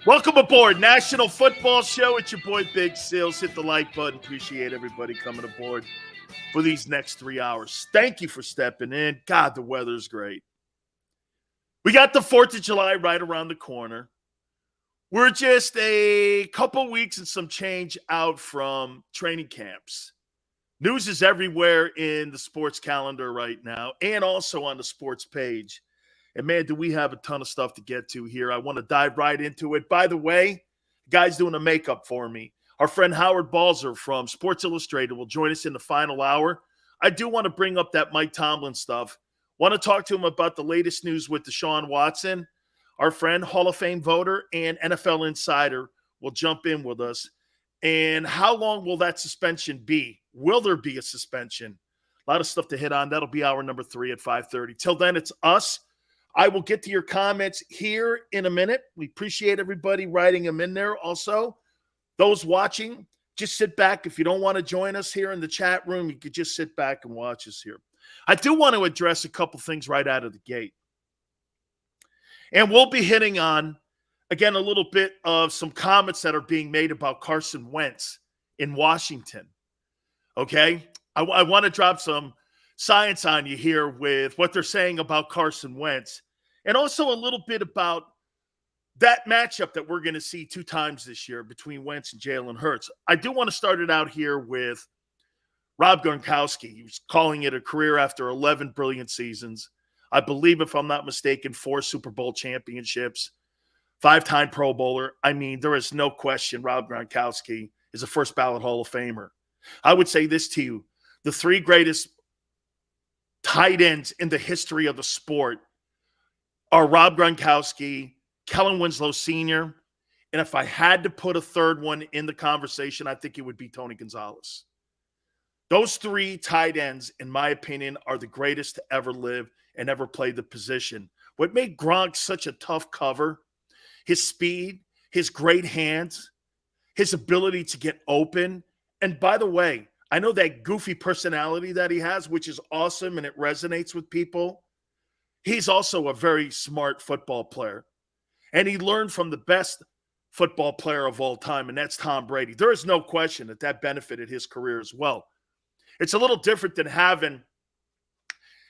Welcome aboard National Football Show. It's your boy Big Seals. Hit the like button. Appreciate everybody coming aboard for these next 3 hours. Thank you for stepping in. God, the weather's great. We got the 4th of July right around the corner. We're just a couple weeks and some change out from training camps. News is everywhere in the sports calendar right now and also on the sports page. And, man, do we have a ton of stuff to get to here. I want to dive right into it. By the way, the guy's doing a makeup for me. Our friend Howard Balzer from Sports Illustrated will join us in the final hour. I do want to bring up that Mike Tomlin stuff. Want to talk to him about the latest news with Deshaun Watson. Our friend, Hall of Fame voter and NFL insider will jump in with us. And how long will that suspension be? Will there be a suspension? A lot of stuff to hit on. That'll be hour number 3 at 5:30. Till then, it's us. I will get to your comments here in a minute. We appreciate everybody writing them in there. Also, those watching, just sit back. If you don't want to join us here in the chat room, you could just sit back and watch us here. I do want to address a couple things right out of the gate. And we'll be hitting on, again, a little bit of some comments that are being made about Carson Wentz in Washington. Okay? I want to drop some science on you here with what they're saying about Carson Wentz, and also a little bit about that matchup that we're going to see 2 times this year between Wentz and Jalen Hurts. I do want to start it out here with Rob Gronkowski. He was calling it a career after 11 brilliant seasons. I believe, if I'm not mistaken, 4 Super Bowl championships, 5-time Pro Bowler. I mean, there is no question Rob Gronkowski is a first ballot Hall of Famer. I would say this to you. The 3 greatest tight ends in the history of the sport are Rob Gronkowski, Kellen Winslow Sr., and if I had to put a third one in the conversation, I think it would be Tony Gonzalez. Those 3 tight ends, in my opinion, are the greatest to ever live and ever play the position. What made Gronk such a tough cover, his speed, his great hands, his ability to get open, and by the way, I know that goofy personality that he has, which is awesome and it resonates with people. He's also a very smart football player. And he learned from the best football player of all time, and that's Tom Brady. There is no question that that benefited his career as well. It's a little different than having,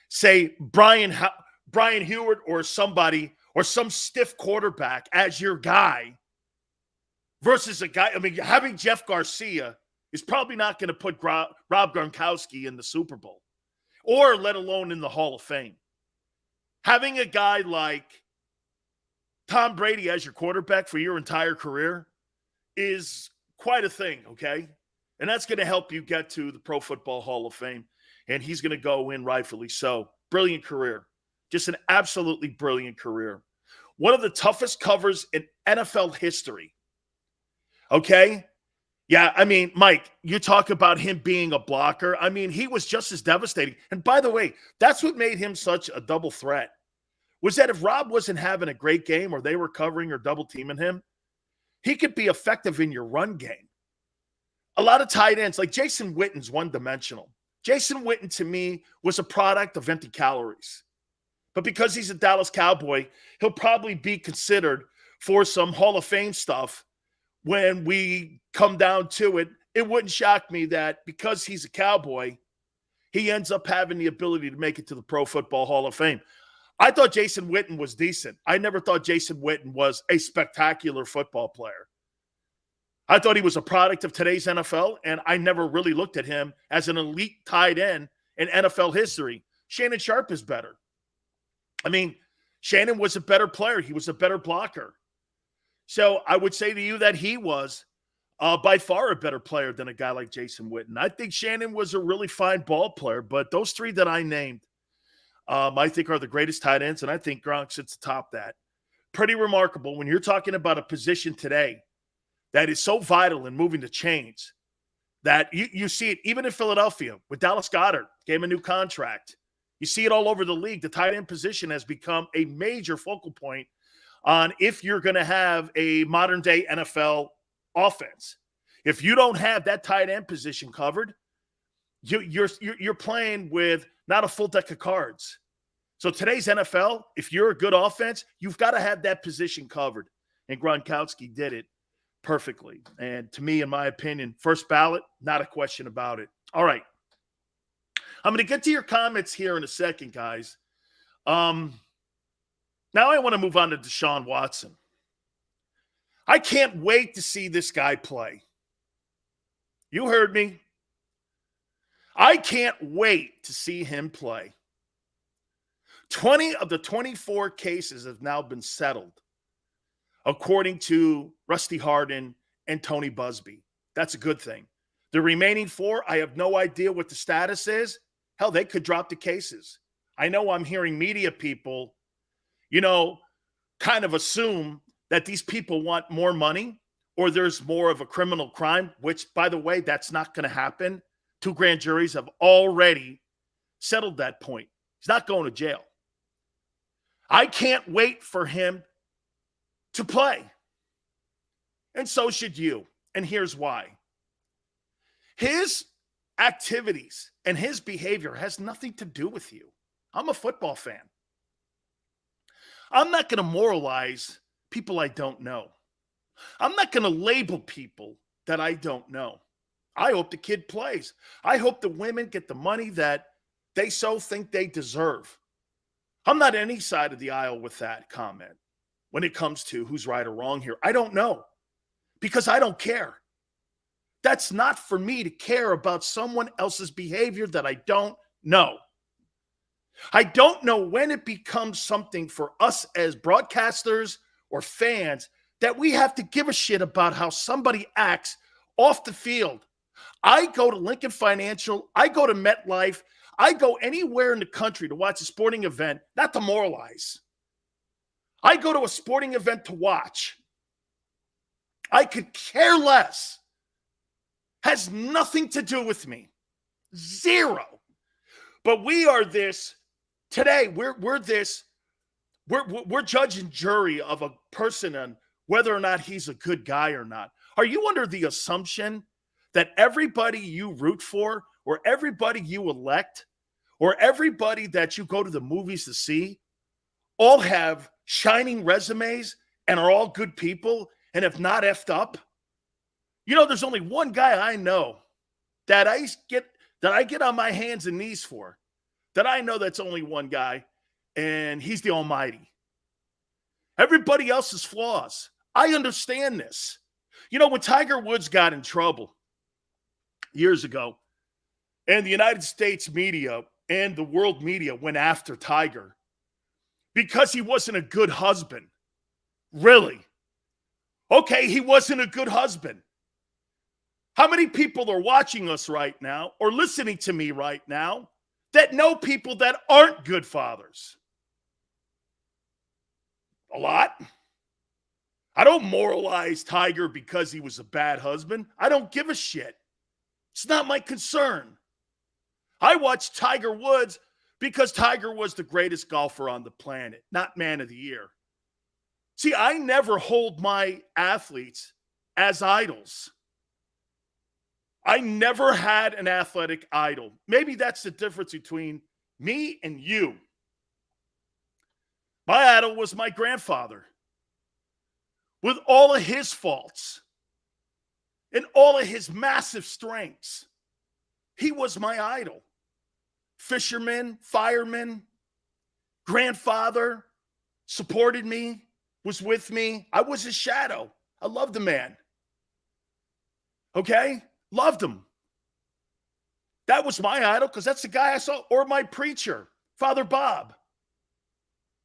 say, Brian Heward or somebody or some stiff quarterback as your guy versus a guy. I mean, having Jeff Garcia is probably not going to put Rob Gronkowski in the Super Bowl or let alone in the Hall of Fame. Having a guy like Tom Brady as your quarterback for your entire career is quite a thing, okay? And that's going to help you get to the Pro Football Hall of Fame, and he's going to go in rightfully so. Brilliant career. Just an absolutely brilliant career. One of the toughest covers in NFL history, okay? Yeah, I mean, Mike, you talk about him being a blocker. I mean, he was just as devastating. And by the way, that's what made him such a double threat, was that if Rob wasn't having a great game or they were covering or double teaming him, he could be effective in your run game. A lot of tight ends, like Jason Witten's one-dimensional. Jason Witten, to me, was a product of empty calories. But because he's a Dallas Cowboy, he'll probably be considered for some Hall of Fame stuff. When we come down to it, it wouldn't shock me that because he's a Cowboy, he ends up having the ability to make it to the Pro Football Hall of Fame. I thought Jason Witten was decent. I never thought Jason Witten was a spectacular football player. I thought he was a product of today's NFL, and I never really looked at him as an elite tight end in NFL history. Shannon Sharp is better. I mean, Shannon was a better player. He was a better blocker. So I would say to you that he was by far a better player than a guy like Jason Witten. I think Shannon was a really fine ball player, but those 3 that I named, I think are the greatest tight ends, and I think Gronk sits atop that. Pretty remarkable when you're talking about a position today that is so vital in moving the chains that you see it even in Philadelphia with Dallas Goedert, gave him a new contract. You see it all over the league. The tight end position has become a major focal point on if you're going to have a modern-day NFL offense. If you don't have that tight end position covered, you're playing with not a full deck of cards. So today's NFL, if you're a good offense, you've got to have that position covered. and Gronkowski did it perfectly. And to me, in my opinion, first ballot, not a question about it. All right. I'm going to get to your comments here in a second, guys. Now I want to move on to Deshaun Watson. I can't wait to see this guy play. You heard me. I can't wait to see him play. 20 of the 24 cases have now been settled, according to Rusty Hardin and Tony Busby. That's a good thing. The remaining 4, I have no idea what the status is. Hell, they could drop the cases. I know I'm hearing media people, kind of assume that these people want more money or there's more of a criminal crime, which, by the way, that's not going to happen. 2 grand juries have already settled that point. He's not going to jail. I can't wait for him to play. And so should you. And here's why. His activities and his behavior has nothing to do with you. I'm a football fan. I'm not going to moralize people I don't know. I'm not going to label people that I don't know. I hope the kid plays. I hope the women get the money that they so think they deserve. I'm not any side of the aisle with that comment when it comes to who's right or wrong here. I don't know because I don't care. That's not for me to care about someone else's behavior that I don't know. I don't know when it becomes something for us as broadcasters or fans that we have to give a shit about how somebody acts off the field. I go to Lincoln Financial. I go to MetLife. I go anywhere in the country to watch a sporting event, not to moralize. I go to a sporting event to watch. I could care less. Has nothing to do with me. Zero. But we are this today. We're judge and jury of a person on whether or not he's a good guy or not. Are you under the assumption that everybody you root for or everybody you elect or everybody that you go to the movies to see all have shining resumes and are all good people and have not effed up? There's only one guy I know that I get on my hands and knees for, that I know that's only one guy, and he's the Almighty. Everybody else is flaws. I understand this. When Tiger Woods got in trouble years ago, and the United States media and the world media went after Tiger because he wasn't a good husband. Really? Okay, he wasn't a good husband. How many people are watching us right now or listening to me right now that know people that aren't good fathers? A lot. I don't moralize Tiger because he was a bad husband. I don't give a shit. It's not my concern. I watched Tiger Woods because Tiger was the greatest golfer on the planet, not man of the year. See, I never hold my athletes as idols. I never had an athletic idol. Maybe that's the difference between me and you. My idol was my grandfather. With all of his faults and all of his massive strengths, he was my idol. Fisherman, fireman, grandfather, supported me, was with me. I was his shadow. I loved the man. Okay? Loved him. That was my idol because that's the guy I saw. Or my preacher, Father Bob.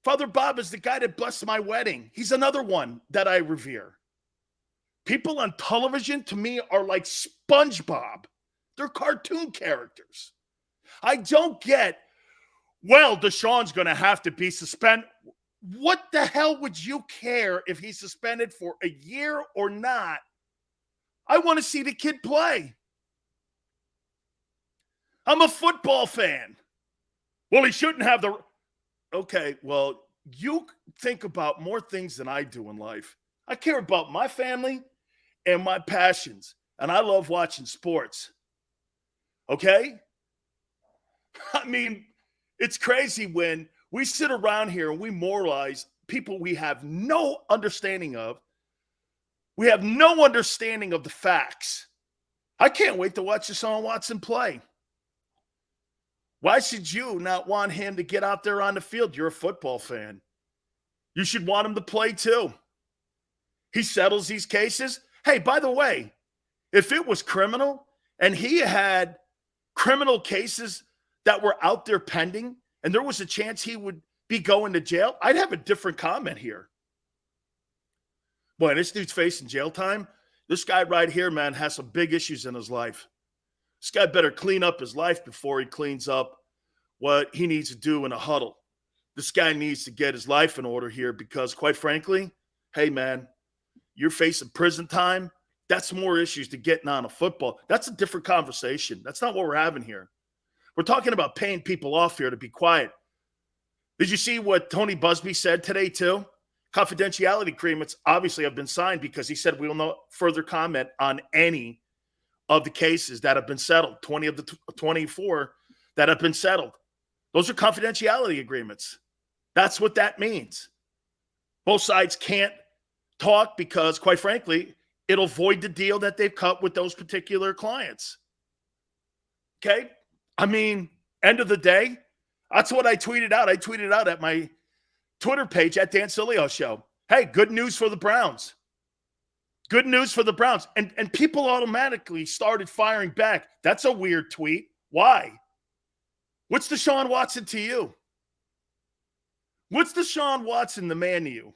Father Bob is the guy that blessed my wedding. He's another one that I revere. People on television, to me, are like SpongeBob. They're cartoon characters. I don't get, Deshaun's going to have to be suspended. What the hell would you care if he's suspended for a year or not? I want to see the kid play. I'm a football fan. Well, he shouldn't have the... Okay, well, you think about more things than I do in life. I care about my family and my passions, and I love watching sports. Okay? I mean, it's crazy when we sit around here and we moralize people we have no understanding of We have no understanding of the facts. I can't wait to watch Deshaun Watson play. Why should you not want him to get out there on the field? You're a football fan. You should want him to play too. He settles these cases. Hey, by the way, if it was criminal and he had criminal cases that were out there pending and there was a chance he would be going to jail, I'd have a different comment here. Boy, this dude's facing jail time. This guy right here, man, has some big issues in his life. This guy better clean up his life before he cleans up what he needs to do in a huddle. This guy needs to get his life in order here because, quite frankly, hey, man, you're facing prison time. That's more issues to getting on a football. That's a different conversation. That's not what we're having here. We're talking about paying people off here to be quiet. Did you see what Tony Busby said today, too? Confidentiality agreements obviously have been signed because he said we will not further comment on any of the cases that have been settled, 20 of the 24 that have been settled. Those are confidentiality agreements. That's what that means. Both sides can't talk because, quite frankly, it'll void the deal that they've cut with those particular clients. Okay? I mean, end of the day, that's what I tweeted out. I tweeted out at my Twitter page at Dan Sileo Show. Hey, good news for the Browns. Good news for the Browns. And people automatically started firing back. That's a weird tweet. Why? What's Deshaun Watson to you? What's Deshaun Watson the man to you?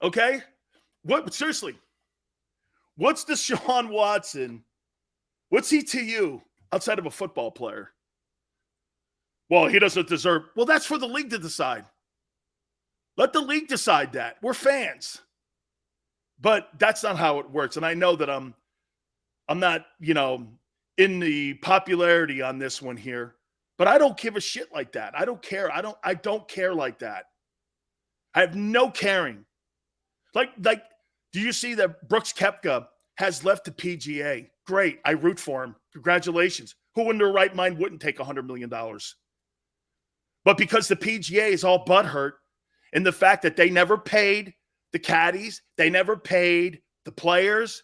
Okay? Seriously, what's Deshaun Watson? What's he to you outside of a football player? Well, he doesn't deserve. Well, that's for the league to decide. Let the league decide that. We're fans. But that's not how it works. And I know that I'm not, in the popularity on this one here, but I don't give a shit like that. I don't care. I don't care like that. I have no caring. Like, do you see that Brooks Koepka has left the PGA? Great. I root for him. Congratulations. Who in their right mind wouldn't take $100 million? But because the PGA is all butthurt in the fact that they never paid the caddies, they never paid the players,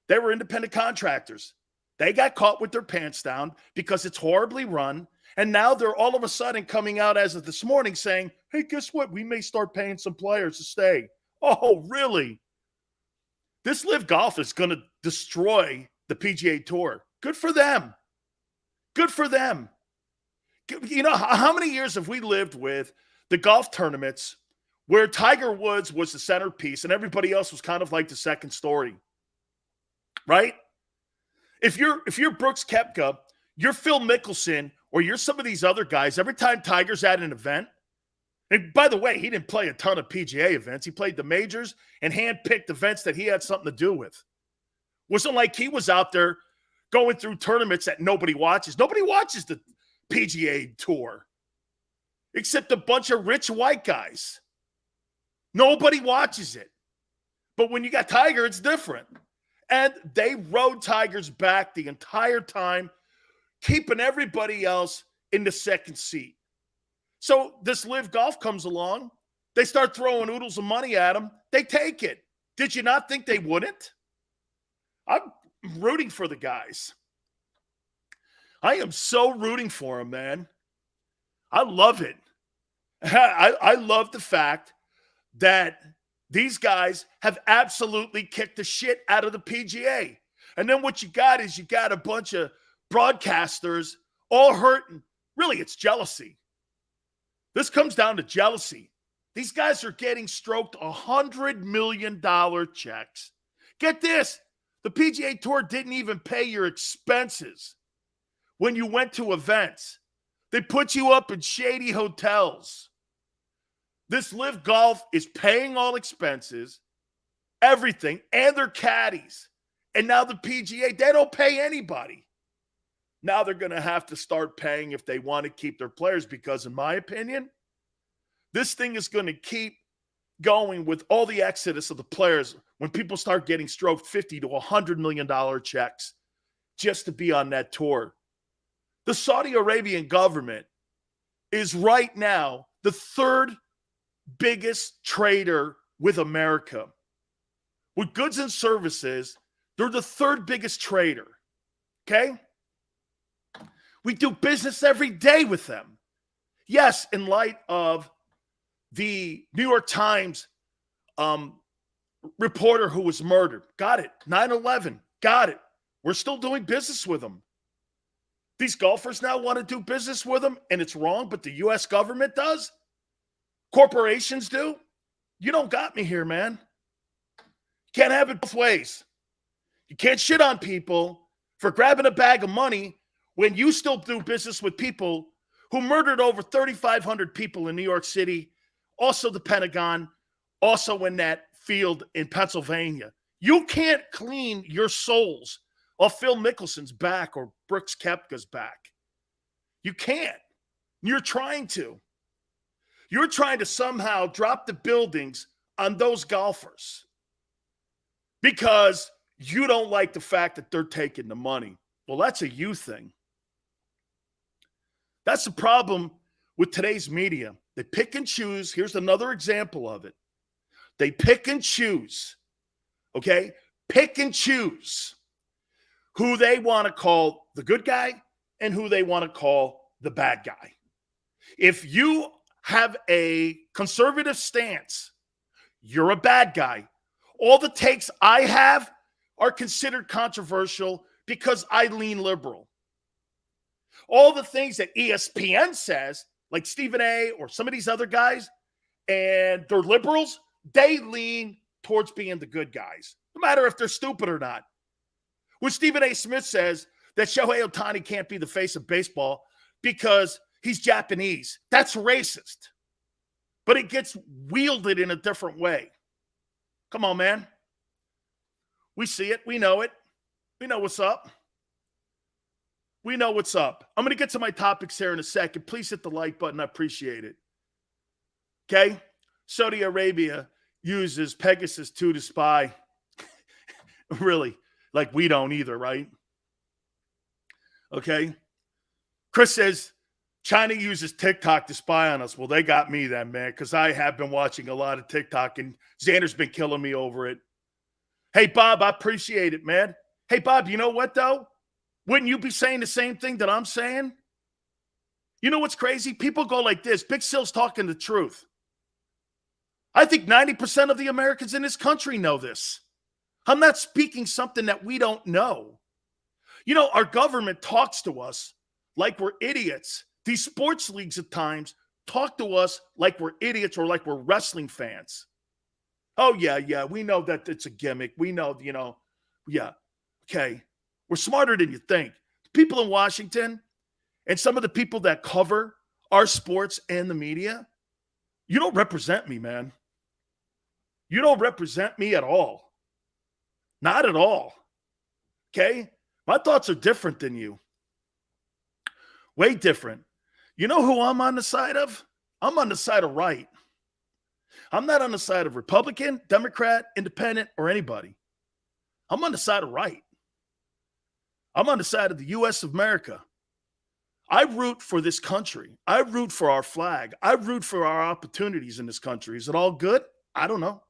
they were independent contractors. They got caught with their pants down because it's horribly run. And now they're all of a sudden coming out as of this morning saying, hey, guess what? We may start paying some players to stay. Oh, really? This LIV Golf is going to destroy the PGA Tour. Good for them. Good for them. You know, how many years have we lived with the golf tournaments where Tiger Woods was the centerpiece and everybody else was kind of like the second story? Right? If you're Brooks Koepka, you're Phil Mickelson, or you're some of these other guys, every time Tiger's at an event, and by the way, he didn't play a ton of PGA events. He played the majors and handpicked events that he had something to do with. Wasn't like he was out there going through tournaments that nobody watches. Nobody watches the PGA Tour except a bunch of rich white guys. Nobody watches it. But when you got Tiger, it's different. And they rode Tiger's back the entire time, keeping everybody else in the second seat. So this LIV Golf comes along. They start throwing oodles of money at them. They take it. Did you not think they wouldn't? I'm rooting for the guys. I am so rooting for them, man. I love it. I love the fact that these guys have absolutely kicked the shit out of the PGA. And then what you got is you got a bunch of broadcasters all hurting. Really, it's jealousy. This comes down to jealousy. These guys are getting stroked $100 million checks. Get this. The PGA Tour didn't even pay your expenses when you went to events. They put you up in shady hotels. This LIV Golf is paying all expenses, everything, and their caddies. And now the PGA, they don't pay anybody. Now they're going to have to start paying if they want to keep their players because, in my opinion, this thing is going to keep going with all the exodus of the players when people start getting stroked $50 to $100 million checks just to be on that tour. The Saudi Arabian government is right now the third biggest trader with America. with goods and services, they're the third biggest trader. Okay? We do business every day with them. Yes, in light of the New York Times reporter who was murdered. Got it. 9/11. Got it. We're still doing business with them. These golfers now want to do business with them, and it's wrong, but the U.S. government does. Corporations do. You don't got me here, man. Can't have it both ways. You can't shit on people for grabbing a bag of money when you still do business with people who murdered over 3,500 people in New York City, also the Pentagon, also in that field in Pennsylvania. You can't clean your souls off Phil Mickelson's back or Brooks Koepka's back. You can't. You're trying to. You're trying to somehow drop the buildings on those golfers because you don't like the fact that they're taking the money. Well, that's a you thing. That's the problem with today's media. They pick and choose. Here's another example of it. They pick and choose, okay? Pick and choose who they want to call the good guy and who they want to call the bad guy. If you have a conservative stance, you're a bad guy. All the takes I have are considered controversial because I lean liberal. All the things that ESPN says, like Stephen A. or some of these other guys, and they're liberals, they lean towards being the good guys, no matter if they're stupid or not. When Stephen A. Smith says that Shohei Ohtani can't be the face of baseball because he's Japanese, that's racist. But it gets wielded in a different way. Come on, man. We see it. We know it. We know what's up. We know what's up. I'm going to get to my topics here in a second. Please hit the like button. I appreciate it. Okay? Saudi Arabia uses Pegasus 2 to spy. Really? Like we don't either, right? Okay? Chris says, China uses TikTok to spy on us. Well, they got me then, man, because I have been watching a lot of TikTok, and Xander's been killing me over it. Hey, Bob, I appreciate it, man. Hey, Bob, you know what, though? Wouldn't you be saying the same thing that I'm saying? You know what's crazy? People go like this. Big Sil's talking the truth. I think 90% of the Americans in this country know this. I'm not speaking something that we don't know. You know, our government talks to us like we're idiots. These sports leagues at times talk to us like we're idiots or like we're wrestling fans. Oh, yeah, we know that it's a gimmick. We know, yeah, okay. We're smarter than you think. People in Washington and some of the people that cover our sports and the media, you don't represent me, man. You don't represent me at all. Not at all. Okay? My thoughts are different than you. Way different. You know who I'm on the side of? I'm on the side of right. I'm not on the side of Republican, Democrat, Independent, or anybody. I'm on the side of right. I'm on the side of the U.S. of America. I root for this country. I root for our flag. I root for our opportunities in this country. Is it all good? I don't know.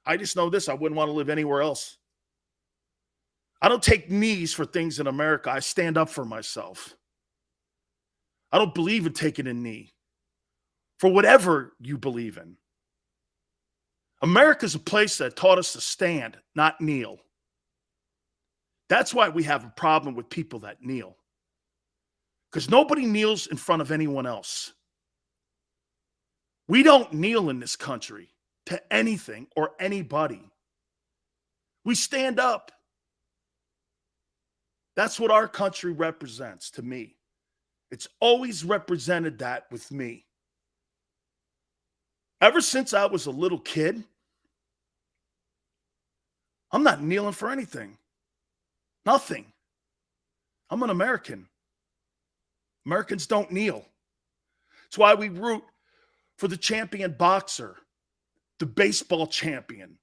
I just know this. I wouldn't want to live anywhere else. I don't take knees for things in America. I stand up for myself. I don't believe in taking a knee for whatever you believe in. America's a place that taught us to stand, not kneel. That's why we have a problem with people that kneel. Because nobody kneels in front of anyone else. We don't kneel in this country to anything or anybody. We stand up. That's what our country represents to me. It's always represented that with me. Ever since I was a little kid, I'm not kneeling for anything. Nothing. I'm an American. Americans don't kneel. It's why we root for the champion boxer, the baseball champion.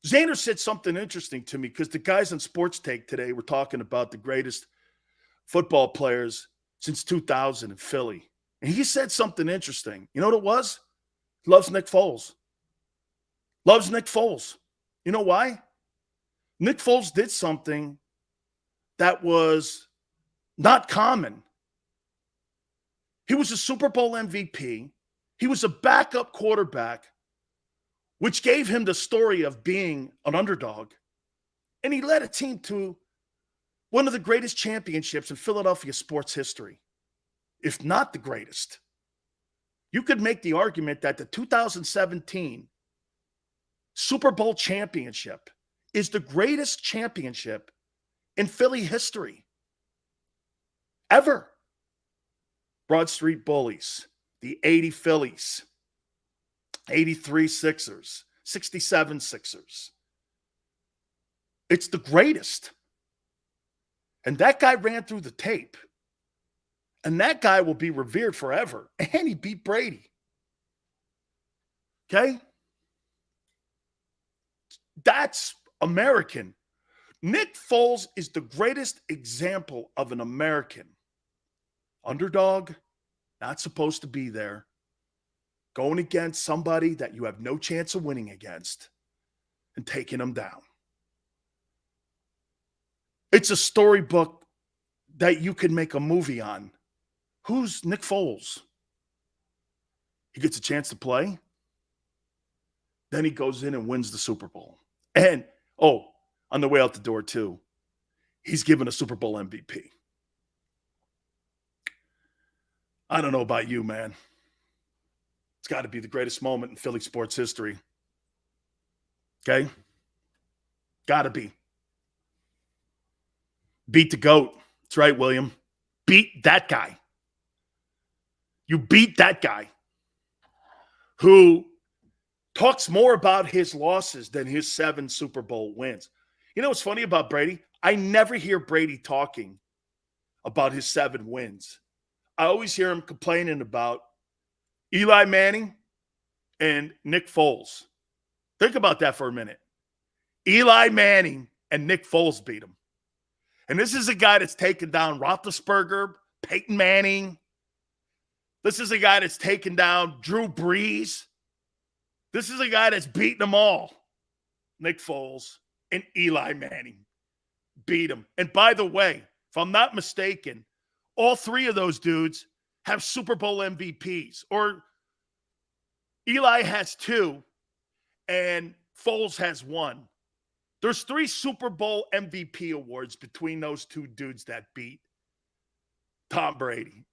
Xander said something interesting to me because the guys on Sports Take today were talking about the greatest football players since 2000 in Philly. And he said something interesting. You know what it was? He loves Nick Foles. Loves Nick Foles. You know why? Nick Foles did something that was not common. He was a Super Bowl MVP. He was a backup quarterback, which gave him the story of being an underdog. And he led a team to one of the greatest championships in Philadelphia sports history, if not the greatest. You could make the argument that the 2017 Super Bowl championship is the greatest championship in Philly history ever. Broad Street Bullies, the 80 Phillies, 83 Sixers, 67 Sixers. It's the greatest. And that guy ran through the tape. And that guy will be revered forever. And he beat Brady. Okay? That's American. Nick Foles is the greatest example of an American. Underdog, not supposed to be there. Going against somebody that you have no chance of winning against and taking them down. It's a storybook that you could make a movie on. Who's Nick Foles? He gets a chance to play. Then he goes in and wins the Super Bowl. And, on the way out the door too, he's given a Super Bowl MVP. I don't know about you, man. It's got to be the greatest moment in Philly sports history. Okay? Got to be. Beat the GOAT. That's right, William. Beat that guy. You beat that guy who talks more about his losses than his 7 Super Bowl wins. You know what's funny about Brady? I never hear Brady talking about his 7 wins. I always hear him complaining about Eli Manning and Nick Foles. Think about that for a minute. Eli Manning and Nick Foles beat him. And this is a guy that's taken down Roethlisberger, Peyton Manning. This is a guy that's taken down Drew Brees. This is a guy that's beaten them all. Nick Foles and Eli Manning beat him. And by the way, if I'm not mistaken, all 3 of those dudes have Super Bowl MVPs. Or Eli has 2 and Foles has 1. There's 3 Super Bowl MVP awards between those 2 dudes that beat Tom Brady.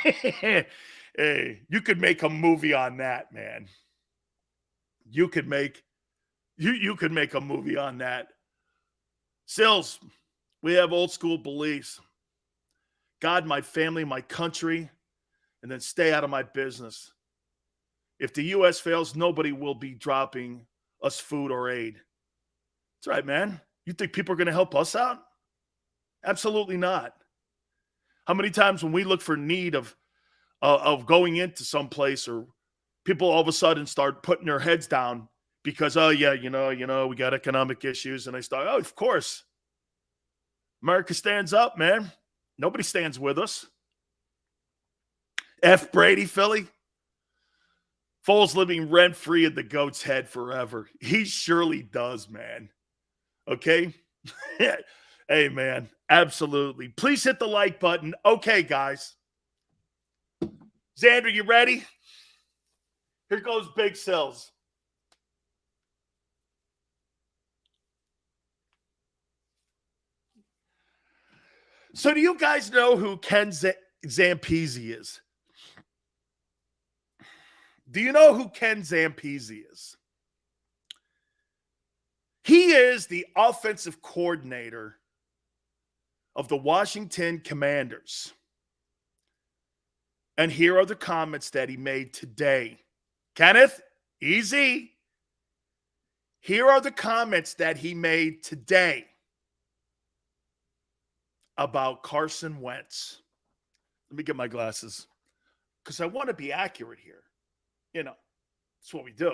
Hey, you could make a movie on that, man. You could make a movie on that. Sills, we have old school beliefs. God, my family, my country, and then stay out of my business. If the U.S. fails, nobody will be dropping us food or aid. That's right, man. You think people are going to help us out? Absolutely not. How many times when we look for need of going into some place, or people all of a sudden start putting their heads down because, we got economic issues, and they start, of course. America stands up, man. Nobody stands with us. F. Brady, Philly. Foles living rent-free in the GOAT's head forever. He surely does, man. Okay? Hey, man. Absolutely. Please hit the like button. Okay, guys. Xander, you ready? Here goes Big Sills. So do you guys know who Ken Zampese is? Do you know who Ken Zampese is? He is the offensive coordinator of the Washington Commanders. And here are the comments that he made today. Kenneth, easy. Here are the comments that he made today about Carson Wentz. Let me get my glasses because I want to be accurate here. That's what we do.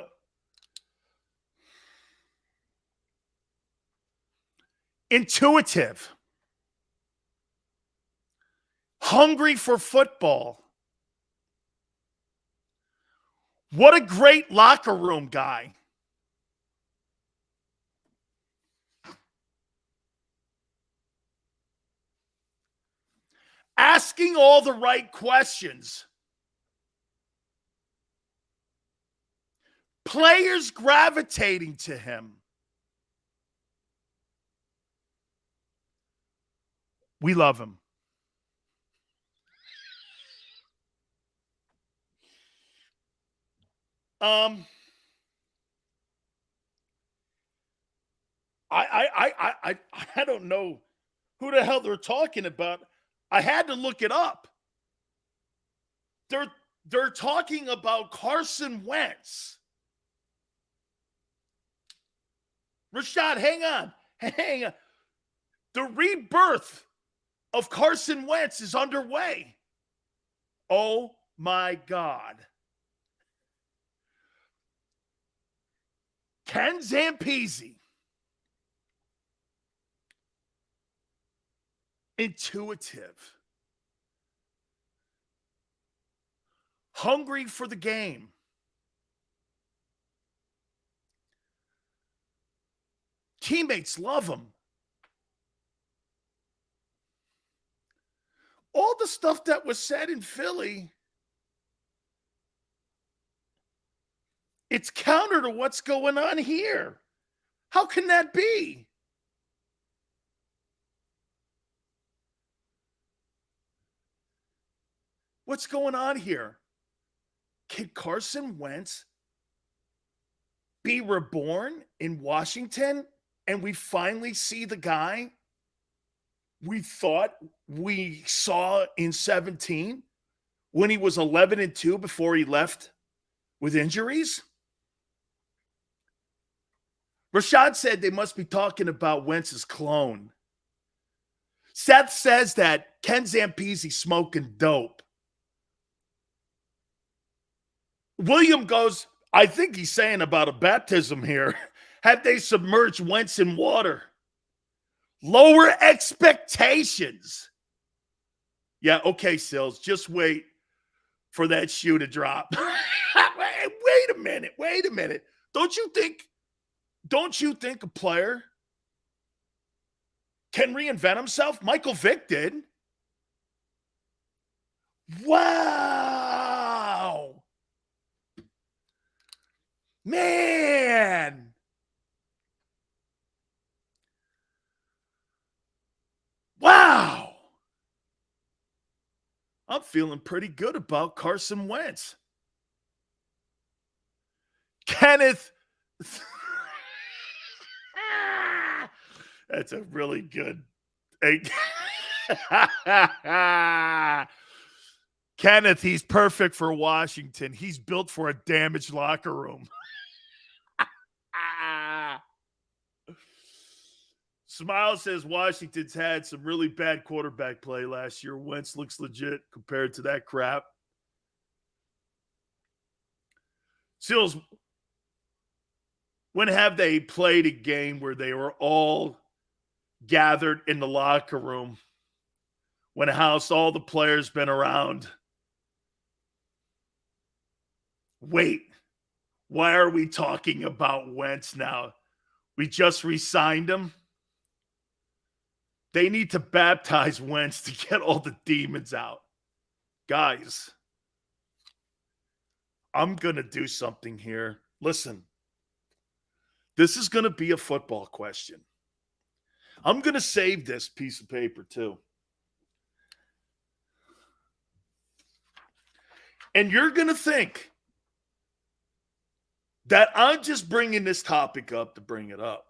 Intuitive. Hungry for football. What a great locker room guy. asking all the right questions. Players gravitating to him. We love him. I don't know who the hell they're talking about. I had to look it up. They're talking about Carson Wentz. Rashad, hang on. The rebirth of Carson Wentz is underway. Oh my God. Ken Zampese. Intuitive. Hungry for the game. Teammates love him. All the stuff that was said in Philly, it's counter to what's going on here. How can that be? What's going on here? Can Carson Wentz be reborn in Washington and we finally see the guy we thought we saw in 17 when he was 11-2 before he left with injuries? Rashad said they must be talking about Wentz's clone. Seth says that Ken Zampese smoking dope. William goes, I think he's saying about a baptism here. Have they submerged Wentz in water? Lower expectations. Yeah, okay, Sills. Just wait for that shoe to drop. Wait a minute. Don't you think a player can reinvent himself? Michael Vick did. Wow. Man. Wow. I'm feeling pretty good about Carson Wentz. Kenneth. That's a really good. Kenneth, he's perfect for Washington. He's built for a damaged locker room. Smile says Washington's had some really bad quarterback play last year. Wentz looks legit compared to that crap. Sills, when have they played a game where they were all gathered in the locker room? When all the players been around? Wait, why are we talking about Wentz now? We just re-signed him. They need to baptize Wentz to get all the demons out. Guys, I'm going to do something here. Listen, this is going to be a football question. I'm going to save this piece of paper too. And you're going to think that I'm just bringing this topic up to bring it up.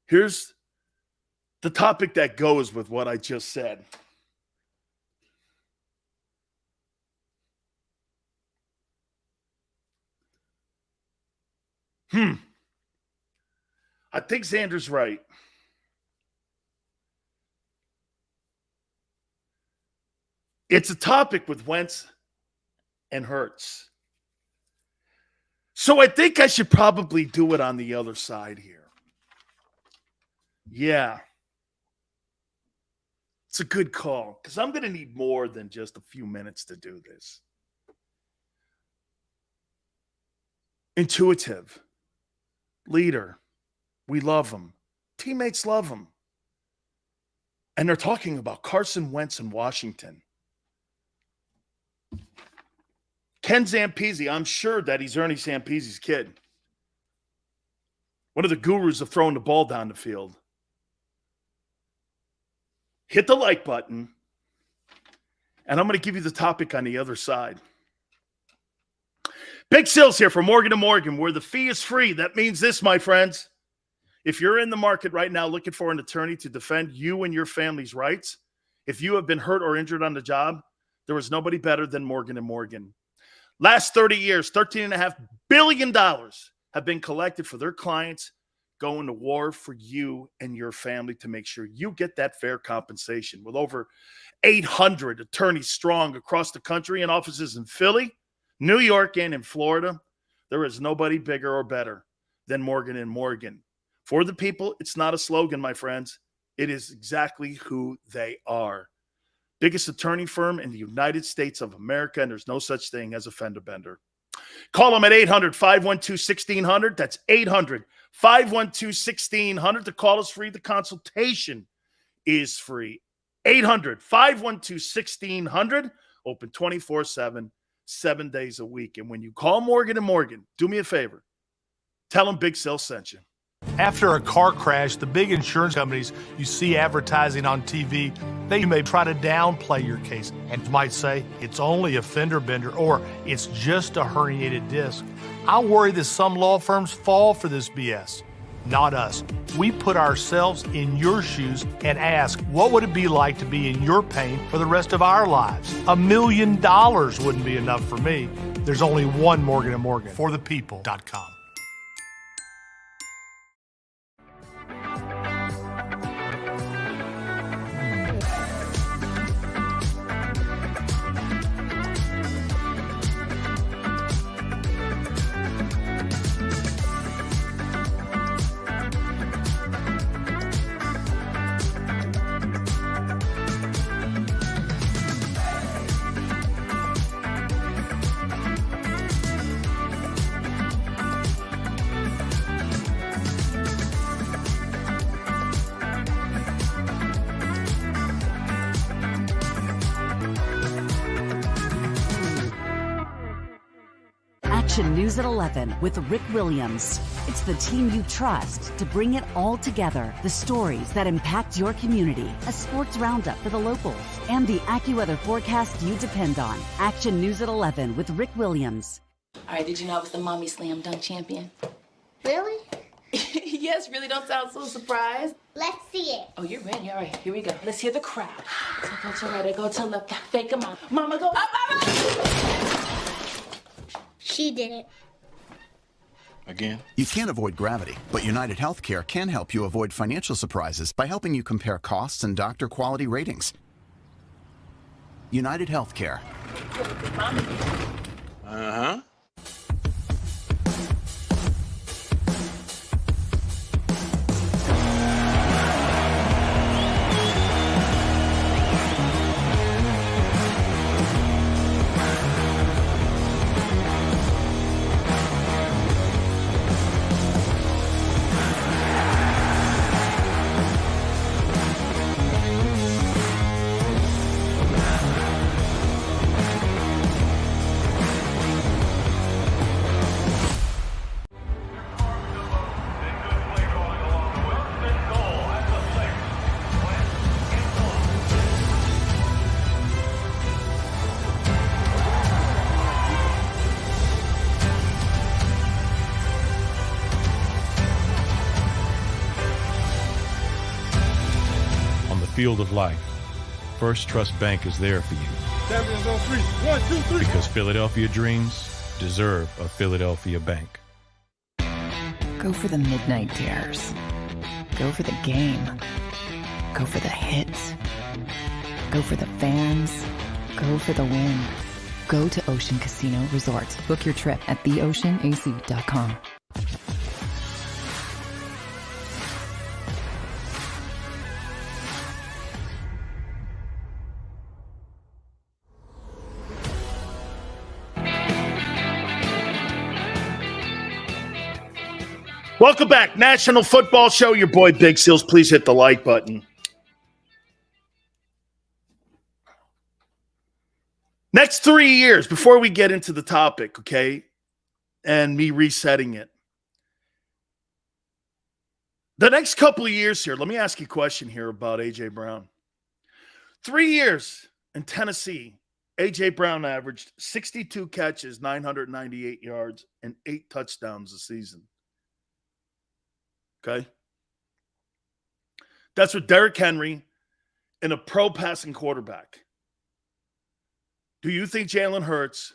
Here's the topic that goes with what I just said. I think Xander's right. It's a topic with Wentz and Hurts. So I think I should probably do it on the other side here. Yeah. It's a good call because I'm going to need more than just a few minutes to do this. Intuitive. Leader. We love him. Teammates love him. And they're talking about Carson Wentz in Washington. Ken Zampese, I'm sure that he's Ernie Zampese's kid. One of the gurus of throwing the ball down the field. Hit the like button. And I'm going to give you the topic on the other side. Big Sills here for Morgan & Morgan, where the fee is free. That means this, my friends. If you're in the market right now looking for an attorney to defend you and your family's rights, if you have been hurt or injured on the job, there is nobody better than Morgan & Morgan. Last 30 years, $13.5 billion have been collected for their clients going to war for you and your family to make sure you get that fair compensation. With over 800 attorneys strong across the country and offices in Philly, New York, and in Florida, there is nobody bigger or better than Morgan & Morgan. For the people, it's not a slogan, my friends. It is exactly who they are. Biggest attorney firm in the United States of America, and there's no such thing as a fender bender. Call them at 800-512-1600. That's 800-512-1600. The call is free. The consultation is free. 800-512-1600. Open 24/7, 7 days a week. And when you call Morgan & Morgan, do me a favor. Tell them Big Sil sent you. After a car crash, the big insurance companies you see advertising on TV, they may try to downplay your case and might say it's only a fender bender or it's just a herniated disc. I worry that some law firms fall for this BS. Not us. We put ourselves in your shoes and ask, what would it be like to be in your pain for the rest of our lives? $1 million wouldn't be enough for me. There's only one Morgan & Morgan. ForThePeople.com. News at 11 with Rick Williams. It's the team you trust to bring it all together. The stories that impact your community, a sports roundup for the locals, and the AccuWeather forecast you depend on. Action News at 11 with Rick Williams. All right, did you know I was the mommy slam dunk champion? Really? Yes, really. Don't sound so surprised. Let's see it. Oh, you're ready. All right, here we go. Let's hear the crowd. So go to right, go to left. Fake 'em out. Mama, go up, up, up. She did it. Again? You can't avoid gravity, but United Healthcare can help you avoid financial surprises by helping you compare costs and doctor quality ratings. United Healthcare. Uh-huh. Field of life, First Trust Bank is there for you. Champions on 3. 1, 2, 3. Because Philadelphia dreams deserve a Philadelphia bank. Go for the midnight dares. Go for the game. Go for the hits. Go for the fans. Go for the win. Go to Ocean Casino Resort. Book your trip at theoceanac.com. Welcome back. National Football Show. Your boy Big Seals. Please hit the like button. Next 3 years, before we get into the topic, okay, and me resetting it. The next couple of years here, let me ask you a question here about A.J. Brown. 3 years in Tennessee, A.J. Brown averaged 62 catches, 998 yards, and 8 touchdowns a season. Okay? That's with Derrick Henry and a pro passing quarterback. Do you think Jalen Hurts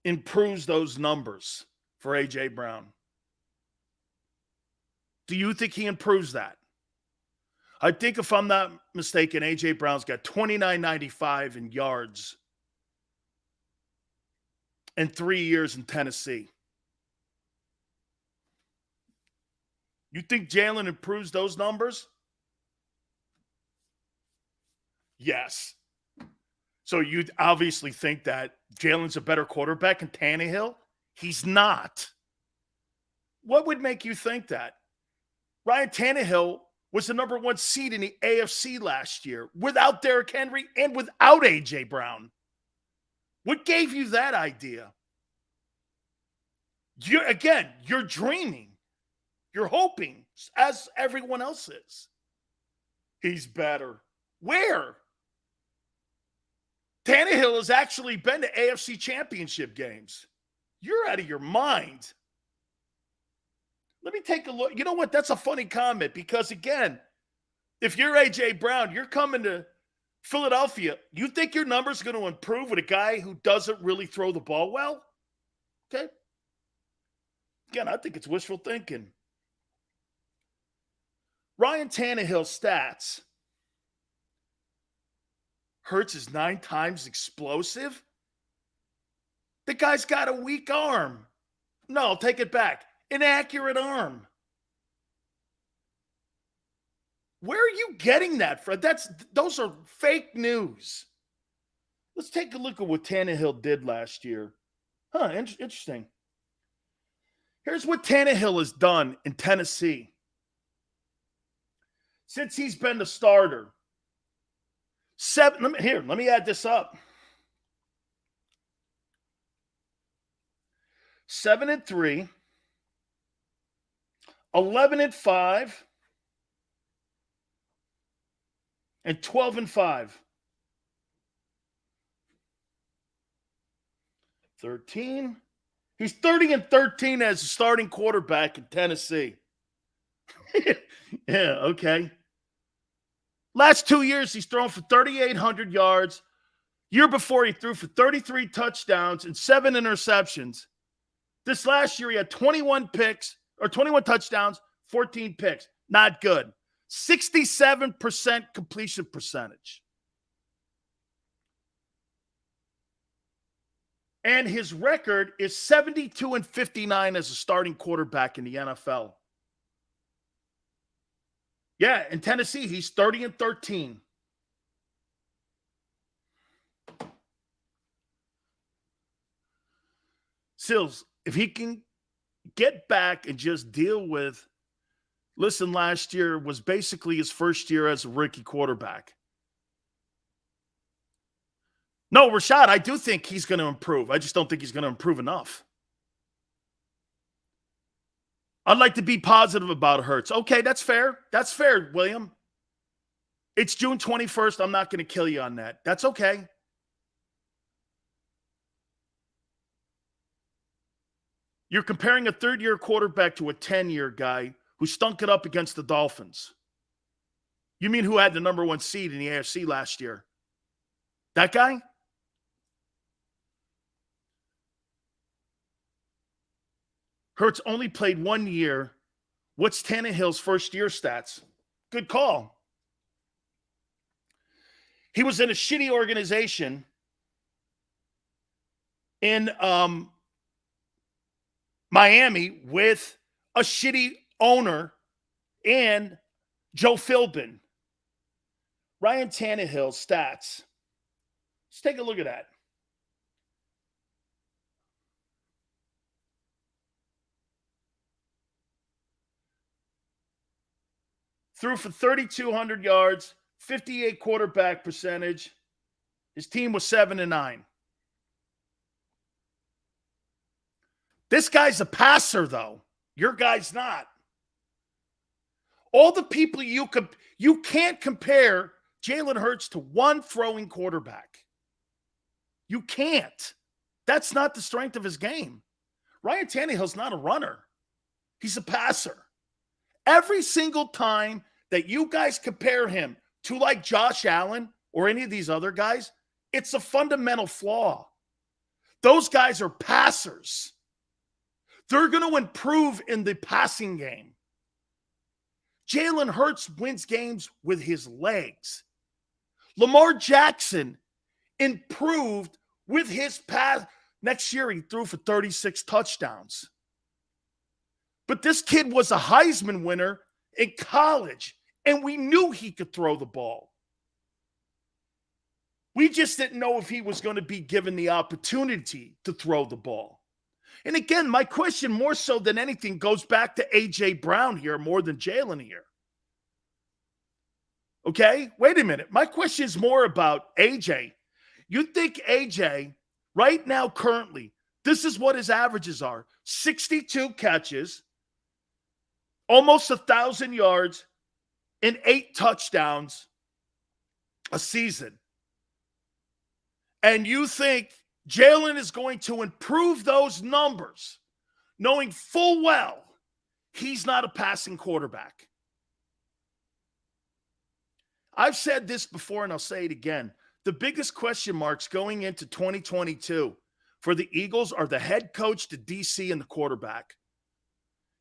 improves those numbers for A.J. Brown? Do you think he improves that? I think if I'm not mistaken, A.J. Brown's got 29.95 in yards in 3 years in Tennessee. You think Jalen improves those numbers? Yes. So you obviously think that Jalen's a better quarterback than Tannehill? He's not. What would make you think that? Ryan Tannehill was the number 1 seed in the AFC last year without Derrick Henry and without A.J. Brown. What gave you that idea? You're dreaming. You're hoping, as everyone else is. He's better. Where? Tannehill has actually been to AFC championship games. You're out of your mind. Let me take a look. You know what? That's a funny comment because, again, if you're A.J. Brown, you're coming to Philadelphia. You think your number's going to improve with a guy who doesn't really throw the ball well? Okay. Again, I think it's wishful thinking. Ryan Tannehill's stats. Hurts is 9 times explosive. The guy's got a weak arm. No, take it back. Inaccurate arm. Where are you getting that from? Those are fake news. Let's take a look at what Tannehill did last year. Interesting. Here's what Tannehill has done in Tennessee since he's been the starter. Let me add this up. 7-3, 11-5, and 12-5. 13. He's 30-13 as a starting quarterback in Tennessee. Yeah, okay. Last 2 years, he's thrown for 3,800 yards. Year before, he threw for 33 touchdowns and 7 interceptions. This last year, he had 21 touchdowns, 14 picks. Not good. 67% completion percentage. And his record is 72-59 as a starting quarterback in the NFL. Yeah, in Tennessee, he's 30-13. Sills, if he can get back and just deal with, listen, last year was basically his first year as a rookie quarterback. No, Rashad, I do think he's going to improve. I just don't think he's going to improve enough. I'd like to be positive about Hurts. Okay, that's fair. That's fair, William. It's June 21st. I'm not going to kill you on that. That's okay. You're comparing a third-year quarterback to a 10-year guy who stunk it up against the Dolphins. You mean who had the number 1 seed in the AFC last year? That guy? Hurts only played 1 year. What's Tannehill's first-year stats? Good call. He was in a shitty organization in Miami with a shitty owner and Joe Philbin. Ryan Tannehill's stats. Let's take a look at that. threw for 3,200 yards, 58 quarterback percentage. His team was 7-9. This guy's a passer, though. Your guy's not. All the people you can't compare Jalen Hurts to one throwing quarterback. You can't. That's not the strength of his game. Ryan Tannehill's not a runner. He's a passer. Every single time that you guys compare him to like Josh Allen or any of these other guys, it's a fundamental flaw. Those guys are passers. They're going to improve in the passing game. Jalen Hurts wins games with his legs. Lamar Jackson improved with his pass. Next year, he threw for 36 touchdowns. But this kid was a Heisman winner in college, and we knew he could throw the ball. We just didn't know if he was going to be given the opportunity to throw the ball. And again, my question more so than anything goes back to A.J. Brown here more than Jalen here. Okay? Wait a minute. My question is more about A.J. You think A.J. right now currently, this is what his averages are. 62 catches, almost 1,000 yards, and 8 touchdowns a season. And you think Jalen is going to improve those numbers, knowing full well he's not a passing quarterback. I've said this before and I'll say it again. The biggest question marks going into 2022 for the Eagles are the head coach, the DC, and the quarterback.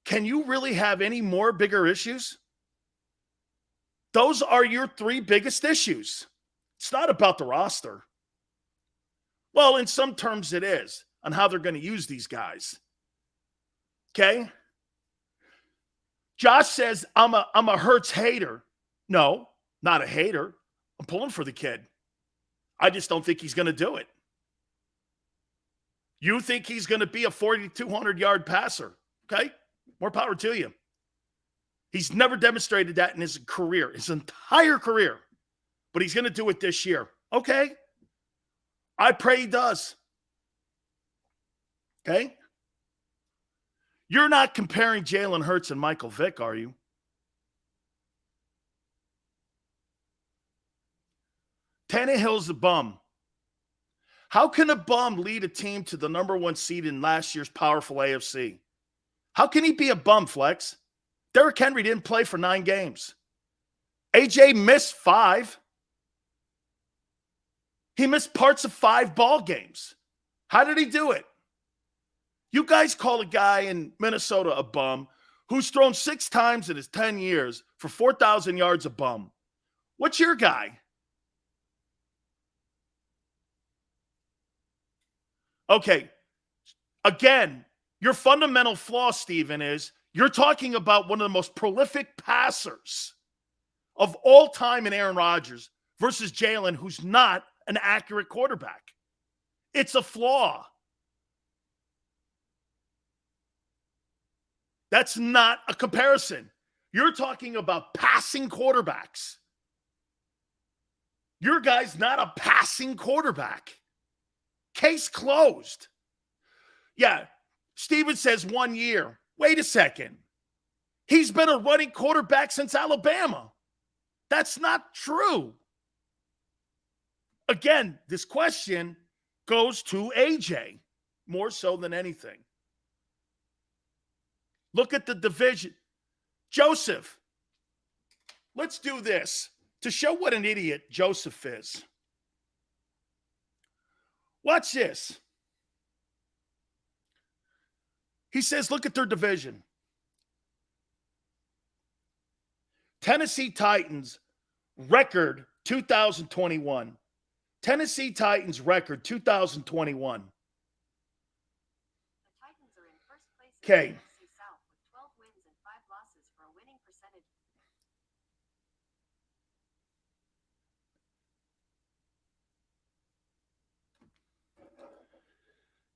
Can you really have any more bigger issues? Those are your 3 biggest issues. It's not about the roster. Well, in some terms it is on how they're going to use these guys. Okay? Josh says, I'm a Hurts hater. No, not a hater. I'm pulling for the kid. I just don't think he's going to do it. You think he's going to be a 4,200-yard passer. Okay? More power to you. He's never demonstrated that in his career, his entire career. But he's going to do it this year. Okay? I pray he does. Okay? You're not comparing Jalen Hurts and Michael Vick, are you? Tannehill's a bum. How can a bum lead a team to the number 1 seed in last year's powerful AFC? How can he be a bum, Flex? Derrick Henry didn't play for 9 games. AJ missed 5. He missed parts of 5 ball games. How did he do it? You guys call a guy in Minnesota a bum who's thrown 6 times in his 10 years for 4,000 yards a bum. What's your guy? Okay. Again, your fundamental flaw, Steven, is you're talking about one of the most prolific passers of all time in Aaron Rodgers versus Jalen, who's not an accurate quarterback. It's a flaw. That's not a comparison. You're talking about passing quarterbacks. Your guy's not a passing quarterback. Case closed. Yeah, Steven says 1 year. Wait a second. He's been a running quarterback since Alabama. That's not true. Again, this question goes to AJ more so than anything. Look at the division. Joseph, let's do this to show what an idiot Joseph is. Watch this. He says, look at their division. Tennessee Titans record 2021. Tennessee Titans record 2021. Okay.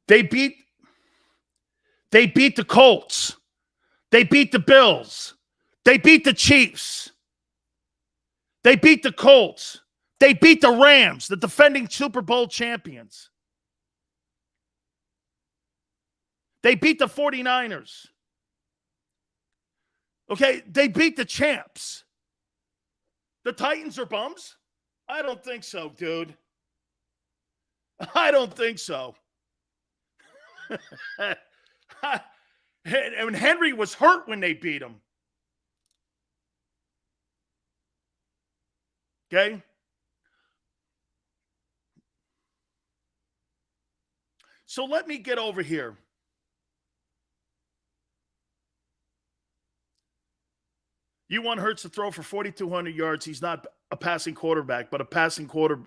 They beat the Colts. They beat the Bills. They beat the Chiefs. They beat the Colts. They beat the Rams, the defending Super Bowl champions. They beat the 49ers. Okay, they beat the champs. The Titans are bums? I don't think so, dude. I don't think so. And Henry was hurt when they beat him. Okay? So let me get over here. You want Hurts to throw for 4,200 yards. He's not a passing quarterback, but a passing quarter.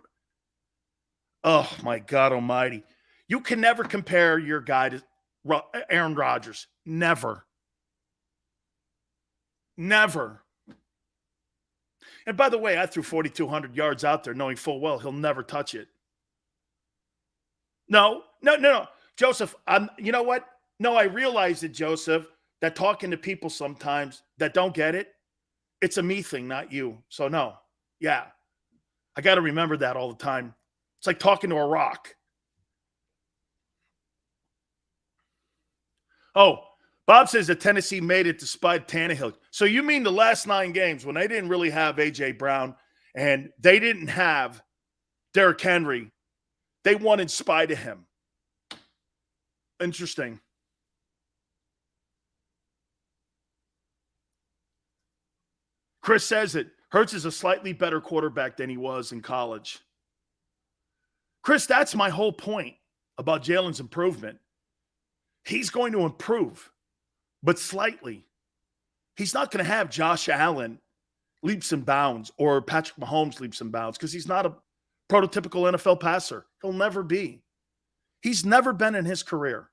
Oh, my God almighty. You can never compare your guy to Aaron Rodgers. Never. Never. And by the way, I threw 4,200 yards out there knowing full well he'll never touch it. No. Joseph, you know what? No, I realize it, Joseph, that talking to people sometimes that don't get it, it's a me thing, not you. So no. Yeah. I got to remember that all the time. It's like talking to a rock. Oh, Bob says that Tennessee made it despite Tannehill. So you mean the last 9 games when they didn't really have A.J. Brown and they didn't have Derrick Henry, they won in spite of him. Interesting. Chris says it. Hurts is a slightly better quarterback than he was in college. Chris, that's my whole point about Jalen's improvement. He's going to improve, but slightly. He's not going to have Josh Allen leaps and bounds or Patrick Mahomes leaps and bounds because he's not a prototypical NFL passer. He'll never be. He's never been in his career.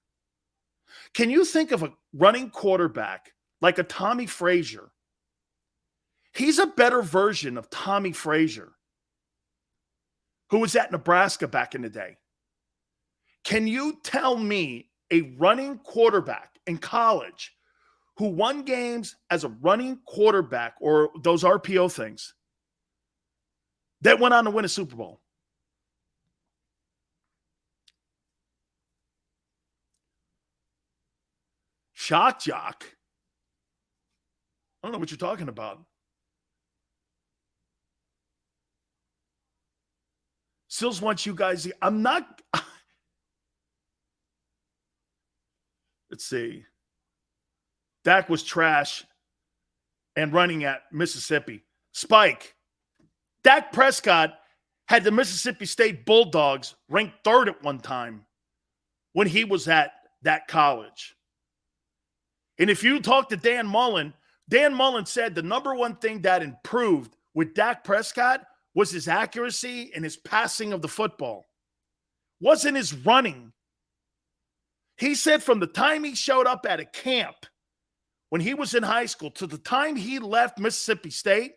Can you think of a running quarterback like a Tommy Frazier? He's a better version of Tommy Frazier, who was at Nebraska back in the day. Can you tell me a running quarterback in college who won games as a running quarterback or those RPO things that went on to win a Super Bowl? Shock jock? I don't know what you're talking about. Sills wants you guys. I'm not. Let's see. Dak was trash and running at Mississippi. Spike. Dak Prescott had the Mississippi State Bulldogs ranked 3rd at one time when he was at that college. And if you talk to Dan Mullen said the number one thing that improved with Dak Prescott was his accuracy and his passing of the football. Wasn't his running. He said from the time he showed up at a camp when he was in high school to the time he left Mississippi State,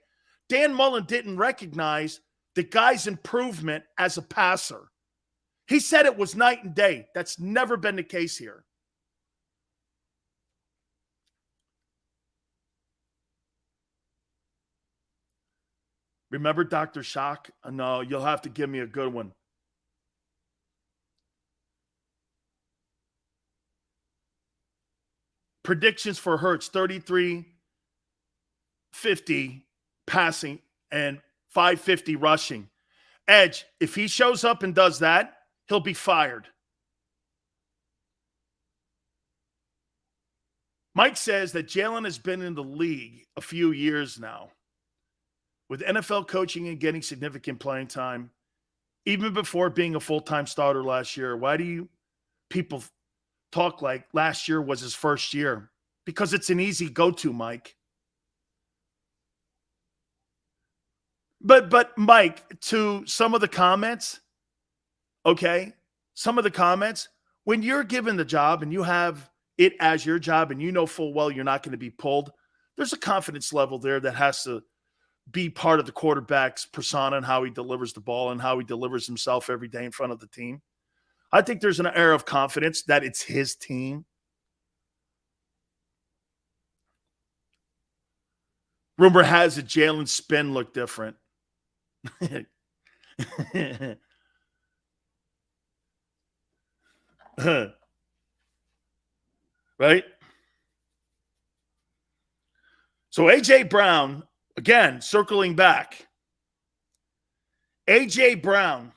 Dan Mullen didn't recognize the guy's improvement as a passer. He said it was night and day. That's never been the case here. Remember Dr. Shock? No, you'll have to give me a good one. Predictions for Hurts, 33-50 passing and 550 rushing. Edge, if he shows up and does that, he'll be fired. Mike says that Jalen has been in the league a few years now with NFL coaching and getting significant playing time, even before being a full-time starter last year. Why do you people talk like last year was his first year? Because it's an easy go-to, Mike. But Mike, to some of the comments, okay, some of the comments, when you're given the job and you have it as your job and you know full well you're not going to be pulled, there's a confidence level there that has to be part of the quarterback's persona and how he delivers the ball and how he delivers himself every day in front of the team. I think there's an air of confidence that it's his team. Rumor has it Jalen's spin looked different. Right? So A.J. Brown, again, circling back. A.J. Brown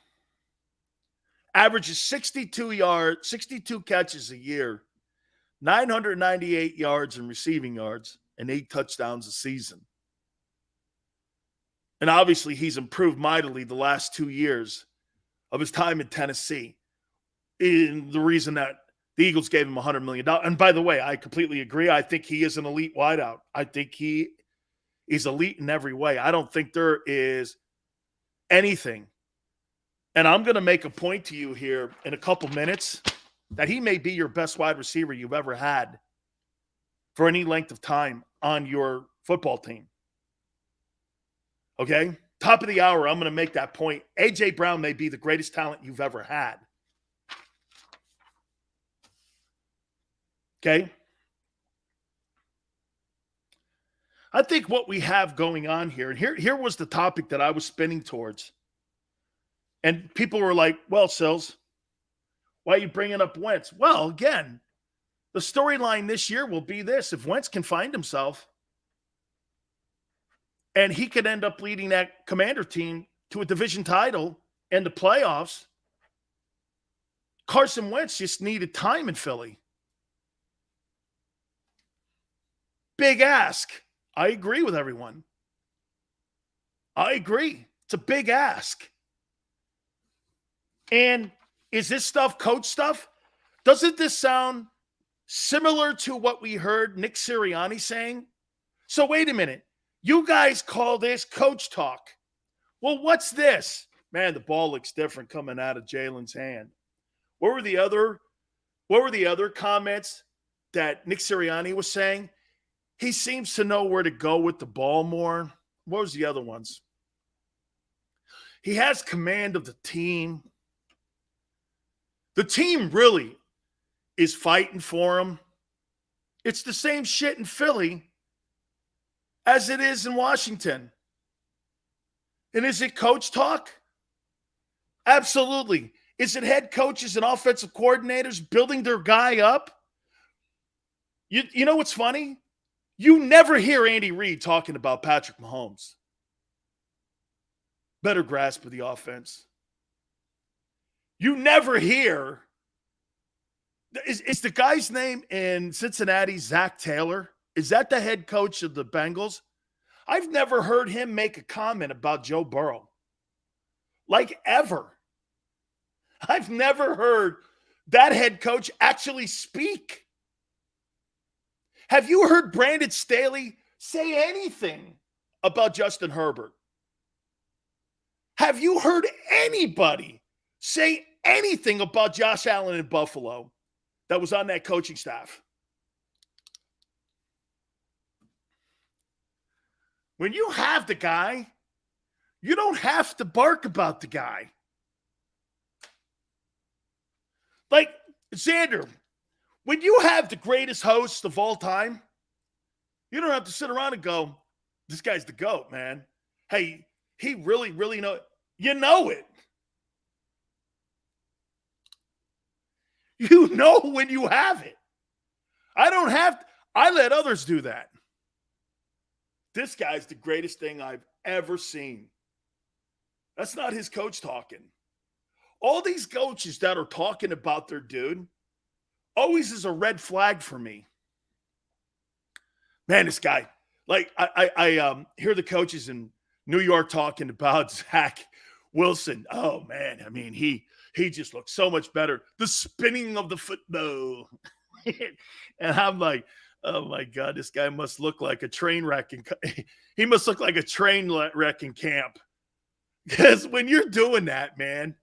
averages 62 catches a year, 998 yards in receiving yards, and 8 touchdowns a season. And obviously, he's improved mightily the last 2 years of his time in Tennessee. In the reason that the Eagles gave him $100 million. And by the way, I completely agree. I think he is an elite wideout. I think he is elite in every way. I don't think there is anything. And I'm going to make a point to you here in a couple minutes that he may be your best wide receiver you've ever had for any length of time on your football team. Okay? Top of the hour, I'm going to make that point. A.J. Brown may be the greatest talent you've ever had. Okay? I think what we have going on here, and here was the topic that I was spinning towards. And people were like, well, Sills, why are you bringing up Wentz? Well, again, the storyline this year will be this. If Wentz can find himself and he could end up leading that Commander team to a division title and the playoffs, Carson Wentz just needed time in Philly. Big ask. I agree with everyone. I agree. It's a big ask. And is this stuff coach stuff? Doesn't this sound similar to what we heard Nick Sirianni saying? So wait a minute. You guys call this coach talk. Well, what's this? Man, the ball looks different coming out of Jalen's hand. What were the other comments that Nick Sirianni was saying? He seems to know where to go with the ball more. What was the other ones? He has command of the team. The team really is fighting for him. It's the same shit in Philly as it is in Washington. And is it coach talk? Absolutely. Is it head coaches and offensive coordinators building their guy up? You know what's funny? You never hear Andy Reid talking about Patrick Mahomes. Better grasp of the offense. You never hear. Is the guy's name in Cincinnati Zach Taylor? Is that the head coach of the Bengals? I've never heard him make a comment about Joe Burrow. Like ever. I've never heard that head coach actually speak. Have you heard Brandon Staley say anything about Justin Herbert? Have you heard anybody say anything about Josh Allen in Buffalo that was on that coaching staff? When you have the guy, you don't have to bark about the guy. Like, Xander, when you have the greatest host of all time, you don't have to sit around and go, this guy's the GOAT, man. Hey, he really, really knows. You know it. You know when you have it. I let others do that. This guy's the greatest thing I've ever seen. That's not his coach talking. All these coaches that are talking about their dude always is a red flag for me. Man, this guy, like I hear the coaches in New York talking about Zach Wilson. Oh man, I mean he just looks so much better. The spinning of the football, and I'm like, oh my God, this guy must look like a train wreck. He must look like a train wreck in camp. Because when you're doing that, man,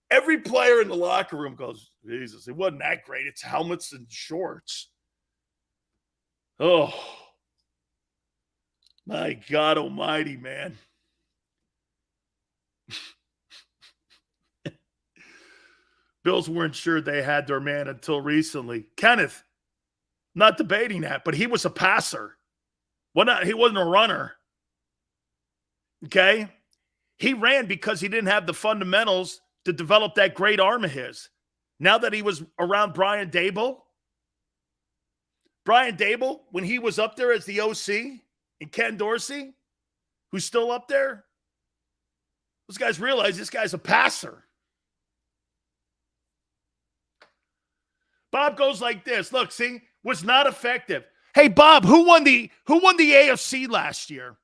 every player in the locker room goes, Jesus, it wasn't that great. It's helmets and shorts. Oh, my God almighty, man. Bills weren't sure they had their man until recently. Kenneth, not debating that, but he was a passer. He wasn't a runner. Okay? He ran because he didn't have the fundamentals to develop that great arm of his. Now that he was around Brian Daboll, when he was up there as the OC, and Ken Dorsey, who's still up there, those guys realize this guy's a passer. Bob goes like this. Look, see, was not effective. Hey, Bob, who won the AFC last year?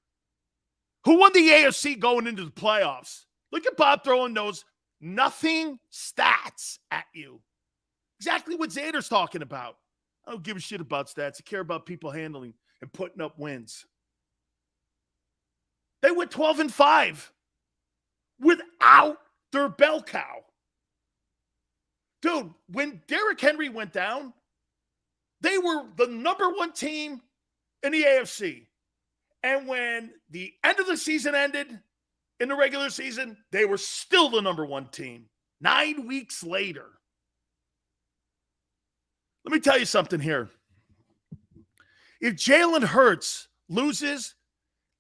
Who won the AFC going into the playoffs? Look at Bob throwing those nothing stats at you. Exactly what Xander's talking about. I don't give a shit about stats. I care about people handling and putting up wins. They went 12-5 without their bell cow. Dude, when Derrick Henry went down, they were the number one team in the AFC. And when the end of the season ended in the regular season, they were still the number one team 9 weeks later. Let me tell you something here. If Jalen Hurts loses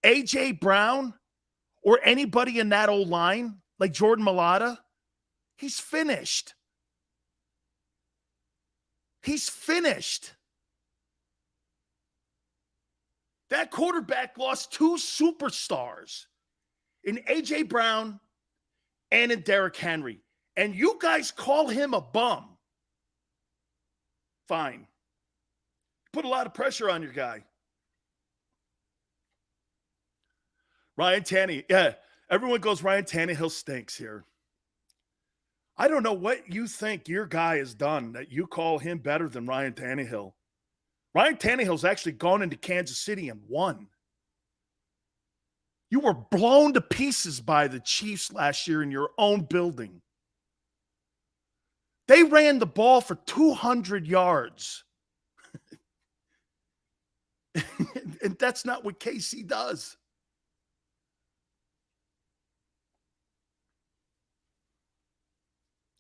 A.J. Brown or anybody in that old line, like Jordan Mailata, he's finished. He's finished. That quarterback lost two superstars in A.J. Brown and in Derrick Henry. And you guys call him a bum. Fine. Put a lot of pressure on your guy. Ryan Tannehill. Yeah, everyone goes, Ryan Tannehill stinks here. I don't know what you think your guy has done that you call him better than Ryan Tannehill. Ryan Tannehill's actually gone into Kansas City and won. You were blown to pieces by the Chiefs last year in your own building. They ran the ball for 200 yards. And that's not what KC does.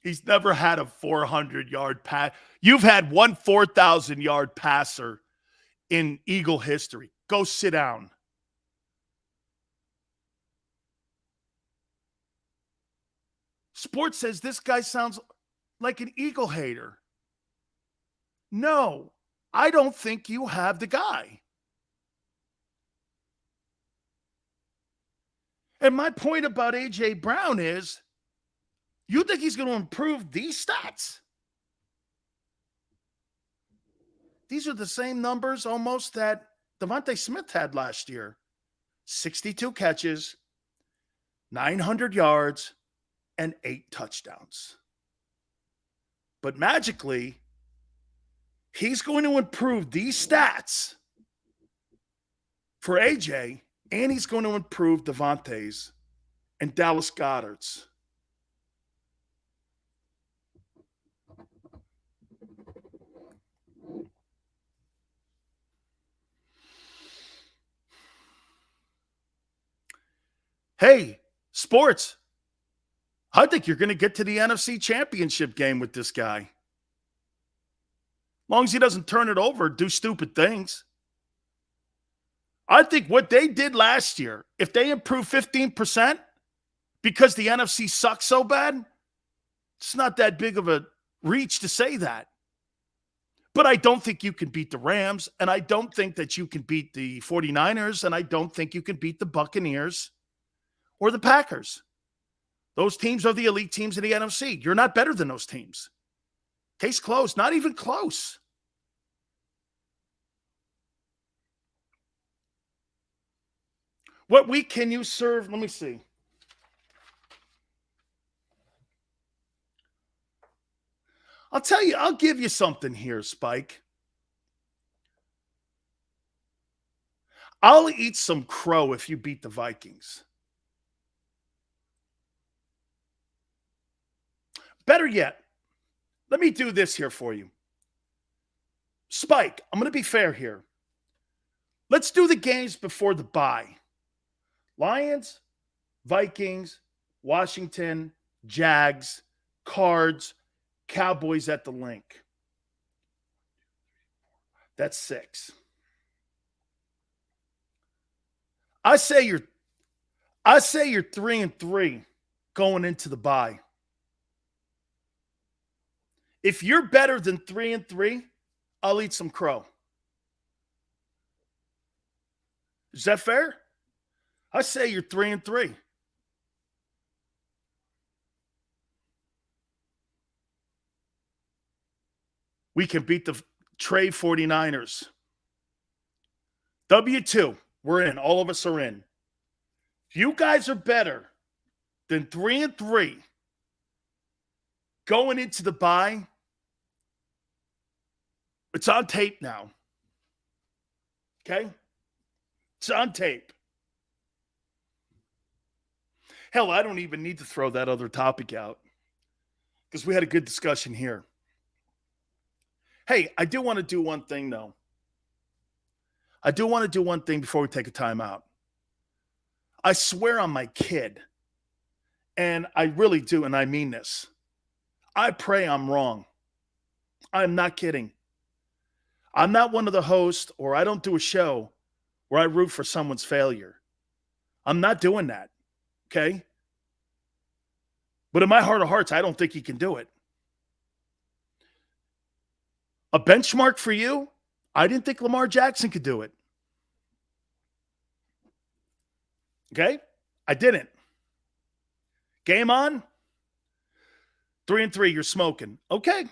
He's never had a 400-yard pass. You've had one 4,000-yard passer in Eagle history. Go sit down. Sports says this guy sounds like an Eagle hater. No, I don't think you have the guy. And my point about A.J. Brown is, you think he's going to improve these stats? These are the same numbers almost that Devontae Smith had last year. 62 catches, 900 yards, and 8 touchdowns. But magically, he's going to improve these stats for AJ, and he's going to improve Devontae's and Dallas Goedert's. Hey, sports, I think you're going to get to the NFC Championship game with this guy. As long as he doesn't turn it over, do stupid things. I think what they did last year, if they improve 15% because the NFC sucks so bad, it's not that big of a reach to say that. But I don't think you can beat the Rams, and I don't think that you can beat the 49ers, and I don't think you can beat the Buccaneers or the Packers. Those teams are the elite teams in the NFC. You're not better than those teams. Case closed. Not even close. What week can you serve? Let me see. I'll tell you, I'll give you something here, Spike. I'll eat some crow if you beat the Vikings. Better yet, let me do this here for you. Spike, I'm going to be fair here. Let's do the games before the bye. Lions, Vikings, Washington, Jags, Cards, Cowboys at the link. That's 6. I say I say you're 3-3 going into the bye. If you're better than 3-3, I'll eat some crow. Is that fair? I say you're 3-3. We can beat the Trey 49ers. W2, we're in. All of us are in. If you guys are better than 3-3 going into the bye, it's on tape now. Okay? It's on tape. Hell, I don't even need to throw that other topic out because we had a good discussion here. Hey, I do want to do one thing, though. I do want to do one thing before we take a timeout. I swear on my kid, and I really do, and I mean this. I pray I'm wrong. I'm not kidding. I'm not one of the hosts, or I don't do a show where I root for someone's failure. I'm not doing that, okay? But in my heart of hearts, I don't think he can do it. A benchmark for you, I didn't think Lamar Jackson could do it. Okay? I didn't. Game on. 3-3, you're smoking. Okay.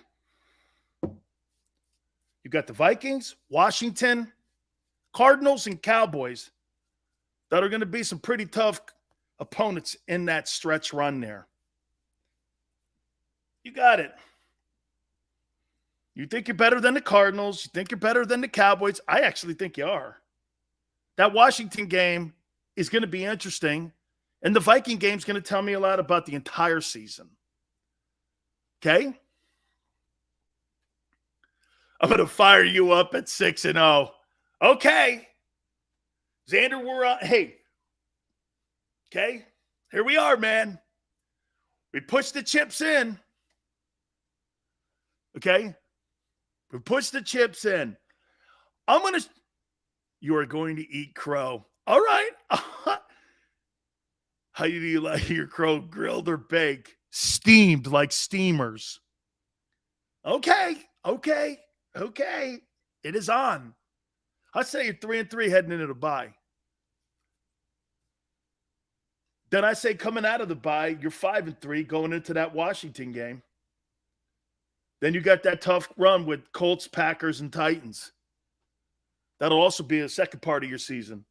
You got the Vikings, Washington, Cardinals, and Cowboys that are going to be some pretty tough opponents in that stretch run there. You got it. You think you're better than the Cardinals. You think you're better than the Cowboys. I actually think you are. That Washington game is going to be interesting, and the Viking game is going to tell me a lot about the entire season. Okay? I'm going to fire you up at 6-0. Okay. Xander, we're on. Hey. Okay. Here we are, man. We pushed the chips in. Okay. We pushed the chips in. You are going to eat crow. All right. How do you like your crow, grilled or baked? Steamed like steamers. Okay. It is on. I say you're 3-3 heading into the bye. Then I say coming out of the bye, you're 5-3 going into that Washington game. Then you got that tough run with Colts, Packers, and Titans. That'll also be a second part of your season.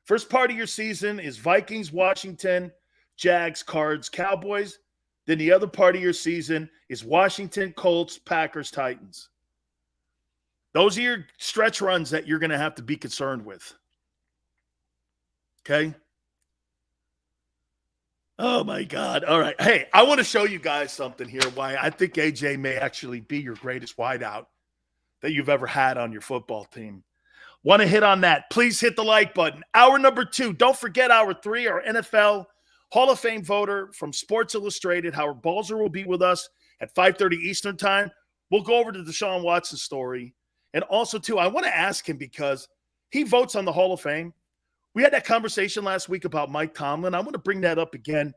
First part of your season is Vikings, Washington, Jags, Cards, Cowboys. Then the other part of your season is Washington, Colts, Packers, Titans. Those are your stretch runs that you're going to have to be concerned with. Okay? Oh, my God. All right. Hey, I want to show you guys something here, why I think AJ may actually be your greatest wideout that you've ever had on your football team. Want to hit on that? Please hit the like button. Hour number 2. Don't forget hour 3, our NFL Hall of Fame voter from Sports Illustrated. Howard Balzer will be with us at 5:30 Eastern time. We'll go over to the Deshaun Watson story. And also, too, I want to ask him because he votes on the Hall of Fame. We had that conversation last week about Mike Tomlin. I want to bring that up again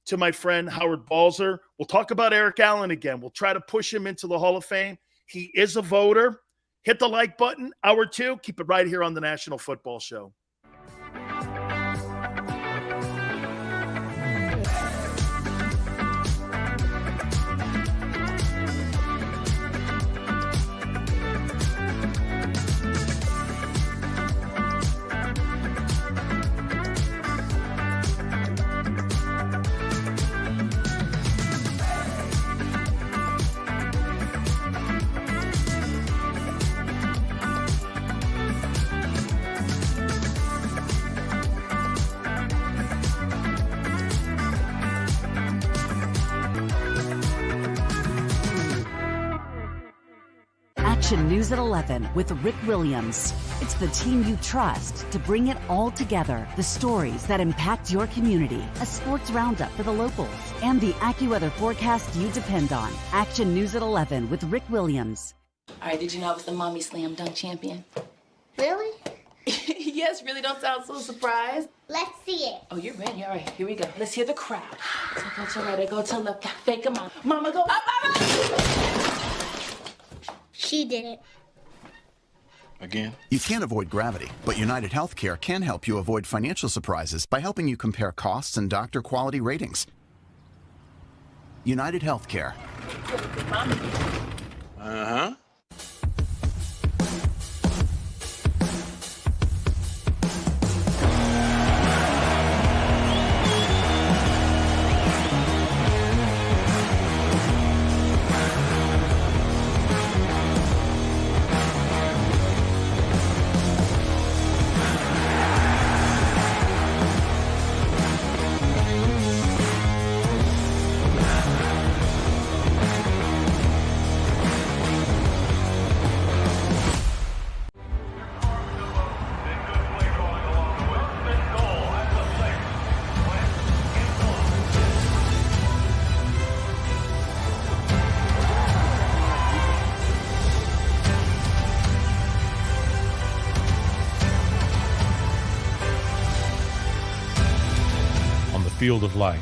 to my friend Howard Balzer. We'll talk about Eric Allen again. We'll try to push him into the Hall of Fame. He is a voter. Hit the like button. Hour 2. Keep it right here on the National Football Show. Action News at 11 with Rick Williams. It's the team you trust to bring it all together. The stories that impact your community, a sports roundup for the locals, and the AccuWeather forecast you depend on. Action News at 11 with Rick Williams. All right, did you know I was the mommy slam dunk champion? Really? Yes, really don't sound so surprised. Let's see it. Oh, you're ready. All right, here we go. Let's hear the crowd. So go to right, go to left, fake 'em out. Mama, go up, up, up. She did it. Again? You can't avoid gravity, but United Healthcare can help you avoid financial surprises by helping you compare costs and doctor quality ratings. United Healthcare. Uh-huh. Field of life,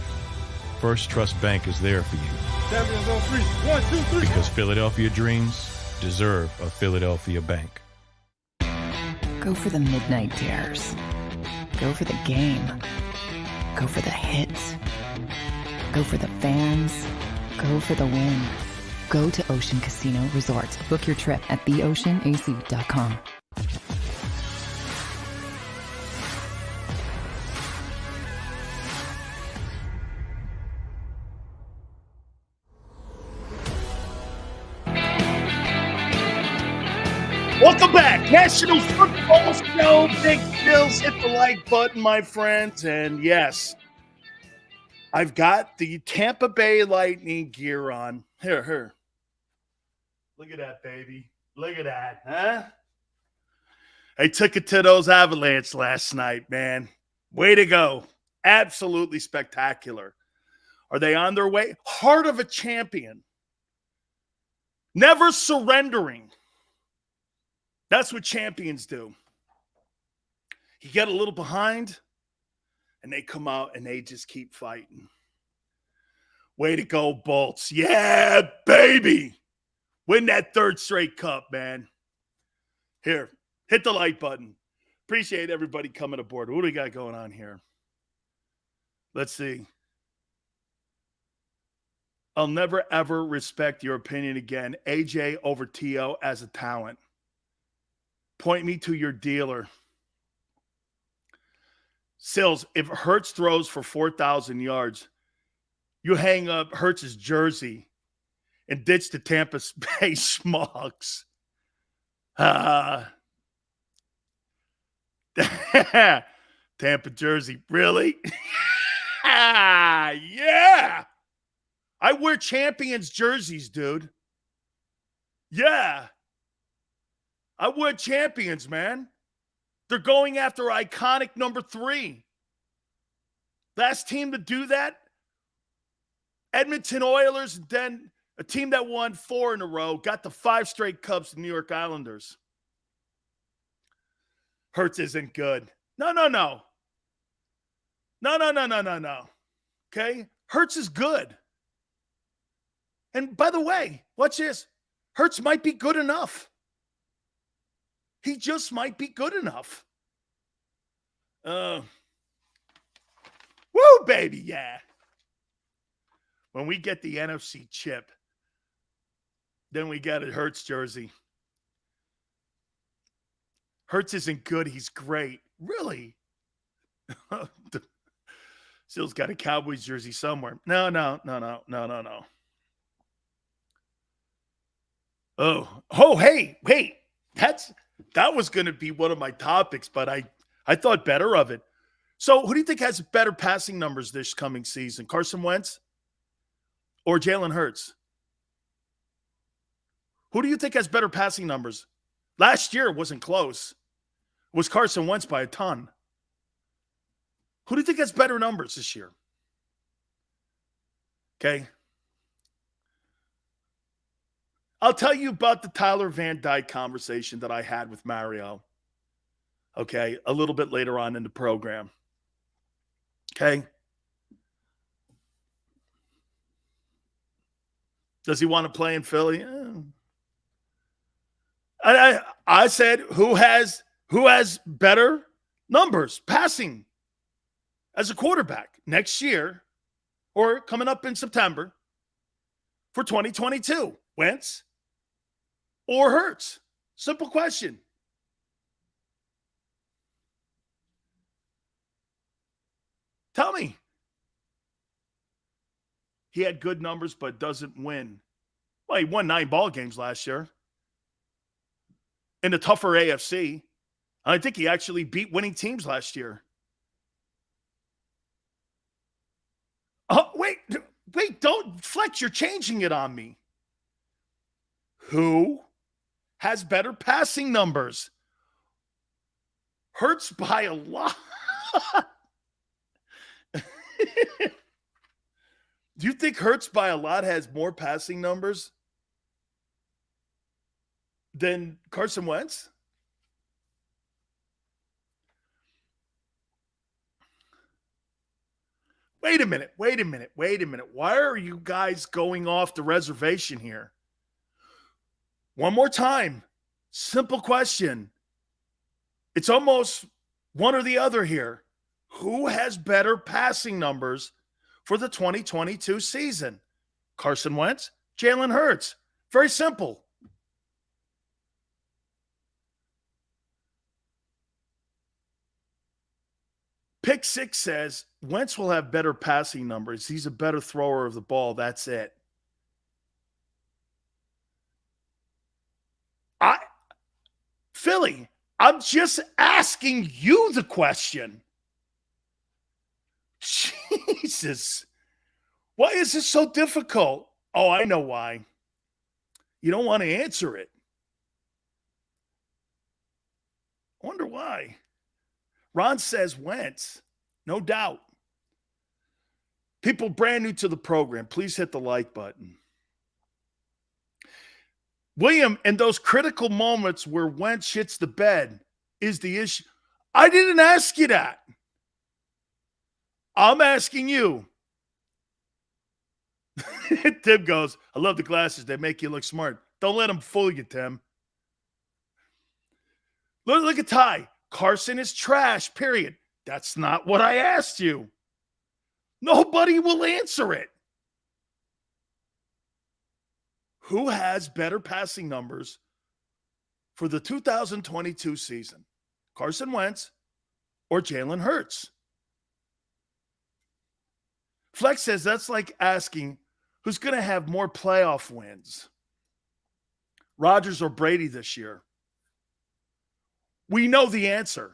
First Trust Bank is there for you. Champions on three. 1, 2, 3. Because Philadelphia dreams deserve a Philadelphia bank. Go for the midnight dares. Go for the game. Go for the hits. Go for the fans. Go for the win. Go to Ocean Casino Resort. Book your trip at theoceanac.com. Welcome back. National Football Show. Big Bills. Hit the like button, my friends. And yes, I've got the Tampa Bay Lightning gear on. Here. Look at that, baby. Look at that, huh? I took it to those Avalanche last night, man. Way to go. Absolutely spectacular. Are they on their way? Heart of a champion. Never surrendering. That's what champions do. You get a little behind, and they come out and they just keep fighting. Way to go, Bolts. Yeah, baby. Win that third straight cup, man. Here, hit the like button. Appreciate everybody coming aboard. What do we got going on here? Let's see. I'll never, ever respect your opinion again. AJ over T.O. as a talent. Point me to your dealer. Sills, if Hurts throws for 4,000 yards, you hang up Hurts' jersey and ditch the Tampa Bay Smogs. Tampa jersey, really? Yeah. I wear champions jerseys, dude. Yeah. I wear champions, man. They're going after iconic number 3. Last team to do that, Edmonton Oilers, then a team that won 4 in a row, got the 5 straight cups, the New York Islanders. Hurts isn't good. No. Okay? Hurts is good. And by the way, watch this. Hurts might be good enough. He just might be good enough. Woo, baby, yeah. When we get the NFC chip, then we get a Hurts jersey. Hurts isn't good. He's great. Really? Still's got a Cowboys jersey somewhere. No. Oh, hey. That was going to be one of my topics, but I thought better of it. So who do you think has better passing numbers this coming season? Carson Wentz or Jalen Hurts? Who do you think has better passing numbers? Last year it wasn't close. It was Carson Wentz by a ton. Who do you think has better numbers this year? Okay. I'll tell you about the Tyler Van Dyke conversation that I had with Mario. okay, a little bit later on in the program. Okay? Does he want to play in Philly? I said who has better numbers passing as a quarterback next year or coming up in September for 2022? Wentz or Hurts? Simple question. Tell me. He had good numbers but doesn't win. Well, he won 9 ball games last year in the tougher AFC. I think he actually beat winning teams last year. Oh, wait, don't flex. You're changing it on me. Who has better passing numbers? Hurts by a lot. Do you think Hurts by a lot has more passing numbers than Carson Wentz? Wait a minute. Why are you guys going off the reservation here? One more time. Simple question. It's almost one or the other here. Who has better passing numbers for the 2022 season? Carson Wentz, Jalen Hurts. Very simple. Pick 6 says Wentz will have better passing numbers. He's a better thrower of the ball. That's it. Philly, I'm just asking you the question. Jesus. Why is this so difficult? Oh, I know why. You don't want to answer it. I wonder why. Ron says Wentz. No doubt. People brand new to the program, please hit the like button. William, in those critical moments where Wentz hits the bed is the issue. I didn't ask you that. I'm asking you. Tim goes, I love the glasses. They make you look smart. Don't let them fool you, Tim. Look at Ty. Carson is trash, period. That's not what I asked you. Nobody will answer it. Who has better passing numbers for the 2022 season? Carson Wentz or Jalen Hurts? Flex says that's like asking who's going to have more playoff wins, Rodgers or Brady this year. We know the answer.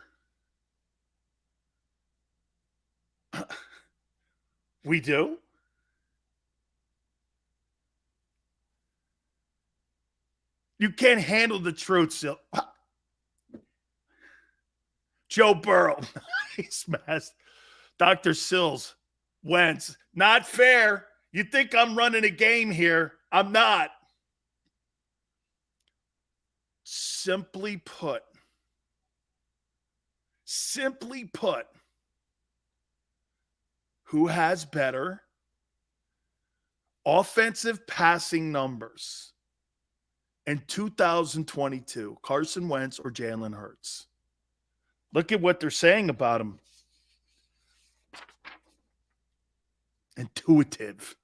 We do? You can't handle the truth, Sil. Joe Burrow. He's messed. Dr. Sills. Wentz. Not fair. You think I'm running a game here. I'm not. Simply put, who has better offensive passing numbers in 2022, Carson Wentz or Jalen Hurts? Look at what they're saying about him. Intuitive.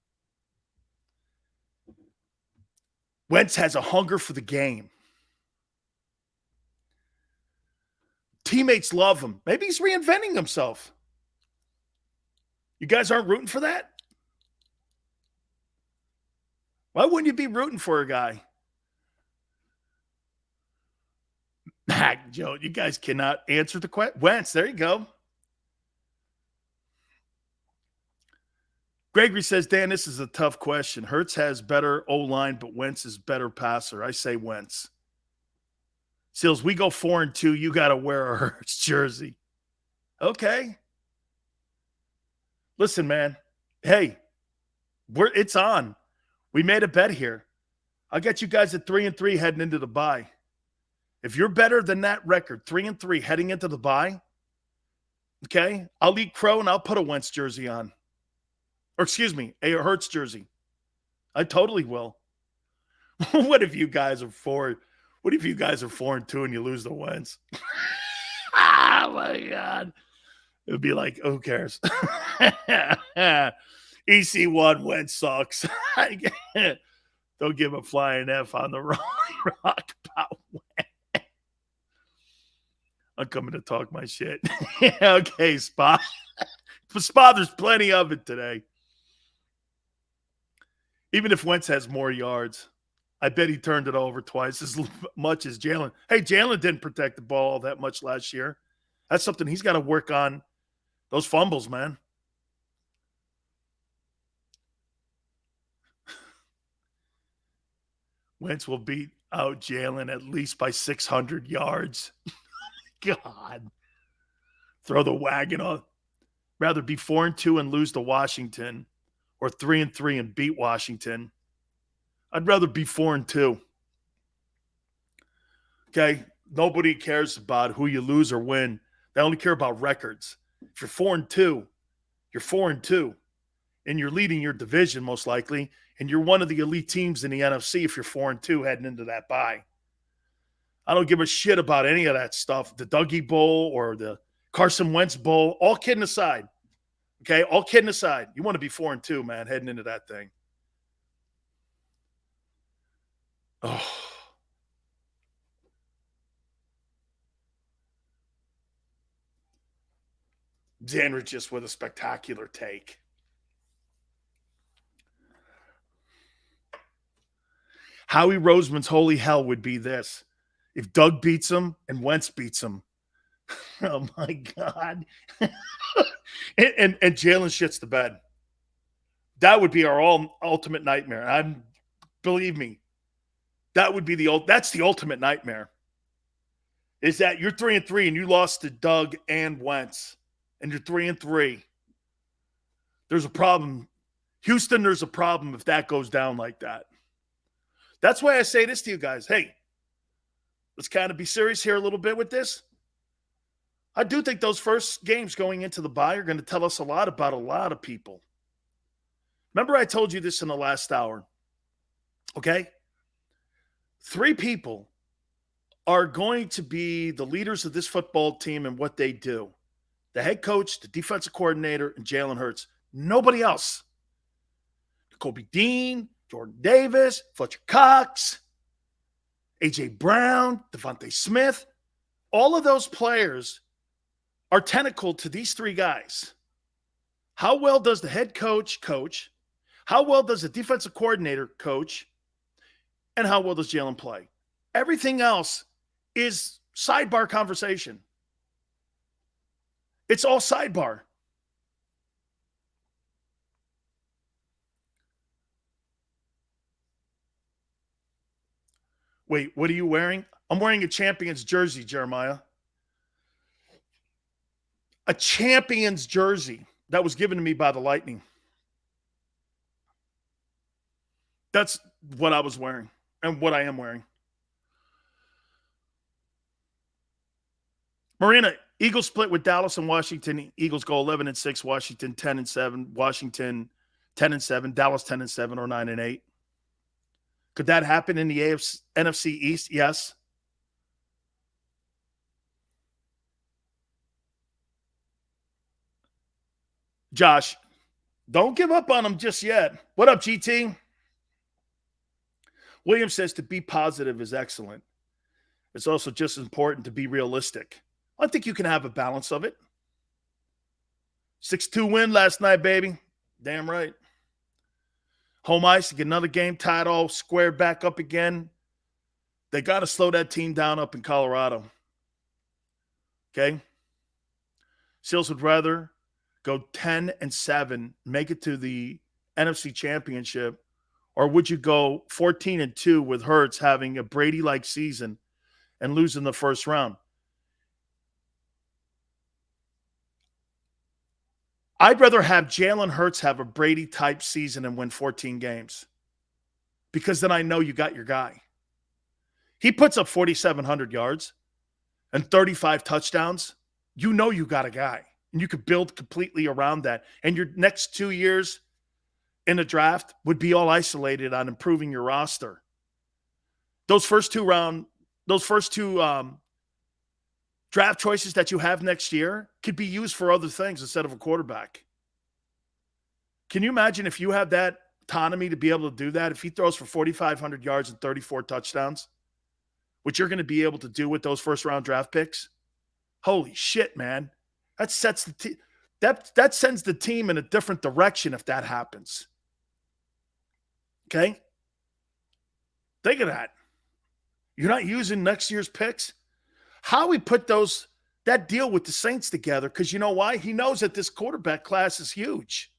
Wentz has a hunger for the game. Teammates love him. Maybe he's reinventing himself. You guys aren't rooting for that? Why wouldn't you be rooting for a guy? Joe, you guys cannot answer the question. Wentz, there you go. Gregory says, Dan, this is a tough question. Hurts has better O-line, but Wentz is better passer. I say Wentz. Seals, we go 4-2. You got to wear a Hurts jersey. Okay. Listen, man. Hey, it's on. We made a bet here. I'll get you guys at 3-3 heading into the bye. If you're better than that record, 3-3 heading into the bye, okay, I'll eat crow and I'll put a Wentz jersey on. Or excuse me, a Hurts jersey. I totally will. What if you guys are 4-2 and you lose the Wentz? Oh my God. It would be like, who cares? EC1 Wentz sucks. Don't give a flying F on the rock about Wentz. I'm coming to talk my shit. Okay, Spa. Spa, there's plenty of it today. Even if Wentz has more yards, I bet he turned it over twice as much as Jalen. Hey, Jalen didn't protect the ball all that much last year. That's something he's got to work on. Those fumbles, man. Wentz will beat out Jalen at least by 600 yards. God. Throw the wagon on. Rather be 4-2 and lose to Washington or 3-3 and beat Washington. I'd rather be 4-2. Okay? Nobody cares about who you lose or win. They only care about records. If you're 4-2, you're 4-2. And you're leading your division most likely. And you're one of the elite teams in the NFC if you're 4-2 heading into that bye. I don't give a shit about any of that stuff. The Dougie Bowl or the Carson Wentz Bowl. All kidding aside. Okay? All kidding aside. You want to be 4-2, man, heading into that thing. Oh. Xandrich just with a spectacular take. Howie Roseman's holy hell would be this. If Doug beats him and Wentz beats him. Oh, my God. and Jalen shits the bed. That would be our ultimate nightmare. Believe me, that would be that's the ultimate nightmare. Is that you're 3-3 and you lost to Doug and Wentz. And you're 3-3. There's a problem. Houston, there's a problem if that goes down like that. That's why I say this to you guys. Hey, let's kind of be serious here a little bit with this. I do think those first games going into the bye are going to tell us a lot about a lot of people. Remember I told you this in the last hour. Okay? 3 people are going to be the leaders of this football team and what they do. The head coach, the defensive coordinator, and Jalen Hurts. Nobody else. Kobe Dean, Jordan Davis, Fletcher Cox, A.J. Brown, Devontae Smith. All of those players are tentacled to these 3 guys. How well does the head coach coach? How well does the defensive coordinator coach? And how well does Jalen play? Everything else is sidebar conversation. It's all sidebar. Wait, what are you wearing? I'm wearing a Champions jersey, Jeremiah. A Champions jersey that was given to me by the Lightning. That's what I was wearing and what I am wearing. Marina, Eagles split with Dallas and Washington. Eagles go 11-6. Washington 10-7. Washington 10-7. Dallas 10-7 or 9-8. Could that happen in the NFC East? Yes. Josh, don't give up on them just yet. What up, GT? William says to be positive is excellent. It's also just as important to be realistic. I think you can have a balance of it. 6-2 win last night, baby. Damn right. Home ice to get another game tied all squared back up again. They got to slow that team down up in Colorado. Okay? Seals would rather go 10-7, make it to the NFC Championship, or would you go 14-2 with Hurts having a Brady-like season and losing the first round? I'd rather have Jalen Hurts have a Brady-type season and win 14 games because then I know you got your guy. he puts up 4,700 yards and 35 touchdowns, you know you got a guy. And you could build completely around that. And your next 2 years in the draft would be all isolated on improving your roster. Those first two draft choices that you have next year could be used for other things instead of a quarterback. Can you imagine if you have that autonomy to be able to do that? If he throws for 4,500 yards and 34 touchdowns, what you're going to be able to do with those first-round draft picks? Holy shit, man. That sets that sends the team in a different direction if that happens. Okay? Think of that. You're not using next year's picks? Howie put that deal with the Saints together because you know why? He knows that this quarterback class is huge.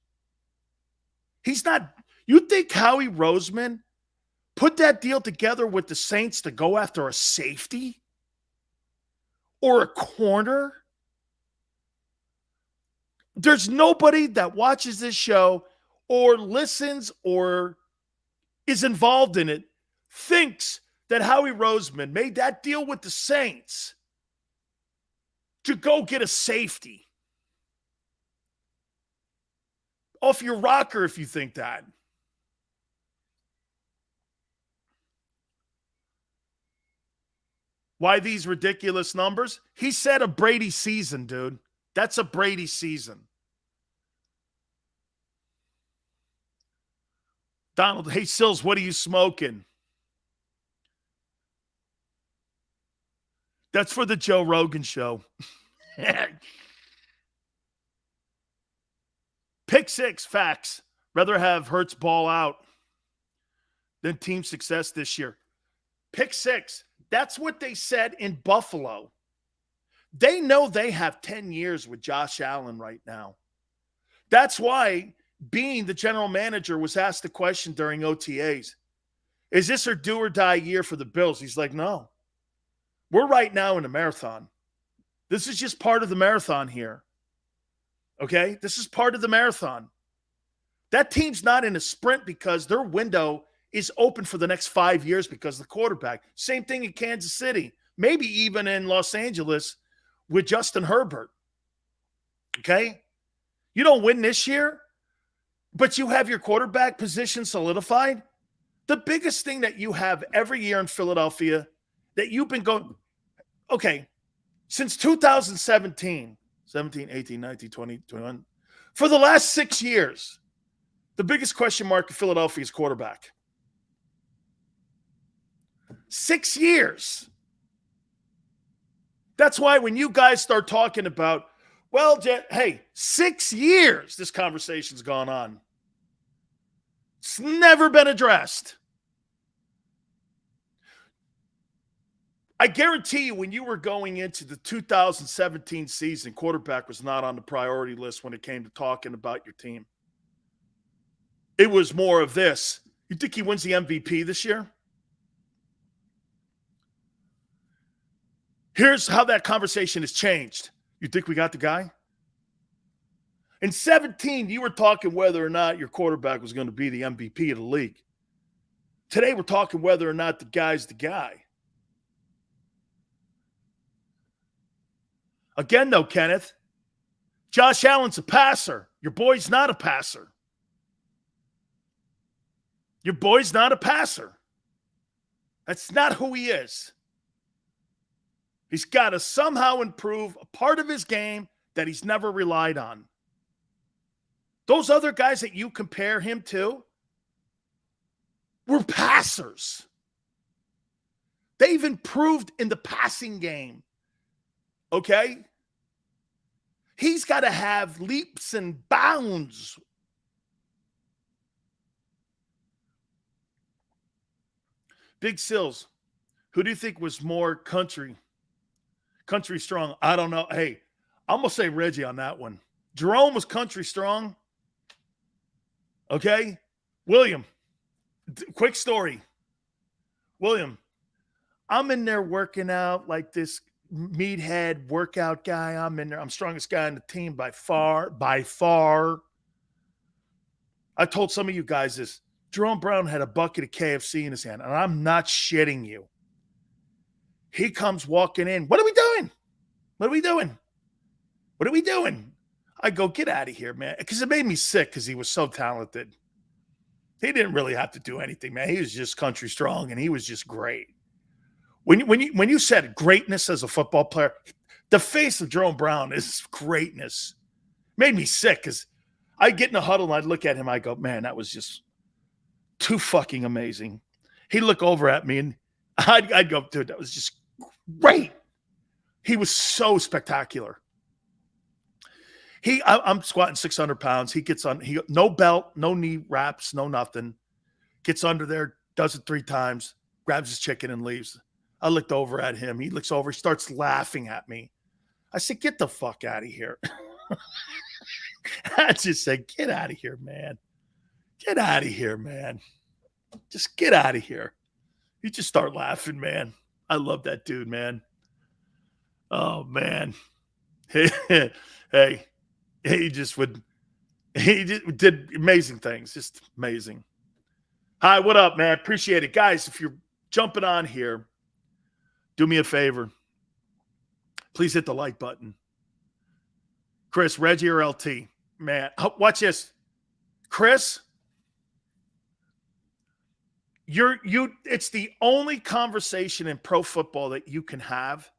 You think Howie Roseman put that deal together with the Saints to go after a safety or a corner? There's nobody that watches this show or listens or is involved in it thinks that Howie Roseman made that deal with the Saints to go get a safety. Off your rocker if you think that. Why these ridiculous numbers? He said a Brady season, dude. That's a Brady season. Donald, hey, Sills, what are you smoking? That's for the Joe Rogan show. Pick six, facts. Rather have Hurts ball out than team success this year. Pick six. That's what they said in Buffalo. They know they have 10 years with Josh Allen right now. That's why Bean, the general manager, was asked the question during OTAs. Is this a do or die year for the Bills? He's like, no. We're right now in a marathon. This is just part of the marathon here. Okay? This is part of the marathon. That team's not in a sprint because their window is open for the next 5 years because of the quarterback. Same thing in Kansas City. Maybe even in Los Angeles with Justin Herbert. Okay? You don't win this year, but you have your quarterback position solidified. The biggest thing that you have every year in Philadelphia that you've been going, okay, since 2017, 17, 18, 19, 20, 21, for the last 6 years, the biggest question mark in Philadelphia is quarterback. 6 years. That's why when you guys start talking about, well, hey, 6 years this conversation's gone on. It's never been addressed. I guarantee you when you were going into the 2017 season, quarterback was not on the priority list when it came to talking about your team. It was more of this. You think he wins the MVP this year? Here's how that conversation has changed. You think we got the guy? In 17, you were talking whether or not your quarterback was going to be the MVP of the league. Today, we're talking whether or not the guy's the guy. Again, though, Kenneth, Josh Allen's a passer. Your boy's not a passer. Your boy's not a passer. That's not who he is. He's got to somehow improve a part of his game that he's never relied on. Those other guys that you compare him to were passers. They've improved in the passing game. Okay? He's got to have leaps and bounds. Big Sills, who do you think was more country strong? I don't know. Hey, I'm going to say Reggie on that one. Jerome was country strong. Okay? William, quick story. William, I'm in there working out like this meathead workout guy. I'm in there. I'm strongest guy on the team by far. I told some of you guys this. Jerome Brown had a bucket of KFC in his hand, and I'm not shitting you. He comes walking in. What are we doing? What are we doing? What are we doing? I go, get out of here, man. Because it made me sick because he was so talented. He didn't really have to do anything, man. He was just country strong, and he was just great. When you said greatness as a football player, the face of Jerome Brown is greatness. Made me sick because I'd get in a huddle and I'd look at him. I go, man, that was just too fucking amazing. He'd look over at me and I'd go, dude, that was just great. He was so spectacular. I'm squatting 600 pounds. He gets on, no belt, no knee wraps, no nothing. Gets under there, does it 3 times, grabs his chicken and leaves. I looked over at him. He looks over, he starts laughing at me. I said, get the fuck out of here. I just said, get out of here, man. Get out of here, man. Just get out of here. You just start laughing, man. I love that dude, man. Oh, man. Hey, he did amazing things. Just amazing. Hi, what up, man? Appreciate it. Guys, if you're jumping on here, do me a favor. Please hit the like button. Chris, Reggie, or LT? Man, watch this. Chris, it's the only conversation in pro football that you can have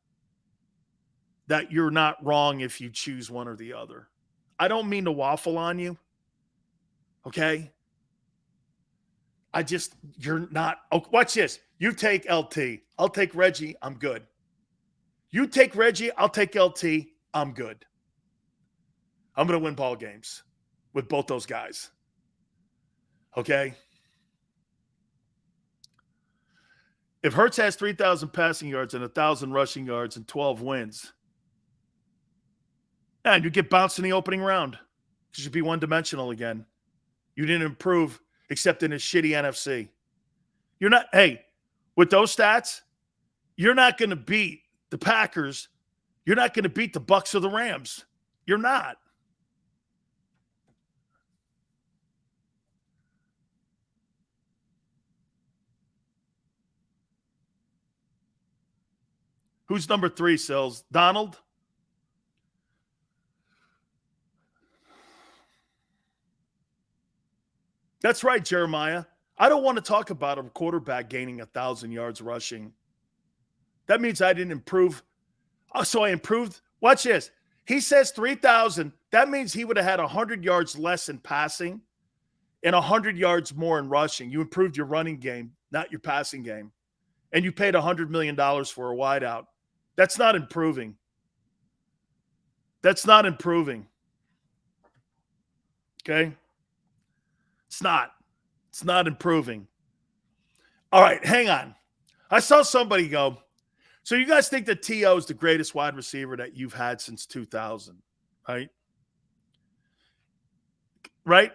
that you're not wrong if you choose one or the other. I don't mean to waffle on you. Okay? You're not. Oh, watch this. You take LT. I'll take Reggie. I'm good. You take Reggie. I'll take LT. I'm good. I'm going to win ball games with both those guys. Okay? If Hurts has 3,000 passing yards and 1,000 rushing yards and 12 wins, and you get bounced in the opening round, you should be one-dimensional again. You didn't improve except in a shitty NFC. You're not, hey, with those stats, you're not going to beat the Packers. You're not going to beat the Bucs or the Rams. You're not. Who's number 3, Sills? Donald? That's right, Jeremiah. I don't want to talk about a quarterback gaining 1,000 yards rushing. That means I didn't improve. So I improved. Watch this. He says 3,000. That means he would have had 100 yards less in passing and 100 yards more in rushing. You improved your running game, not your passing game. And you paid $100 million for a wideout. That's not improving. That's not improving. Okay? It's not. It's not improving. All right, hang on. I saw somebody go, so you guys think that T.O. is the greatest wide receiver that you've had since 2000, right? Right?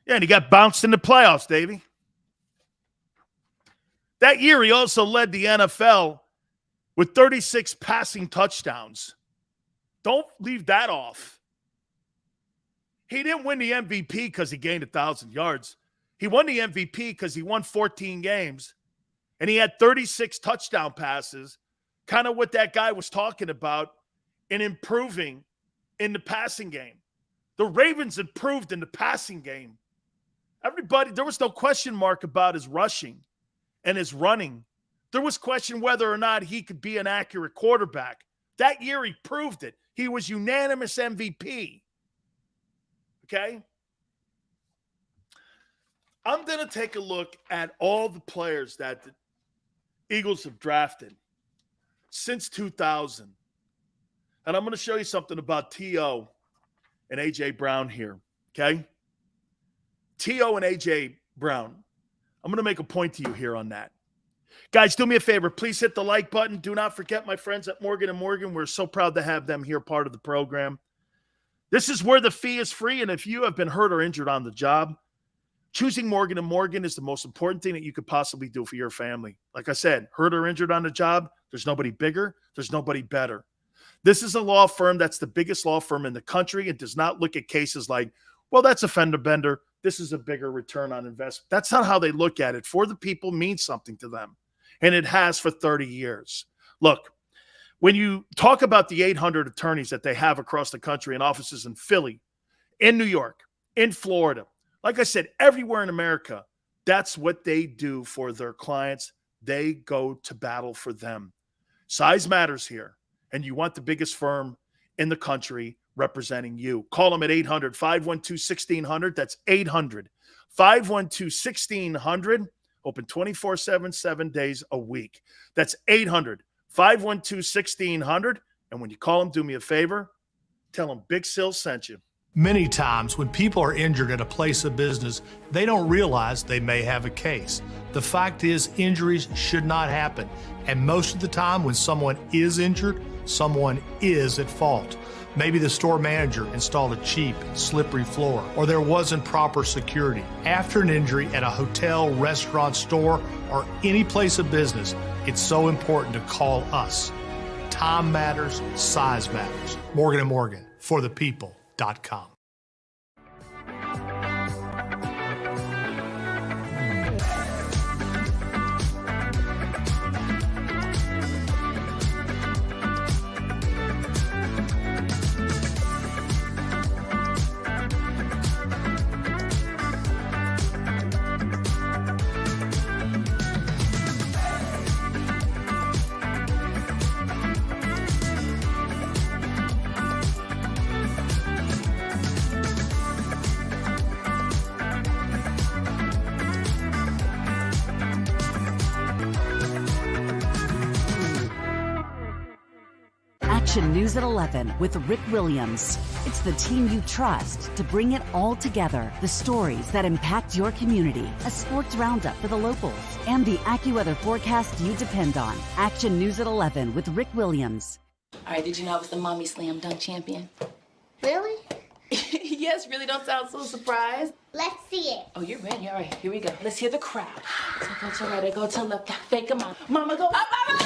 Yeah, and he got bounced in the playoffs, Davey. That year, he also led the NFL with 36 passing touchdowns. Don't leave that off. He didn't win the MVP because he gained 1,000 yards. He won the MVP because he won 14 games, and he had 36 touchdown passes, kind of what that guy was talking about in improving in the passing game. The Ravens improved in the passing game. Everybody, there was no question mark about his rushing and his running. There was question whether or not he could be an accurate quarterback. That year, he proved it. He was unanimous MVP. Okay? I'm going to take a look at all the players that the Eagles have drafted since 2000. And I'm going to show you something about T.O. and A.J. Brown here. Okay? T.O. and A.J. Brown. I'm going to make a point to you here on that. Guys, do me a favor. Please hit the like button. Do not forget my friends at Morgan & Morgan. We're so proud to have them here, part of the program. This is where the fee is free, and if you have been hurt or injured on the job, choosing Morgan & Morgan is the most important thing that you could possibly do for your family. Like I said, hurt or injured on the job, there's nobody bigger, there's nobody better. This is a law firm that's the biggest law firm in the country. It does not look at cases like, well, that's a fender bender. This is a bigger return on investment. That's not how they look at it. For the people means something to them. and it has for 30 years. Look, when you talk about the 800 attorneys that they have across the country and offices in Philly, in New York, in Florida, like I said, everywhere in America, that's what they do for their clients. They go to battle for them. Size matters here, and you want the biggest firm in the country representing you. Call them at 800-512-1600. That's 800-512-1600. Open 24/7, 7 days a week. That's 800-512-1600. And when you call them, do me a favor, tell them Big Sil sent you. Many times when people are injured at a place of business, they don't realize they may have a case. The fact is, injuries should not happen. And most of the time when someone is injured, someone is at fault. Maybe the store manager installed a cheap, slippery floor, or there wasn't proper security. After an injury at a hotel, restaurant, store, or any place of business, it's so important to call us. Time matters, size matters. Morgan & Morgan, for the people.com. News at 11 with Rick Williams. It's the team you trust to bring it all together. The stories that impact your community, a sports roundup for the locals, and the AccuWeather forecast you depend on. Action News at 11 with Rick Williams. All right, did you know I was the mommy slam dunk champion? Really? Yes, really don't sound so surprised. Let's see it. Oh, you're ready. All right, here we go. Let's hear the crowd. So go to right, I go to left, fake a mom. Mama, go up, mama!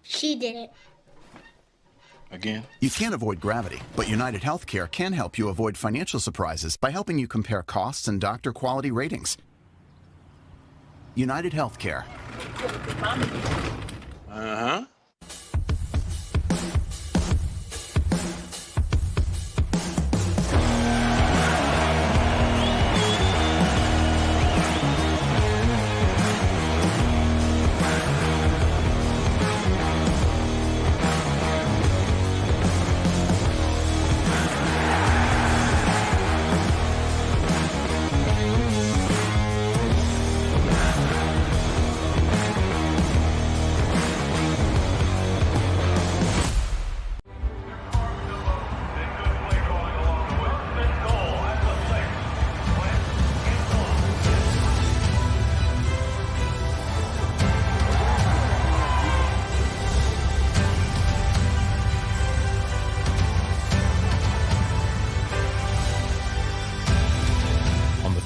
She did it. Again? You can't avoid gravity, but United Healthcare can help you avoid financial surprises by helping you compare costs and doctor quality ratings. United Healthcare. Uh-huh.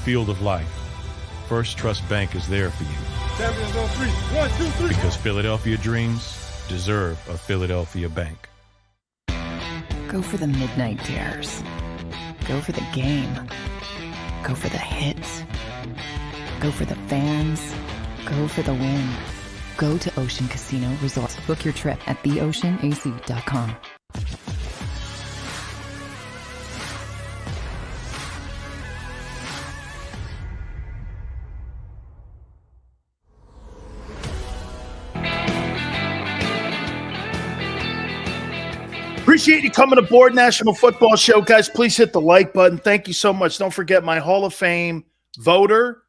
Field of life, First Trust Bank is there for you. Champions on three. 1, 2, 3. Because Philadelphia dreams deserve a Philadelphia bank. Go for the midnight dares. Go for the game. Go for the hits. Go for the fans. Go for the win. Go to Ocean Casino Resort. Book your trip at theoceanac.com. Appreciate you coming aboard National Football Show. Guys, please hit the like button. Thank you so much. Don't forget my Hall of Fame voter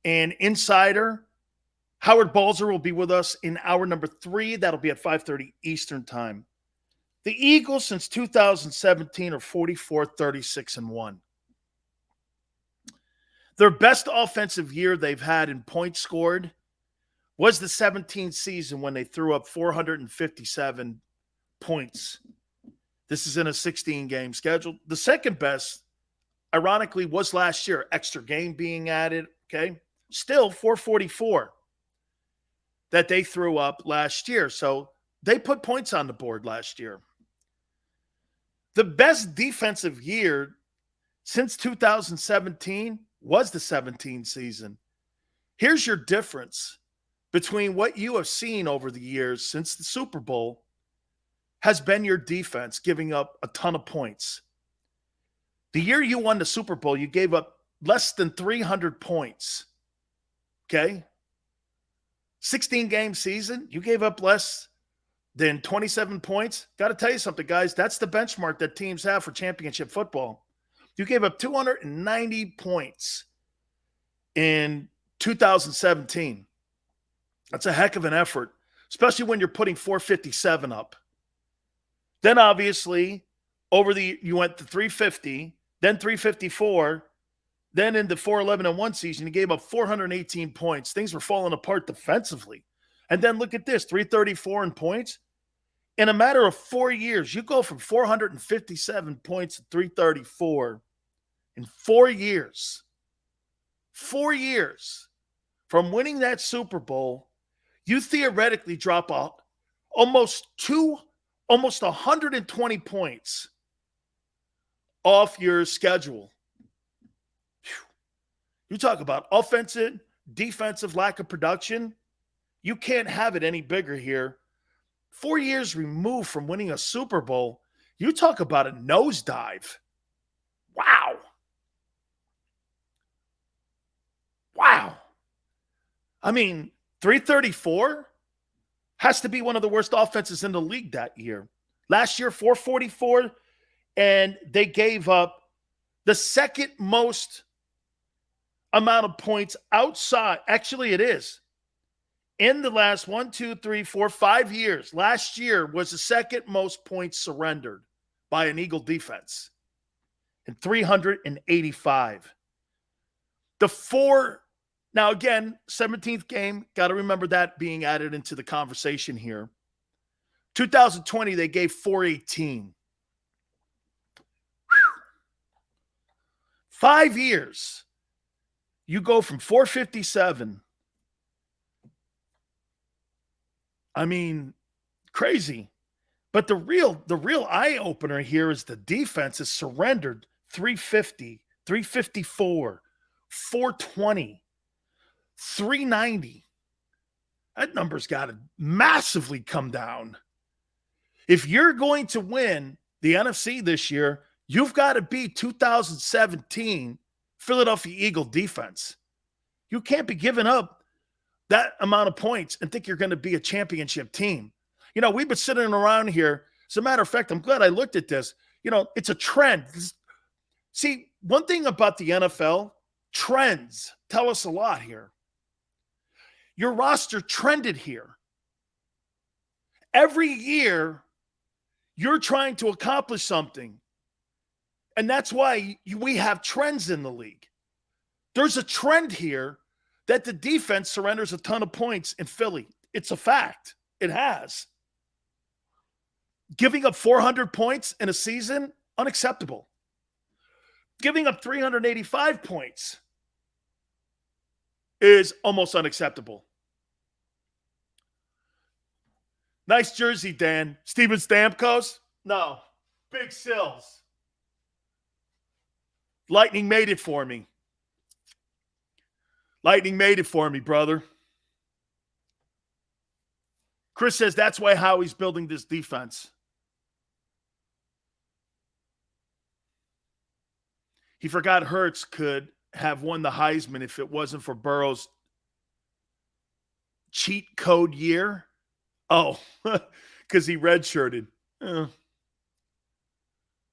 and insider, Howard Balzer, will be with us in hour number 3. That'll be at 5:30 Eastern time. The Eagles since 2017 are 44, 36-1. Their best offensive year they've had in points scored was the 17th season when they threw up 457 points. This is in a 16-game schedule. The second best, ironically, was last year. Extra game being added, okay? Still 444 that they threw up last year. So they put points on the board last year. The best defensive year since 2017 was the 17 season. Here's your difference between what you have seen over the years since the Super Bowl has been your defense giving up a ton of points. The year you won the Super Bowl, you gave up less than 300 points. Okay? 16-game season, you gave up less than 27 points. Got to tell you something, guys. That's the benchmark that teams have for championship football. You gave up 290 points in 2017. That's a heck of an effort, especially when you're putting 457 up. Then, obviously, you went to 350, then 354, then in the 4-11-1 season, you gave up 418 points. Things were falling apart defensively. And then look at this, 334 in points. In a matter of 4 years, you go from 457 points to 334 in 4 years. 4 years from winning that Super Bowl, you theoretically drop out almost 120 points off your schedule. You talk about offensive, defensive lack of production. You can't have it any bigger here. 4 years removed from winning a Super Bowl, you talk about a nosedive. Wow. Wow. I mean, 334 has to be one of the worst offenses in the league that year. Last year, 444, and they gave up the second most amount of points outside. Actually, it is. In the last 5 years, last year was the second most points surrendered by an Eagle defense in 385. Now again, 17th game, got to remember that being added into the conversation here. 2020, they gave 418. 5 years, you go from 457. I mean, crazy. But the real eye-opener here is the defense is surrendered 350, 354, 420, 390. That number's got to massively come down. If you're going to win the NFC this year, you've got to beat 2017 Philadelphia Eagle defense. You can't be giving up that amount of points and think you're going to be a championship team. You know, we've been sitting around here. As a matter of fact, I'm glad I looked at this. You know, it's a trend. See, one thing about the NFL, trends tell us a lot here. Your roster trended here. Every year, you're trying to accomplish something. And that's why we have trends in the league. There's a trend here that the defense surrenders a ton of points in Philly. It's a fact. It has. Giving up 400 points in a season, unacceptable. Giving up 385 points is almost unacceptable. Nice jersey, Dan. Steven Stamkos? No. Big Sills. Lightning made it for me. Lightning made it for me, brother. Chris says that's why Howie's building this defense. He forgot Hurts could have won the Heisman if it wasn't for Burrow's cheat code year. Oh, because he redshirted.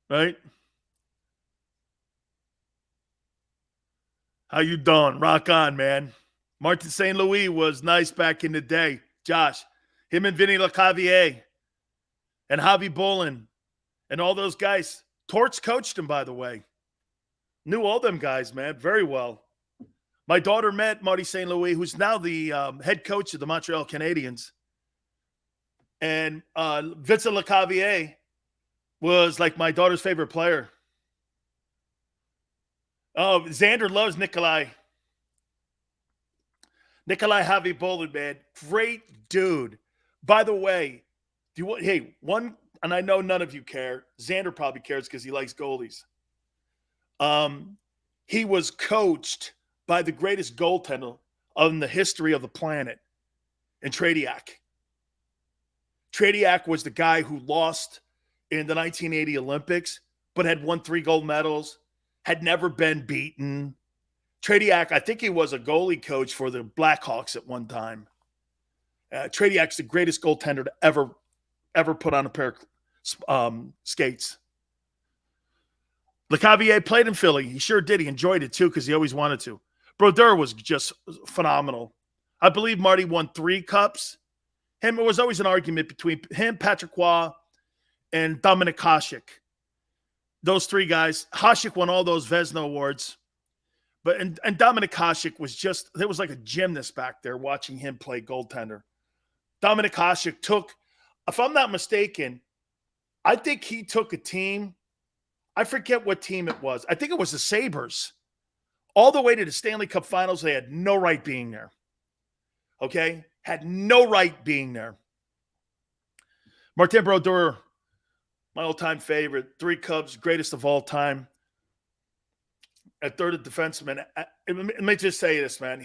Right? How you doing? Rock on, man. Martin St. Louis was nice back in the day. Josh, him and Vinny LeCavier and Javi Bolin and all those guys. Torts coached him, by the way. Knew all them guys, man, very well. My daughter met Marty St. Louis, who's now the head coach of the Montreal Canadiens. And Vincent LeCavier was like my daughter's favorite player. Oh, Xander loves Nikolai. Nikolai Javi Bolin, man. Great dude. By the way, and I know none of you care. Xander probably cares because he likes goalies. He was coached by the greatest goaltender in the history of the planet, and Tradiak. Tradiak was the guy who lost in the 1980 Olympics, but had won 3 gold medals, had never been beaten. Tradiak, I think he was a goalie coach for the Blackhawks at one time. Tradiak's the greatest goaltender to ever put on a pair of skates. LeCavier played in Philly. He sure did. He enjoyed it, too, because he always wanted to. Brodeur was just phenomenal. I believe Marty won 3 cups. It was always an argument between him, Patrick Roy, and Dominik Hasek. Those 3 guys. Hasek won all those Vezina awards. And Dominik Hasek was just, there was like a gymnast back there watching him play goaltender. Dominik Hasek took, if I'm not mistaken, I think he took a team. I forget what team it was. I think it was the Sabres. All the way to the Stanley Cup Finals, they had no right being there. Okay? Had no right being there. Martin Brodeur, my all-time favorite. 3 Cubs, greatest of all time. At third defenseman. Let me just say this, man.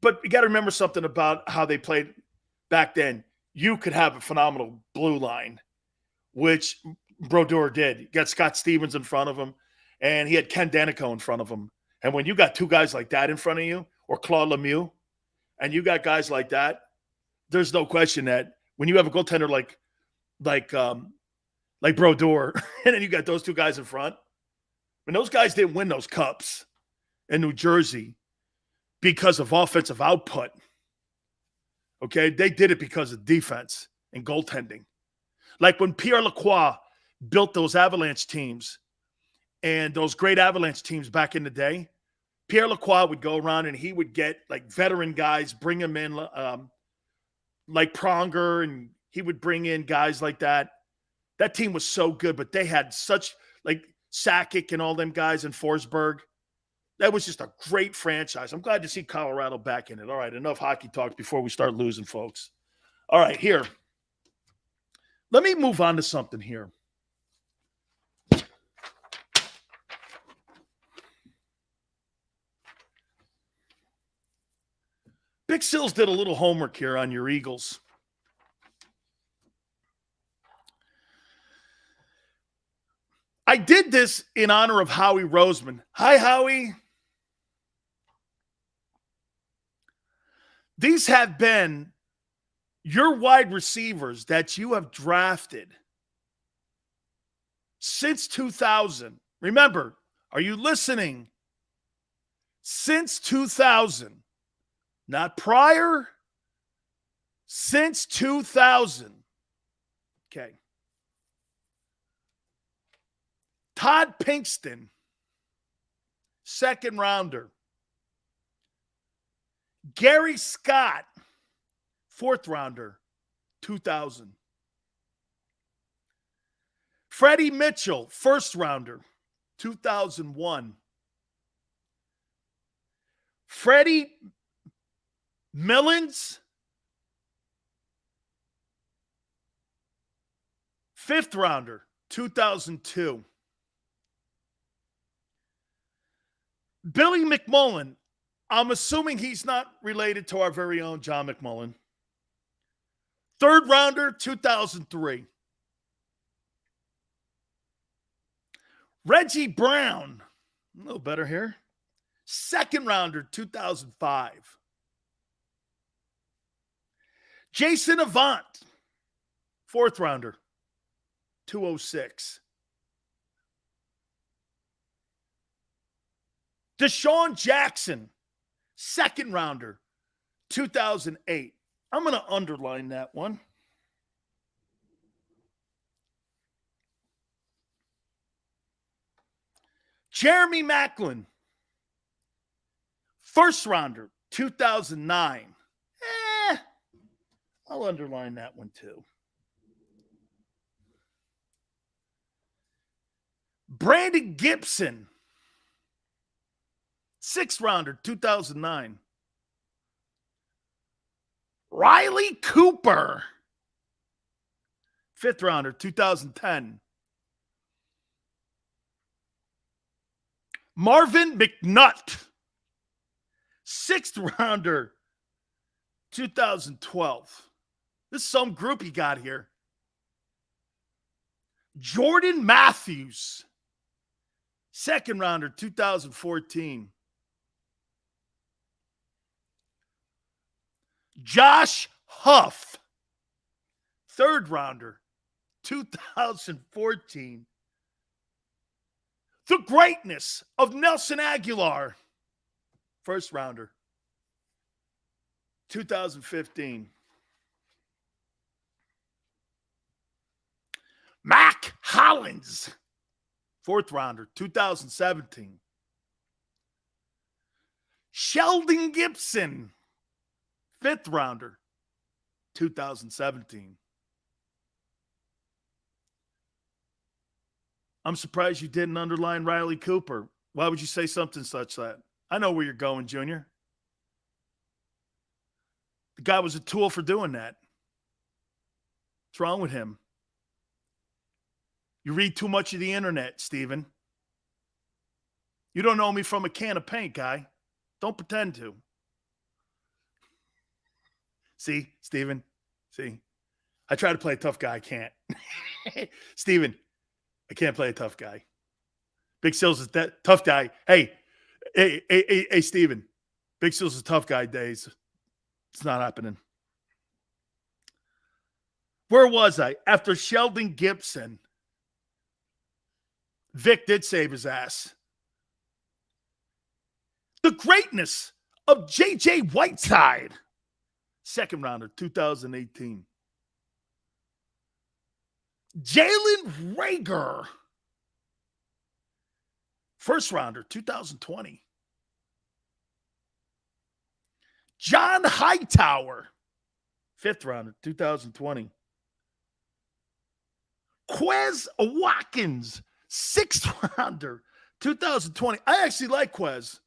But you got to remember something about how they played back then. You could have a phenomenal blue line, which Brodeur did. You got Scott Stevens in front of him, and he had Ken Danico in front of him. And when you got 2 guys like that in front of you, or Claude Lemieux, and you got guys like that, there's no question that when you have a goaltender like Brodeur, and then you got those 2 guys in front, and those guys didn't win those cups in New Jersey because of offensive output. Okay? They did it because of defense and goaltending. Like when Pierre Lacroix built those Avalanche teams and those great Avalanche teams back in the day, Pierre Lacroix would go around and he would get like veteran guys, bring them in like Pronger, and he would bring in guys like that. That team was so good, but they had such like Sakic and all them guys in Forsberg. That was just a great franchise. I'm glad to see Colorado back in it. All right, enough hockey talk before we start losing, folks. All right, here. Let me move on to something here. Big Sills did a little homework here on your Eagles. I did this in honor of Howie Roseman. Hi, Howie. These have been your wide receivers that you have drafted since 2000. Remember, are you listening? Since 2000. Not prior. Since 2000. Okay. Todd Pinkston, 2nd rounder. Gary Scott, 4th rounder, 2000. Freddie Mitchell, 1st rounder, 2001. Freddie Millens, 5th rounder, 2002. Billy McMullen, I'm assuming he's not related to our very own John McMullen. 3rd rounder, 2003. Reggie Brown, a little better here. 2nd rounder, 2005. Jason Avant, 4th rounder, 206. Deshaun Jackson, 2nd rounder, 2008. I'm going to underline that one. Jeremy Maclin, 1st rounder, 2009. I'll underline that one too. Brandon Gibson, 6th rounder, 2009. Riley Cooper, 5th rounder, 2010. Marvin McNutt, Sixth rounder, 2012. This is some group you got here. Jordan Matthews, second rounder, 2014. Josh Huff, third rounder, 2014. The greatness of Nelson Aguilar, first rounder, 2015. Mac Hollins, fourth rounder, 2017. Sheldon Gibson, fifth rounder, 2017. I'm surprised you didn't underline Riley Cooper. Why would you say something such that? I know where you're going, Junior. The guy was a tool for doing that. What's wrong with him? You read too much of the internet, Steven. You don't know me from a can of paint, guy. Don't pretend to. See, Steven? See? I try to play a tough guy. I can't. Steven, I can't play a tough guy. Big Sills is that tough guy. Hey, Steven. Big Sills is tough guy days. It's not happening. Where was I? After Sheldon Gibson, Vic did save his ass. The greatness of J.J. Whiteside, second rounder, 2018. Jalen Reagor, first rounder, 2020. John Hightower, fifth rounder, 2020. Quez Watkins, sixth rounder, 2020. I actually like Quez.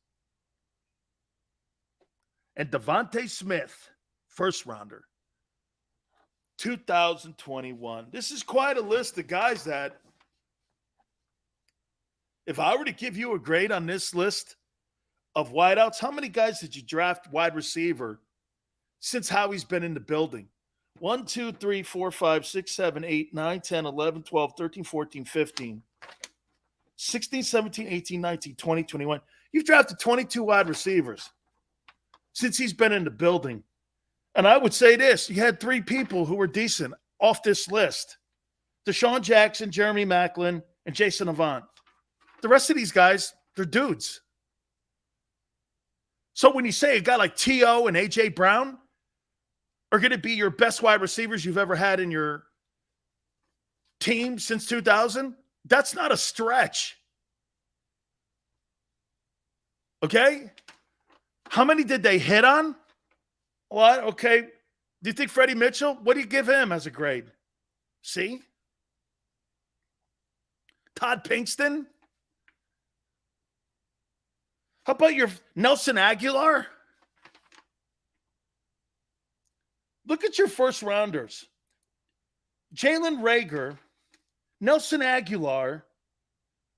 And Devontae Smith, first rounder, 2021. This is quite a list of guys that, if I were to give you a grade on this list of wideouts, how many guys did you draft wide receiver since Howie's been in the building? 1, 2, 3, 4, 5, 6, 7, 8, 9, 10, 11, 12, 13, 14, 15, 16, 17, 18, 19, 20, 21. You've drafted 22 wide receivers since he's been in the building. And I would say this, you had three people who were decent off this list. Deshaun Jackson, Jeremy Maclin, and Jason Avant. The rest of these guys, they're dudes. So when you say a guy like T.O. and A.J. Brown are going to be your best wide receivers you've ever had in your team since 2000, that's not a stretch. Okay? How many did they hit on? What? Okay. Do you think Freddie Mitchell? What do you give him as a grade? C? Todd Pinkston? How about your Nelson Aguilar? Look at your first rounders. Jalen Reagor, Nelson Aguilar,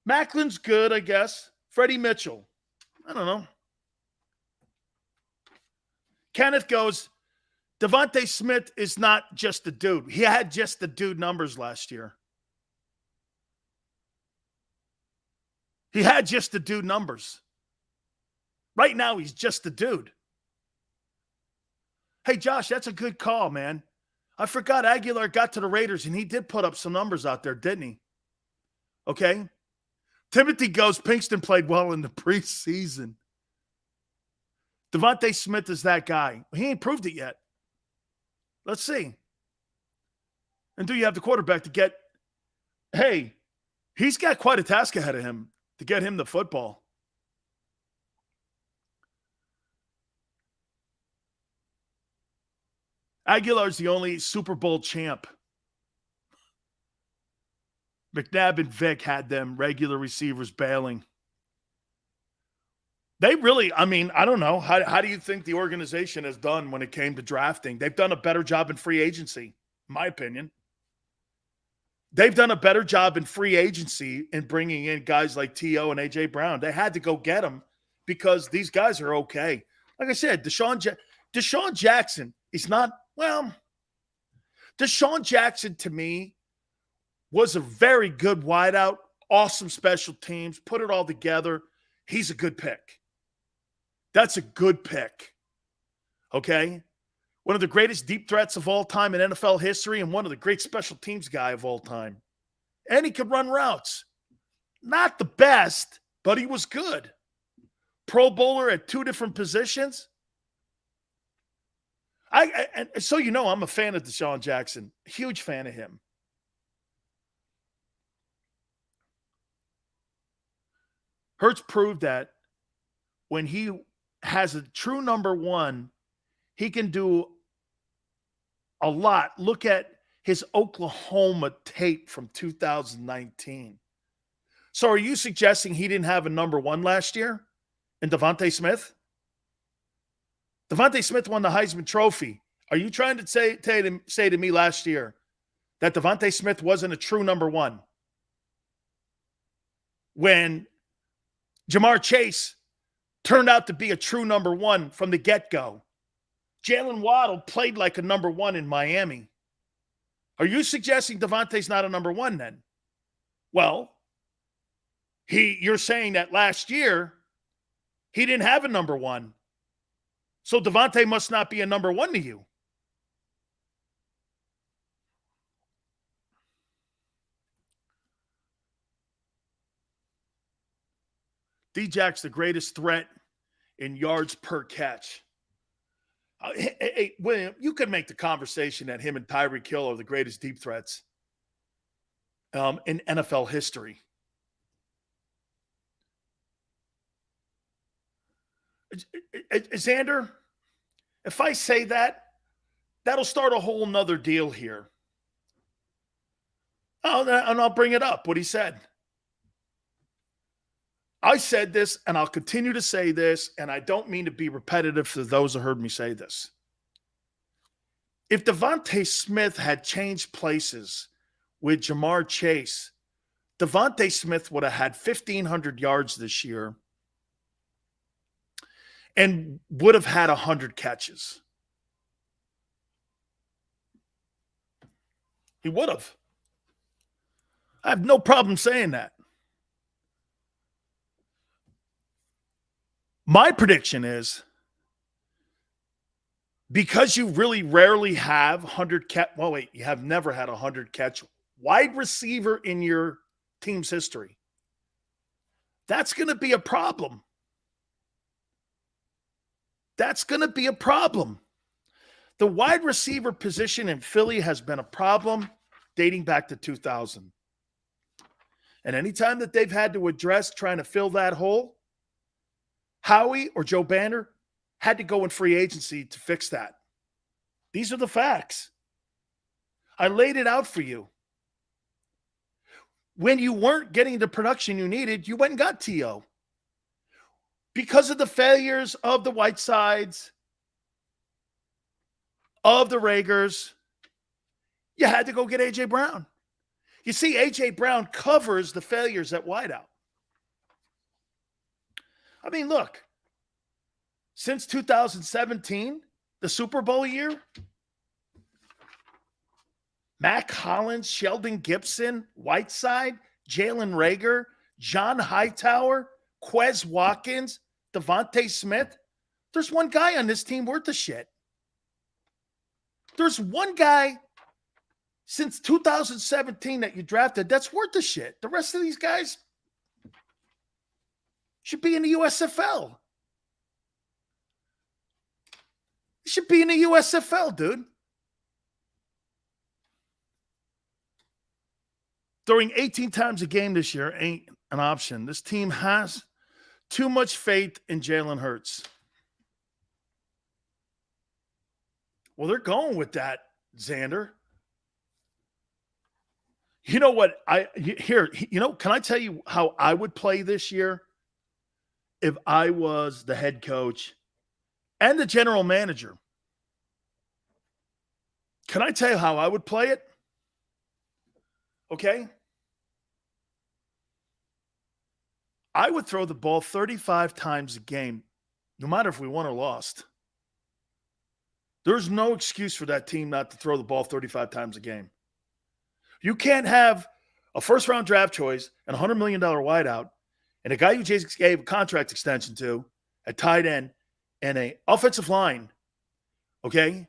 Macklin's good, I guess. Freddie Mitchell. I don't know. Kenneth goes, Devontae Smith is not just a dude. He had just the dude numbers last year. He had just the dude numbers. Right now, he's just a dude. Hey, Josh, that's a good call, man. I forgot Aguilar got to the Raiders, and he did put up some numbers out there, didn't he? Okay. Timothy goes, Pinkston played well in the preseason. Devontae Smith is that guy. He ain't proved it yet. Let's see. And do you have the quarterback to get, hey, he's got quite a task ahead of him to get him the football. Aguilar's the only Super Bowl champ. McNabb and Vic had them regular receivers bailing. They really, I mean, I don't know. How do you think the organization has done when it came to drafting? They've done a better job in free agency, in my opinion. They've done a better job in free agency in bringing in guys like T.O. and A.J. Brown. They had to go get them because these guys are okay. Like I said, Deshaun Jackson is not, well, Deshaun Jackson to me was a very good wideout, awesome special teams, put it all together. He's a good pick. That's a good pick. Okay? One of the greatest deep threats of all time in NFL history and one of the great special teams guy of all time. And he could run routes. Not the best, but he was good. Pro Bowler at 2 different positions. And so you know, I'm a fan of Deshaun Jackson. Huge fan of him. Hurts proved that when he has a true number one, he can do a lot. Look at his Oklahoma tape from 2019. So are you suggesting he didn't have a number one last year in Devontae Smith? Devontae Smith won the Heisman Trophy. Are you trying to say to me last year that Devontae Smith wasn't a true number one? When Jamar Chase turned out to be a true number one from the get-go. Jalen Waddle played like a number one in Miami. Are you suggesting Devontae's not a number one then? Well, you're saying that last year he didn't have a number one. So Devontae must not be a number one to you. D-Jack's the greatest threat in yards per catch. Hey, William, you could make the conversation that him and Tyreek Hill are the greatest deep threats in NFL history. Xander, if I say that, that'll start a whole nother deal here. Oh, and I'll bring it up, what he said. I said this, and I'll continue to say this, and I don't mean to be repetitive for those who heard me say this. If Devontae Smith had changed places with Jamar Chase, Devontae Smith would have had 1,500 yards this year and would have had 100 catches. He would have. I have no problem saying that. My prediction is because you really rarely have 100 catch. Well, wait, you have never had 100 catch wide receiver in your team's history. That's going to be a problem. That's going to be a problem. The wide receiver position in Philly has been a problem dating back to 2000. And anytime that they've had to address trying to fill that hole, Howie or Joe Banner had to go in free agency to fix that. These are the facts. I laid it out for you. When you weren't getting the production you needed, you went and got T.O. Because of the failures of the Whitesides, of the Reagors, you had to go get A.J. Brown. You see, A.J. Brown covers the failures at wideout. I mean, look, since 2017, the Super Bowl year, Mac Hollins, Sheldon Gibson, Whiteside, Jalen Reagor, John Hightower, Quez Watkins, Devontae Smith. There's one guy on this team worth a shit. There's one guy since 2017 that you drafted that's worth a shit. The rest of these guys should be in the USFL. Should be in the USFL, dude. Throwing 18 times a game this year ain't an option. This team has too much faith in Jalen Hurts. Well, they're going with that, Xander. You know what? Can I tell you how I would play this year if I was the head coach and the general manager? Can I tell you how I would play it? Okay? I would throw the ball 35 times a game no matter if we won or lost. There's no excuse for that team not to throw the ball 35 times a game. You can't have a first-round draft choice and a $100 million wideout and a guy you just gave a contract extension to, a tight end, and an offensive line, okay?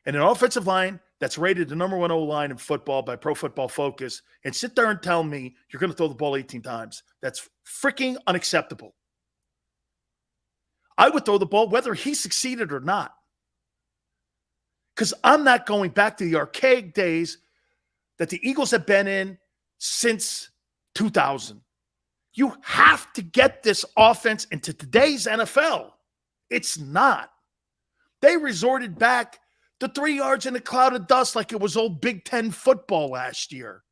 And an offensive line that's rated the number 1 O-line in football by Pro Football Focus, and sit there and tell me you're going to throw the ball 18 times. That's freaking unacceptable. I would throw the ball whether he succeeded or not. Because I'm not going back to the archaic days that the Eagles have been in since 2000. You have to get this offense into today's NFL. It's not. They resorted back to 3 yards in a cloud of dust like it was old Big Ten football last year.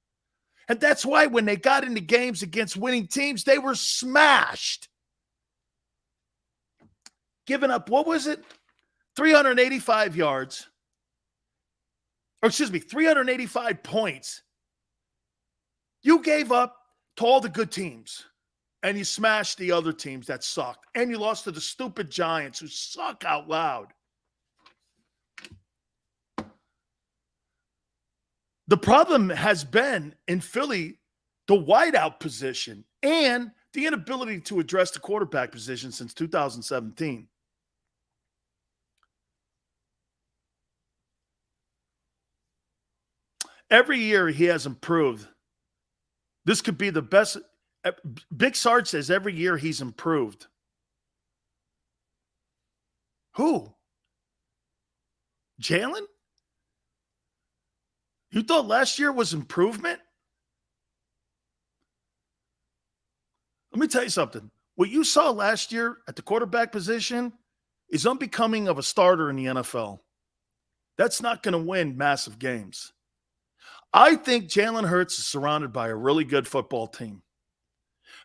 And that's why when they got into games against winning teams, they were smashed. Giving up, what was it? 385 yards. 385 points. You gave up to all the good teams, and you smashed the other teams that sucked, and you lost to the stupid Giants who suck out loud. The problem has been in Philly, the wideout position and the inability to address the quarterback position since 2017. Every year he has improved. This could be the best. Big Sarge says every year he's improved. Who? Jalen? You thought last year was improvement? Let me tell you something. What you saw last year at the quarterback position is unbecoming of a starter in the NFL. That's not going to win massive games. I think Jalen Hurts is surrounded by a really good football team.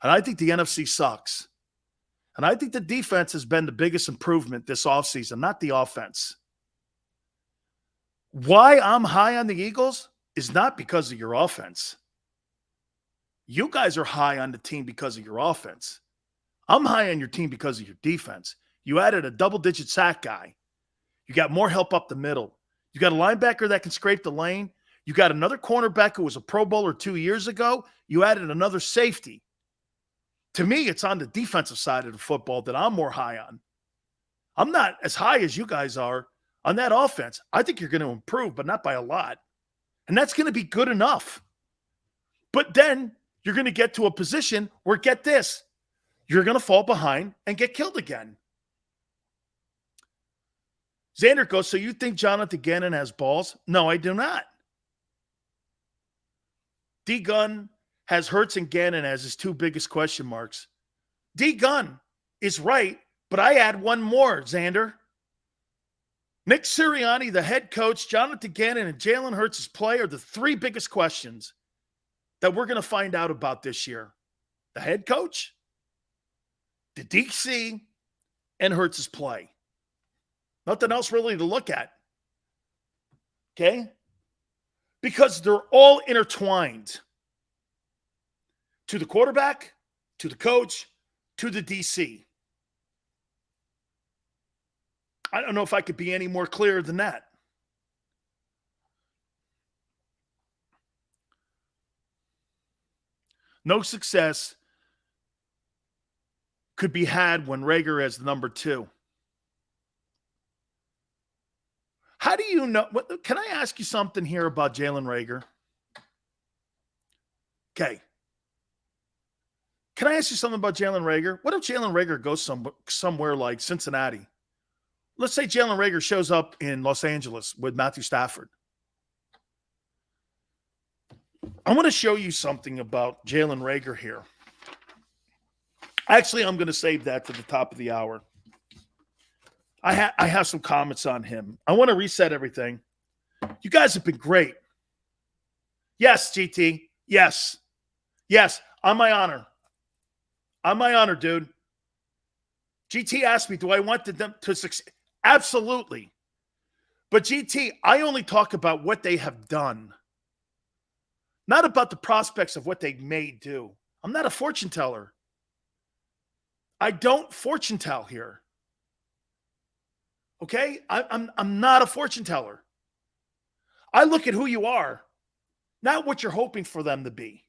And I think the NFC sucks. And I think the defense has been the biggest improvement this offseason, not the offense. Why I'm high on the Eagles is not because of your offense. You guys are high on the team because of your offense. I'm high on your team because of your defense. You added a double-digit sack guy. You got more help up the middle. You got a linebacker that can scrape the lane. You got another cornerback who was a Pro Bowler 2 years ago. You added another safety. To me, it's on the defensive side of the football that I'm more high on. I'm not as high as you guys are on that offense. I think you're going to improve, but not by a lot. And that's going to be good enough. But then you're going to get to a position where, get this, you're going to fall behind and get killed again. Xander goes, so you think Jonathan Gannon has balls? No, I do not. D-Gun has Hurts and Gannon as his 2 biggest question marks. D-Gun is right, but I add one more, Xander. Nick Sirianni, the head coach, Jonathan Gannon, and Jalen Hurts' play are the 3 biggest questions that we're going to find out about this year. The head coach, the DC, and Hurts' play. Nothing else really to look at. Okay? Because they're all intertwined. To the quarterback, to the coach, to the DC. I don't know if I could be any more clear than that. No success could be had when Reagor is the number 2. How do you know? Can I ask you something here about Jalen Reagor? Okay. Can I ask you something about Jalen Reagor? What if Jalen Reagor goes somewhere like Cincinnati? Let's say Jalen Reagor shows up in Los Angeles with Matthew Stafford. I want to show you something about Jalen Reagor here. Actually, I'm going to save that to the top of the hour. I have some comments on him. I want to reset everything. You guys have been great. Yes, GT. Yes. Yes, on my honor. On my honor, dude. GT asked me, do I want them to succeed? Absolutely. But GT, I only talk about what they have done. Not about the prospects of what they may do. I'm not a fortune teller. I don't fortune tell here. Okay? I'm not a fortune teller. I look at who you are, not what you're hoping for them to be.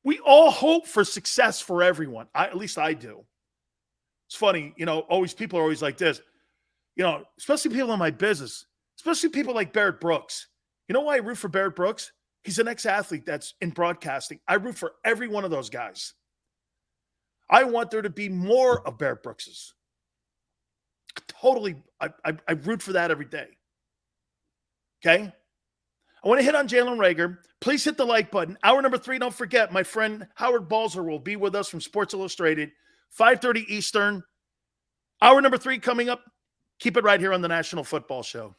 We all hope for success for everyone. At least I do. It's funny, people are always like this, especially people in my business, especially people like Barrett Brooks. You know why I root for Barrett Brooks? He's an ex-athlete that's in broadcasting. I root for every one of those guys. I want there to be more of Barrett Brookses. Totally, I root for that every day. Okay? I want to hit on Jalen Reagor. Please hit the like button. Hour number 3, don't forget, my friend Howard Balzer will be with us from Sports Illustrated, 5:30 Eastern. Hour number 3 coming up. Keep it right here on the National Football Show.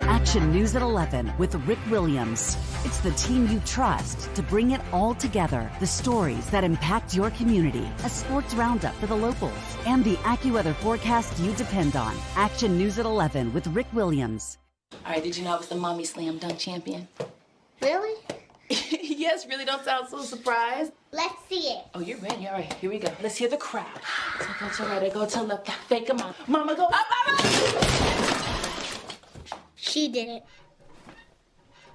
Action News at 11 with Rick Williams. It's the team you trust to bring it all together. The stories that impact your community, a sports roundup for the locals, and the AccuWeather forecast you depend on. Action News at 11 with Rick Williams. All right, did you know I was the mommy slam dunk champion? Really? Yes, really, don't sound so surprised. Let's see it. Oh, you're ready. All right, here we go. Let's hear the crowd. So go to right, I go to left, fake them out. Mama, go up, mama! She did it.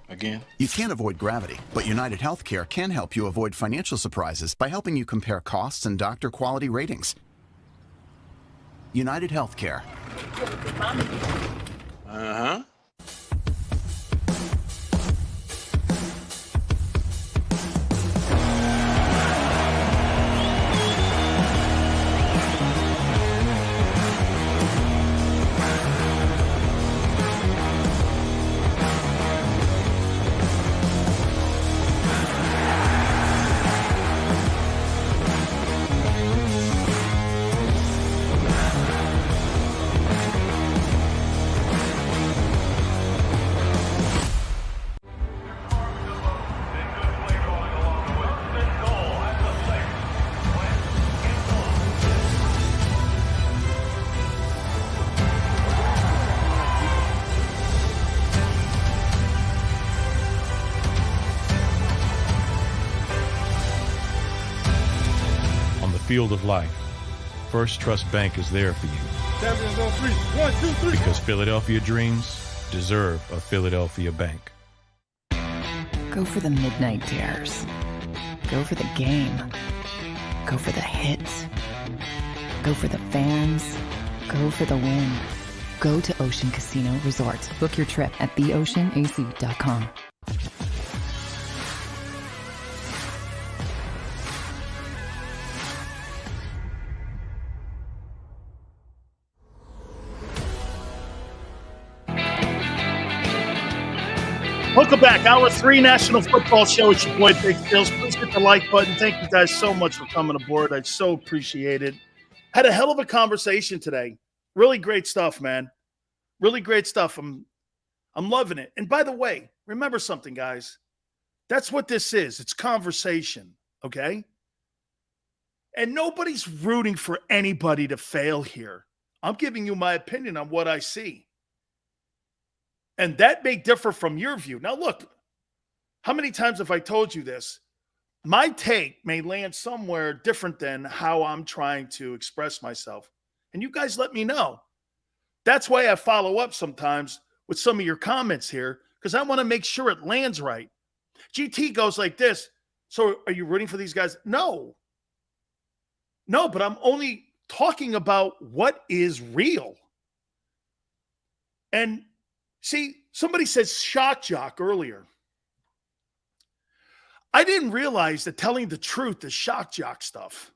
Again? You can't avoid gravity, but United Healthcare can help you avoid financial surprises by helping you compare costs and doctor quality ratings. United Healthcare. Uh-huh. Field of life, First Trust Bank is there for you. Champions on 3. 1, 2, 3. Because Philadelphia dreams deserve a Philadelphia bank. Go for the midnight dares. Go for the game. Go for the hits. Go for the fans. Go for the win. Go to Ocean Casino Resort. Book your trip at theoceanac.com. Welcome back. Hour 3 National Football Show. It's your boy, Big Phil. Please hit the like button. Thank you guys so much for coming aboard. I so appreciate it. Had a hell of a conversation today. Really great stuff, man. Really great stuff. I'm loving it. And by the way, remember something, guys. That's what this is. It's conversation, okay? And nobody's rooting for anybody to fail here. I'm giving you my opinion on what I see. And that may differ from your view. Now, look, how many times have I told you this? My take may land somewhere different than how I'm trying to express myself. And you guys let me know. That's why I follow up sometimes with some of your comments here, because I want to make sure it lands right. GT goes like this. So are you rooting for these guys? No, but I'm only talking about what is real. And see, somebody said shock jock earlier. I didn't realize that telling the truth is shock jock stuff.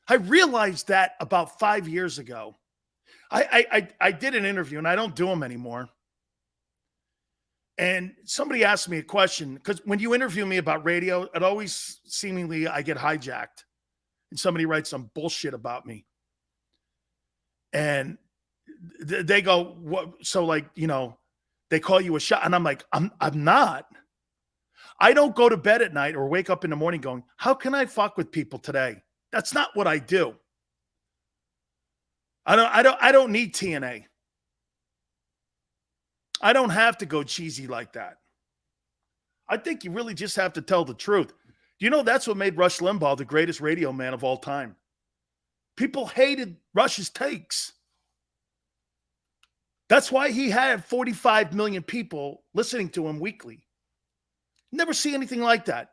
I realized that about 5 years ago. I did an interview, and I don't do them anymore. And somebody asked me a question, because when you interview me about radio, it always seemingly I get hijacked and somebody writes some bullshit about me. And they go, what? So like, you know, they call you a shot. And I'm like, I'm not. I don't go to bed at night or wake up in the morning going, how can I fuck with people today? That's not what I do. I don't need TNA. I don't have to go cheesy like that. I think you really just have to tell the truth. Do you know that's what made Rush Limbaugh the greatest radio man of all time? People hated Rush's takes. That's why he had 45 million people listening to him weekly. Never see anything like that.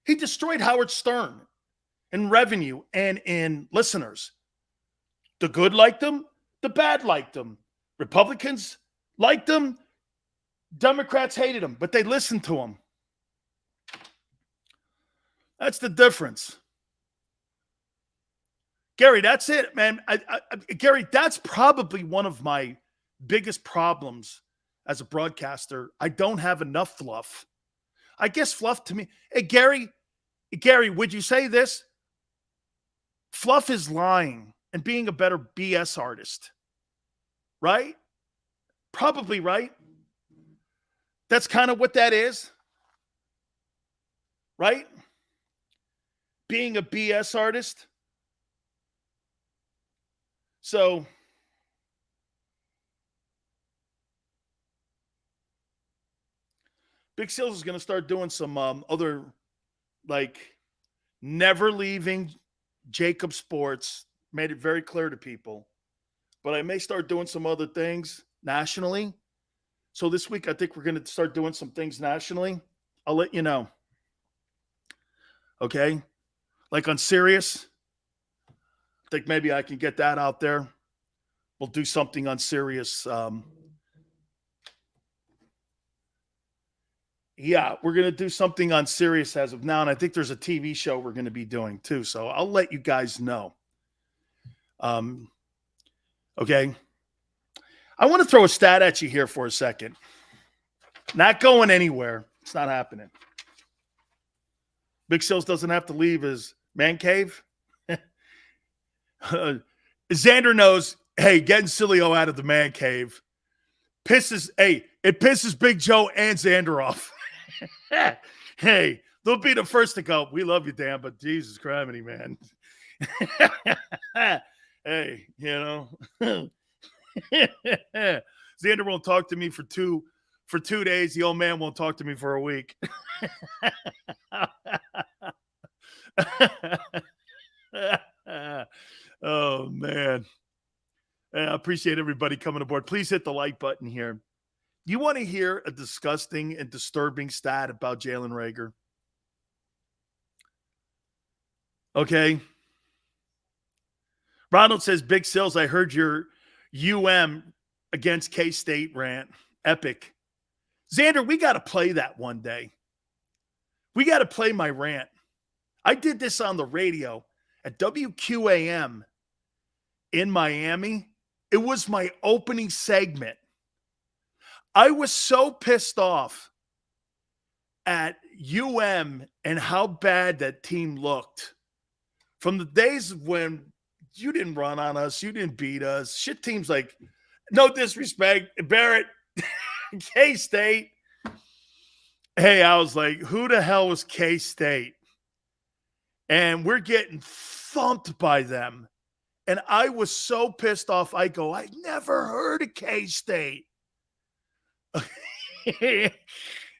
He destroyed Howard Stern in revenue and in listeners. The good liked him. The bad liked him. Republicans liked him. Democrats hated him, but they listened to him. That's the difference. Gary, that's it, man. Gary, that's probably one of my biggest problems as a broadcaster. I don't have enough fluff. I guess fluff to me. Hey, Gary, would you say this? Fluff is lying and being a better BS artist. Right? Probably, right? That's kind of what that is. Right? Being a BS artist. So, Big Seals is going to start doing some other, like, never leaving JAKIB Sports. Made it very clear to people. But I may start doing some other things nationally. So this week, I think we're going to start doing some things nationally. I'll let you know. Okay? Like on Sirius. I think maybe I can get that out there. We'll do something on Sirius. Yeah, we're going to do something on Sirius as of now. And I think there's a TV show we're going to be doing too. So I'll let you guys know. Okay. I want to throw a stat at you here for a second. Not going anywhere. It's not happening. Big Seals doesn't have to leave his man cave. Xander knows, hey, getting Sileo out of the man cave it pisses Big Joe and Xander off. Hey, they'll be the first to go, we love you, Dan, but Jesus criminy, man. Hey, you know. Xander won't talk to me for 2 days. The old man won't talk to me for a week. Oh, man. I appreciate everybody coming aboard. Please hit the like button here. You want to hear a disgusting and disturbing stat about Jalen Reagor? Okay. Ronald says, Big Sills, I heard your UM against K-State rant. Epic. Xander, we got to play that one day. We got to play my rant. I did this on the radio at WQAM in Miami. It was my opening segment. I was so pissed off at UM and how bad that team looked. From the days when you didn't run on us, you didn't beat us. Shit teams like, no disrespect, Barrett, K-State. Hey, I was like, who the hell was K-State? And we're getting thumped by them. And I was so pissed off. I go, I never heard of K-State.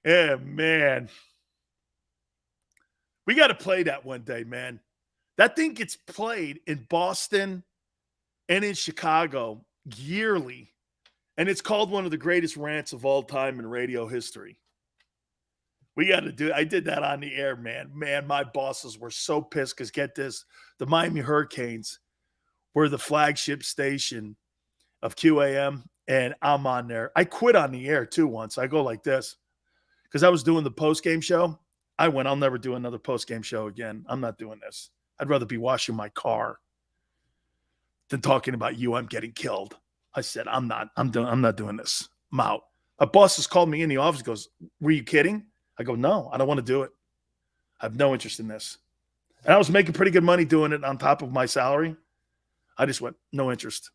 Yeah, man. We got to play that one day, man. That thing gets played in Boston and in Chicago yearly. And it's called one of the greatest rants of all time in radio history. We got to do it. I did that on the air, man. Man, my bosses were so pissed because get this, the Miami Hurricanes were the flagship station of QAM, and I'm on there. I quit on the air, too, once. I go like this because I was doing the post-game show. I went, I'll never do another post-game show again. I'm not doing this. I'd rather be washing my car than talking about getting killed. I said, I'm not doing this. I'm out. A boss has called me in the office, goes, were you kidding? I go, no, I don't want to do it. I have no interest in this. And I was making pretty good money doing it on top of my salary. I just went, no interest.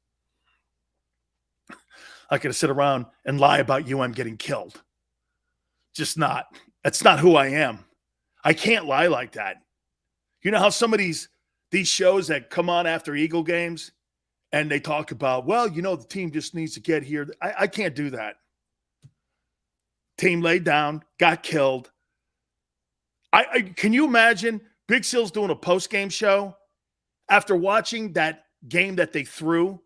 I could sit around and lie about getting killed. Just not. That's not who I am. I can't lie like that. You know how some of these shows that come on after Eagle games and they talk about, well, the team just needs to get here. I can't do that. Team laid down, got killed. Can you imagine Big Sil's doing a post-game show after watching that game that they threw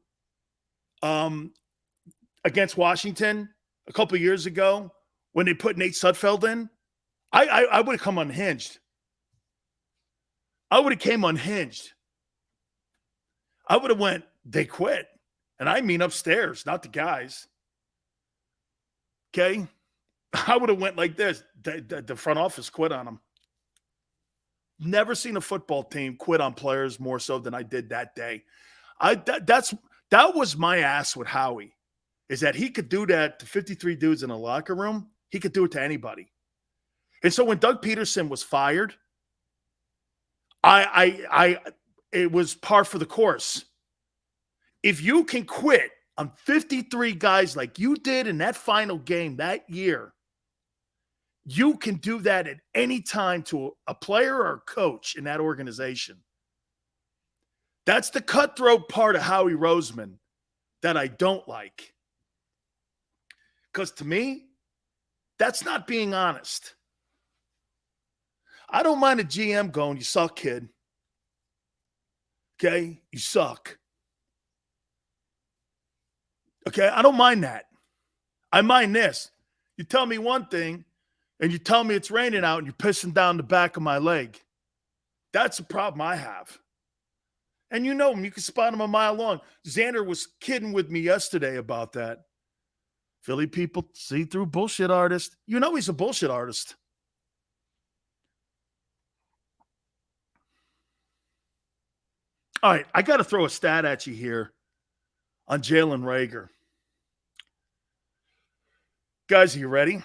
against Washington a couple of years ago when they put Nate Sudfeld in? I would have come unhinged. I would have came unhinged. I would have went, they quit. And I mean upstairs, not the guys. Okay? I would have went like this. The front office quit on them. Never seen a football team quit on players more so than I did that day. That was my ass with Howie, is that he could do that to 53 dudes in a locker room. He could do it to anybody. And so when Doug Peterson was fired, it was par for the course. If you can quit on 53 guys like you did in that final game that year, you can do that at any time to a player or a coach in that organization. That's the cutthroat part of Howie Roseman that I don't like. Because to me, that's not being honest. I don't mind a GM going, you suck, kid. Okay? You suck. Okay? I don't mind that. I mind this. You tell me one thing, and you tell me it's raining out, and you're pissing down the back of my leg. That's a problem I have. And you know him. You can spot him a mile long. Xander was kidding with me yesterday about that. Philly people see through bullshit artist. You know he's a bullshit artist. All right, I got to throw a stat at you here on Jalen Reagor. Guys, are you ready?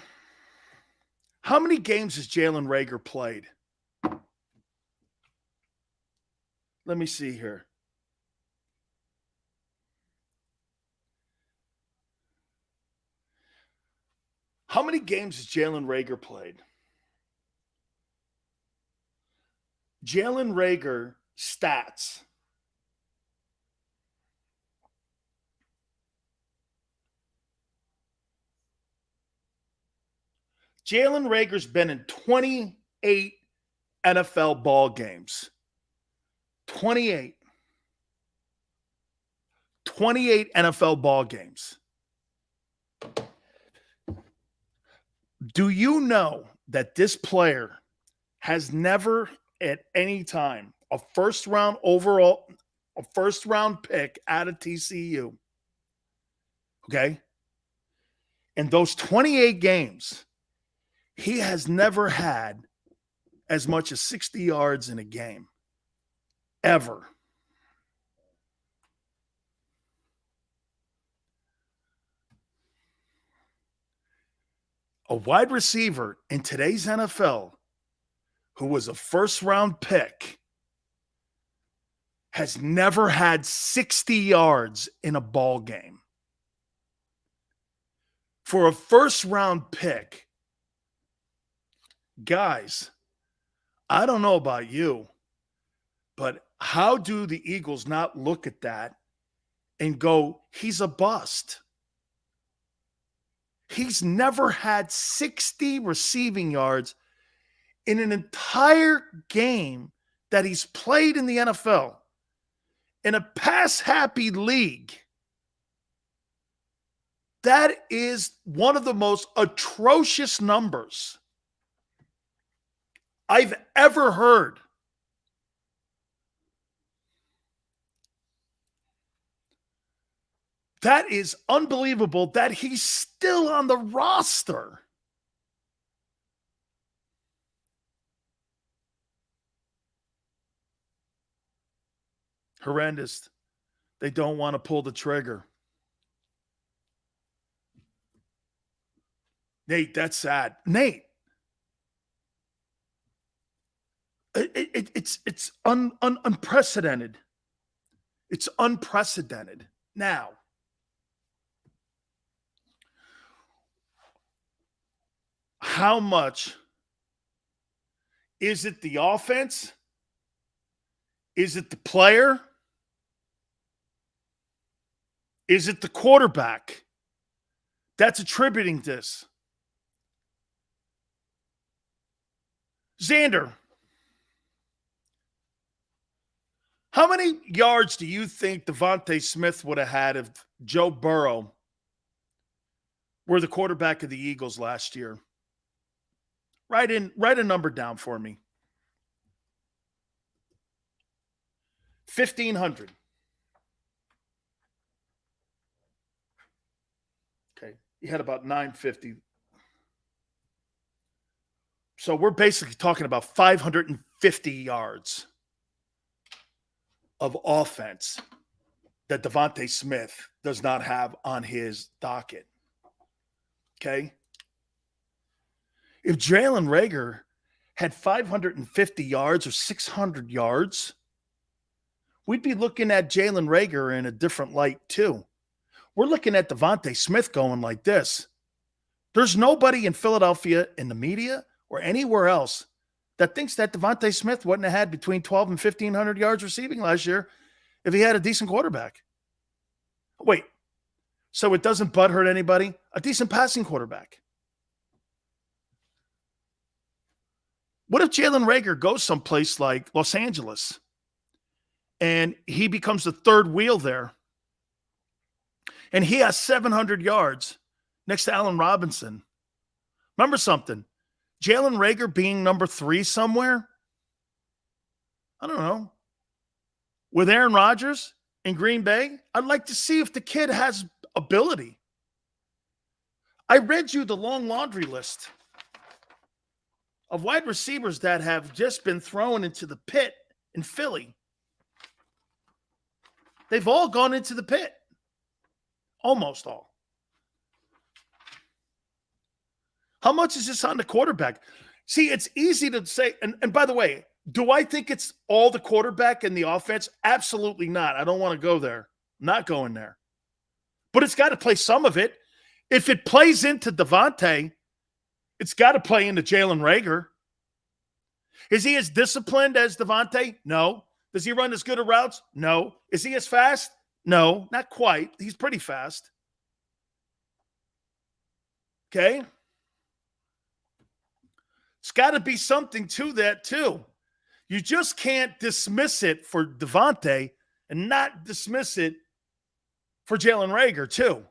How many games has Jalen Reagor played? Let me see here. How many games has Jalen Reagor played? Jalen Reagor stats. Jalen Reagor's been in 28 NFL ball games. 28 NFL ball games. Do you know that this player has never at any time a first round pick out of TCU? Okay? In those 28 games, he has never had as much as 60 yards in a game. Ever. A wide receiver in today's NFL who was a first-round pick has never had 60 yards in a ball game. For a first-round pick, guys, I don't know about you, but how do the Eagles not look at that and go, he's a bust? He's never had 60 receiving yards in an entire game that he's played in the NFL. In a pass-happy league, that is one of the most atrocious numbers I've ever heard. That is unbelievable that he's still on the roster. Horrendous. They don't want to pull the trigger. Nate, that's sad. Nate, it's unprecedented. It's unprecedented. Now, how much is it the offense? Is it the player? Is it the quarterback that's attributing this? Xander, how many yards do you think Devontae Smith would have had if Joe Burrow were the quarterback of the Eagles last year? Write a number down for me. 1,500. Okay. He had about 950. So we're basically talking about 550 yards of offense that Devontae Smith does not have on his docket. Okay? If Jalen Reagor had 550 yards or 600 yards, we'd be looking at Jalen Reagor in a different light too. We're looking at Devontae Smith going like this. There's nobody in Philadelphia, in the media, or anywhere else that thinks that Devontae Smith wouldn't have had between 12 and 1,500 yards receiving last year if he had a decent quarterback. Wait, so it doesn't butthurt anybody? A decent passing quarterback. What if Jalen Reagor goes someplace like Los Angeles and he becomes the third wheel there and he has 700 yards next to Allen Robinson? Remember something. Jalen Reagor being number 3 somewhere? I don't know. With Aaron Rodgers in Green Bay? I'd like to see if the kid has ability. I read you the long laundry list of wide receivers that have just been thrown into the pit in Philly. They've all gone into the pit. Almost all. How much is this on the quarterback? See, it's easy to say, and by the way, do I think it's all the quarterback and the offense? Absolutely not. I don't want to go there. I'm not going there. But it's got to play some of it. If it plays into Devontae, it's got to play into Jalen Reagor. Is he as disciplined as Devontae? No. Does he run as good of routes? No. Is he as fast? No, not quite. He's pretty fast. Okay? It's got to be something to that too. You just can't dismiss it for Devontae and not dismiss it for Jalen Reagor too.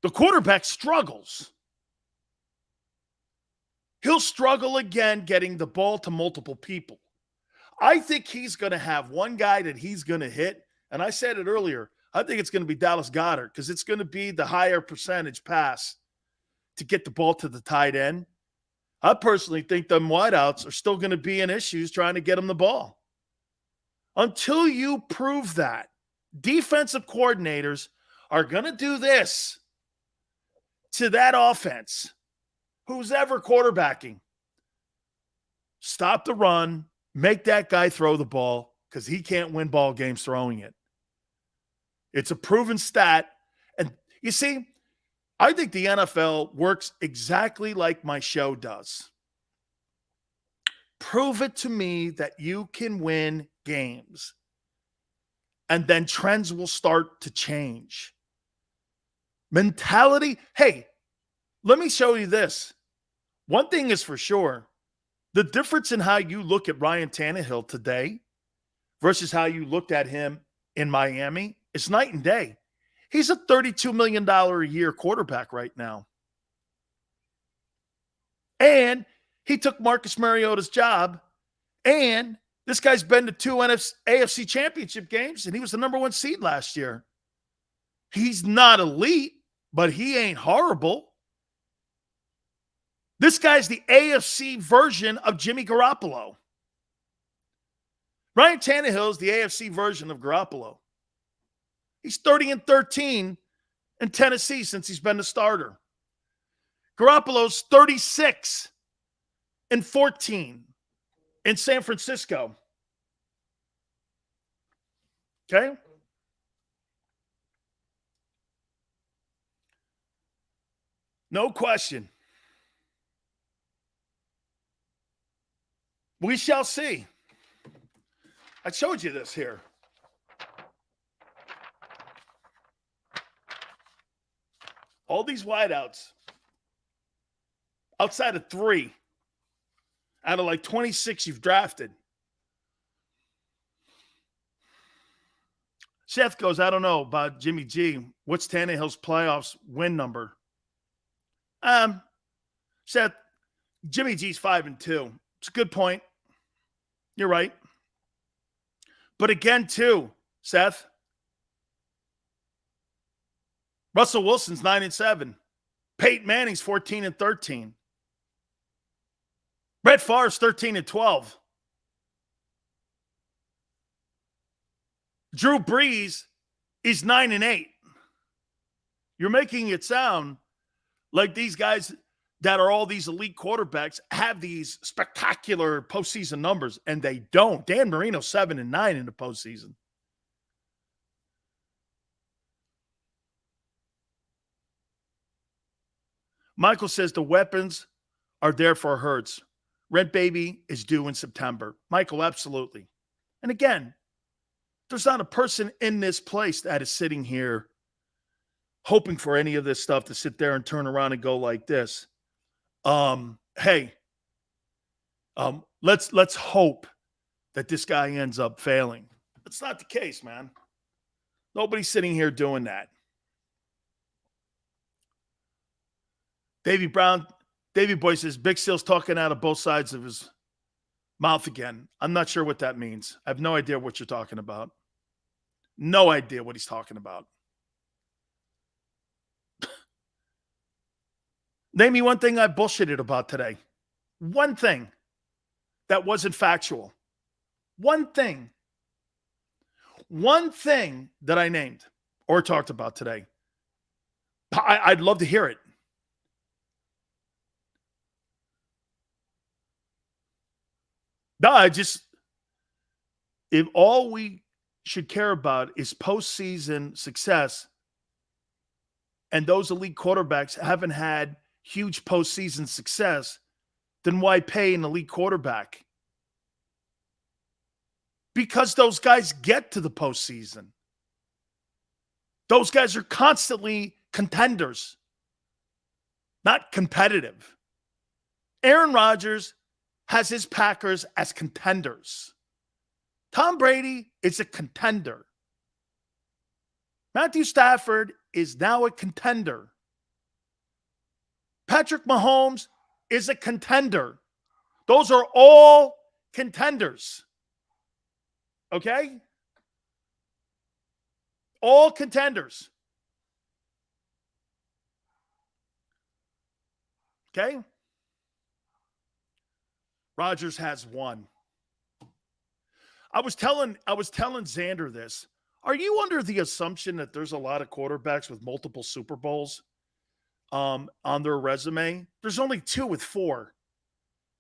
The quarterback struggles. He'll struggle again getting the ball to multiple people. I think he's going to have one guy that he's going to hit, and I said it earlier, I think it's going to be Dallas Goedert because it's going to be the higher percentage pass to get the ball to the tight end. I personally think them wideouts are still going to be in issues trying to get him the ball. Until you prove that, defensive coordinators are going to do this to that offense, who's ever quarterbacking. Stop the run, make that guy throw the ball because he can't win ball games throwing it. It's a proven stat. And you see, I think the NFL works exactly like my show does. Prove it to me that you can win games. And then trends will start to change. Mentality. Hey, let me show you this. One thing is for sure. The difference in how you look at Ryan Tannehill today versus how you looked at him in Miami is night and day. He's a $32 million a year quarterback right now. And he took Marcus Mariota's job. And this guy's been to 2 AFC championship games, and he was the number 1 seed last year. He's not elite, but he ain't horrible. This guy's the AFC version of Jimmy Garoppolo. Ryan Tannehill is the AFC version of Garoppolo. He's 30-13 in Tennessee since he's been the starter. Garoppolo's 36-14 in San Francisco. Okay? No question. We shall see. I showed you this here. All these wideouts, outside of 3, out of like 26 you've drafted. Seth goes, I don't know about Jimmy G. What's Tannehill's playoffs win number? Seth, Jimmy G's 5-2. It's a good point. You're right. But again, too, Seth, Russell Wilson's 9-7. Peyton Manning's 14-13. Brett Favre's 13-12. Drew Brees is 9-8. You're making it sound like these guys that are all these elite quarterbacks have these spectacular postseason numbers, and they don't. Dan Marino 7-9 in the postseason. Michael says the weapons are there for Hurts. Rent Baby is due in September. Michael, absolutely. And again, there's not a person in this place that is sitting here hoping for any of this stuff to sit there and turn around and go like this. Let's hope that this guy ends up failing. That's not the case, man. Nobody's sitting here doing that. Davey Boy says, Big Seal's talking out of both sides of his mouth again. I'm not sure what that means. I have no idea what you're talking about. No idea what he's talking about. Name me one thing I bullshitted about today. One thing that wasn't factual. One thing. One thing that I named or talked about today. I'd love to hear it. No, if all we should care about is postseason success, and those elite quarterbacks haven't had huge postseason success, then why pay an elite quarterback? Because those guys get to the postseason. Those guys are constantly contenders, not competitive. Aaron Rodgers has his Packers as contenders. Tom Brady is a contender. Matthew Stafford is now a contender. Patrick Mahomes is a contender. Those are all contenders. Okay? All contenders. Okay? Rodgers has one. I was telling Xander this. Are you under the assumption that there's a lot of quarterbacks with multiple Super Bowls on their resume? There's only 2 with 4.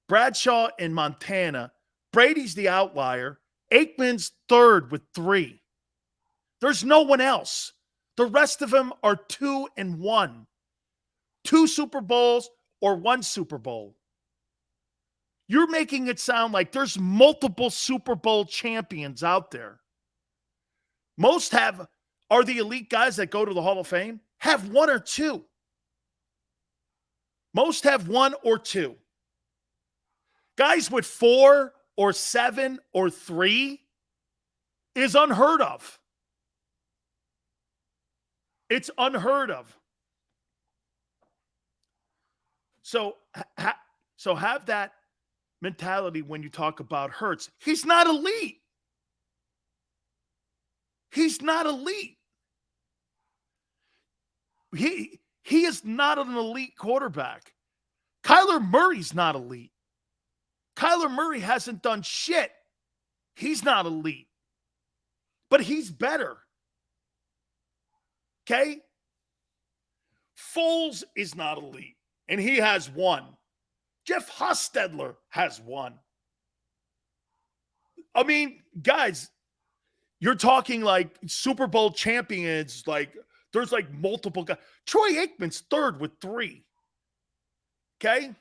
Bradshaw in Montana. Brady's the outlier. Aikman's 3rd with 3. There's no one else. The rest of them are 2 and 1. 2 Super Bowls or 1 Super Bowl. You're making it sound like there's multiple Super Bowl champions out there. Most are the elite guys that go to the Hall of Fame, have 1 or 2. Most have 1 or 2. Guys with 4 or 7 or 3 is unheard of. It's unheard of. So have that mentality when you talk about Hurts. He's not elite. He's not elite. He is not an elite quarterback. Kyler Murray's not elite. Kyler Murray hasn't done shit. He's not elite. But he's better. Okay? Foles is not elite. and he has one. Jeff Hostetler has one. I mean, guys, you're talking like Super Bowl champions. Like, there's like multiple guys. Troy Aikman's third with 3. Okay?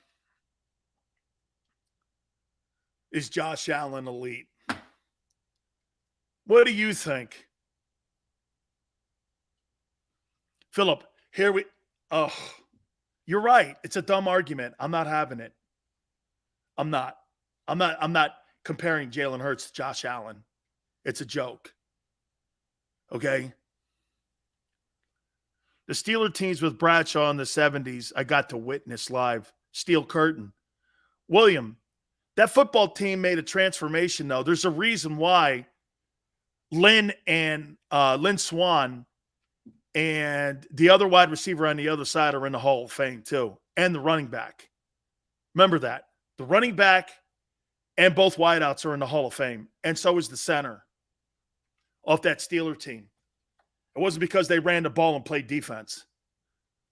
Is Josh Allen elite? What do you think? Philip, you're right. It's a dumb argument. I'm not having it. I'm not comparing Jalen Hurts to Josh Allen. It's a joke. Okay? The Steeler teams with Bradshaw in the 70s, I got to witness live. Steel curtain. William, that football team made a transformation, though. There's a reason why Lynn Swann and the other wide receiver on the other side are in the Hall of Fame, too, and the running back. Remember that. The running back and both wideouts are in the Hall of Fame, and so is the center of that Steeler team. It wasn't because they ran the ball and played defense.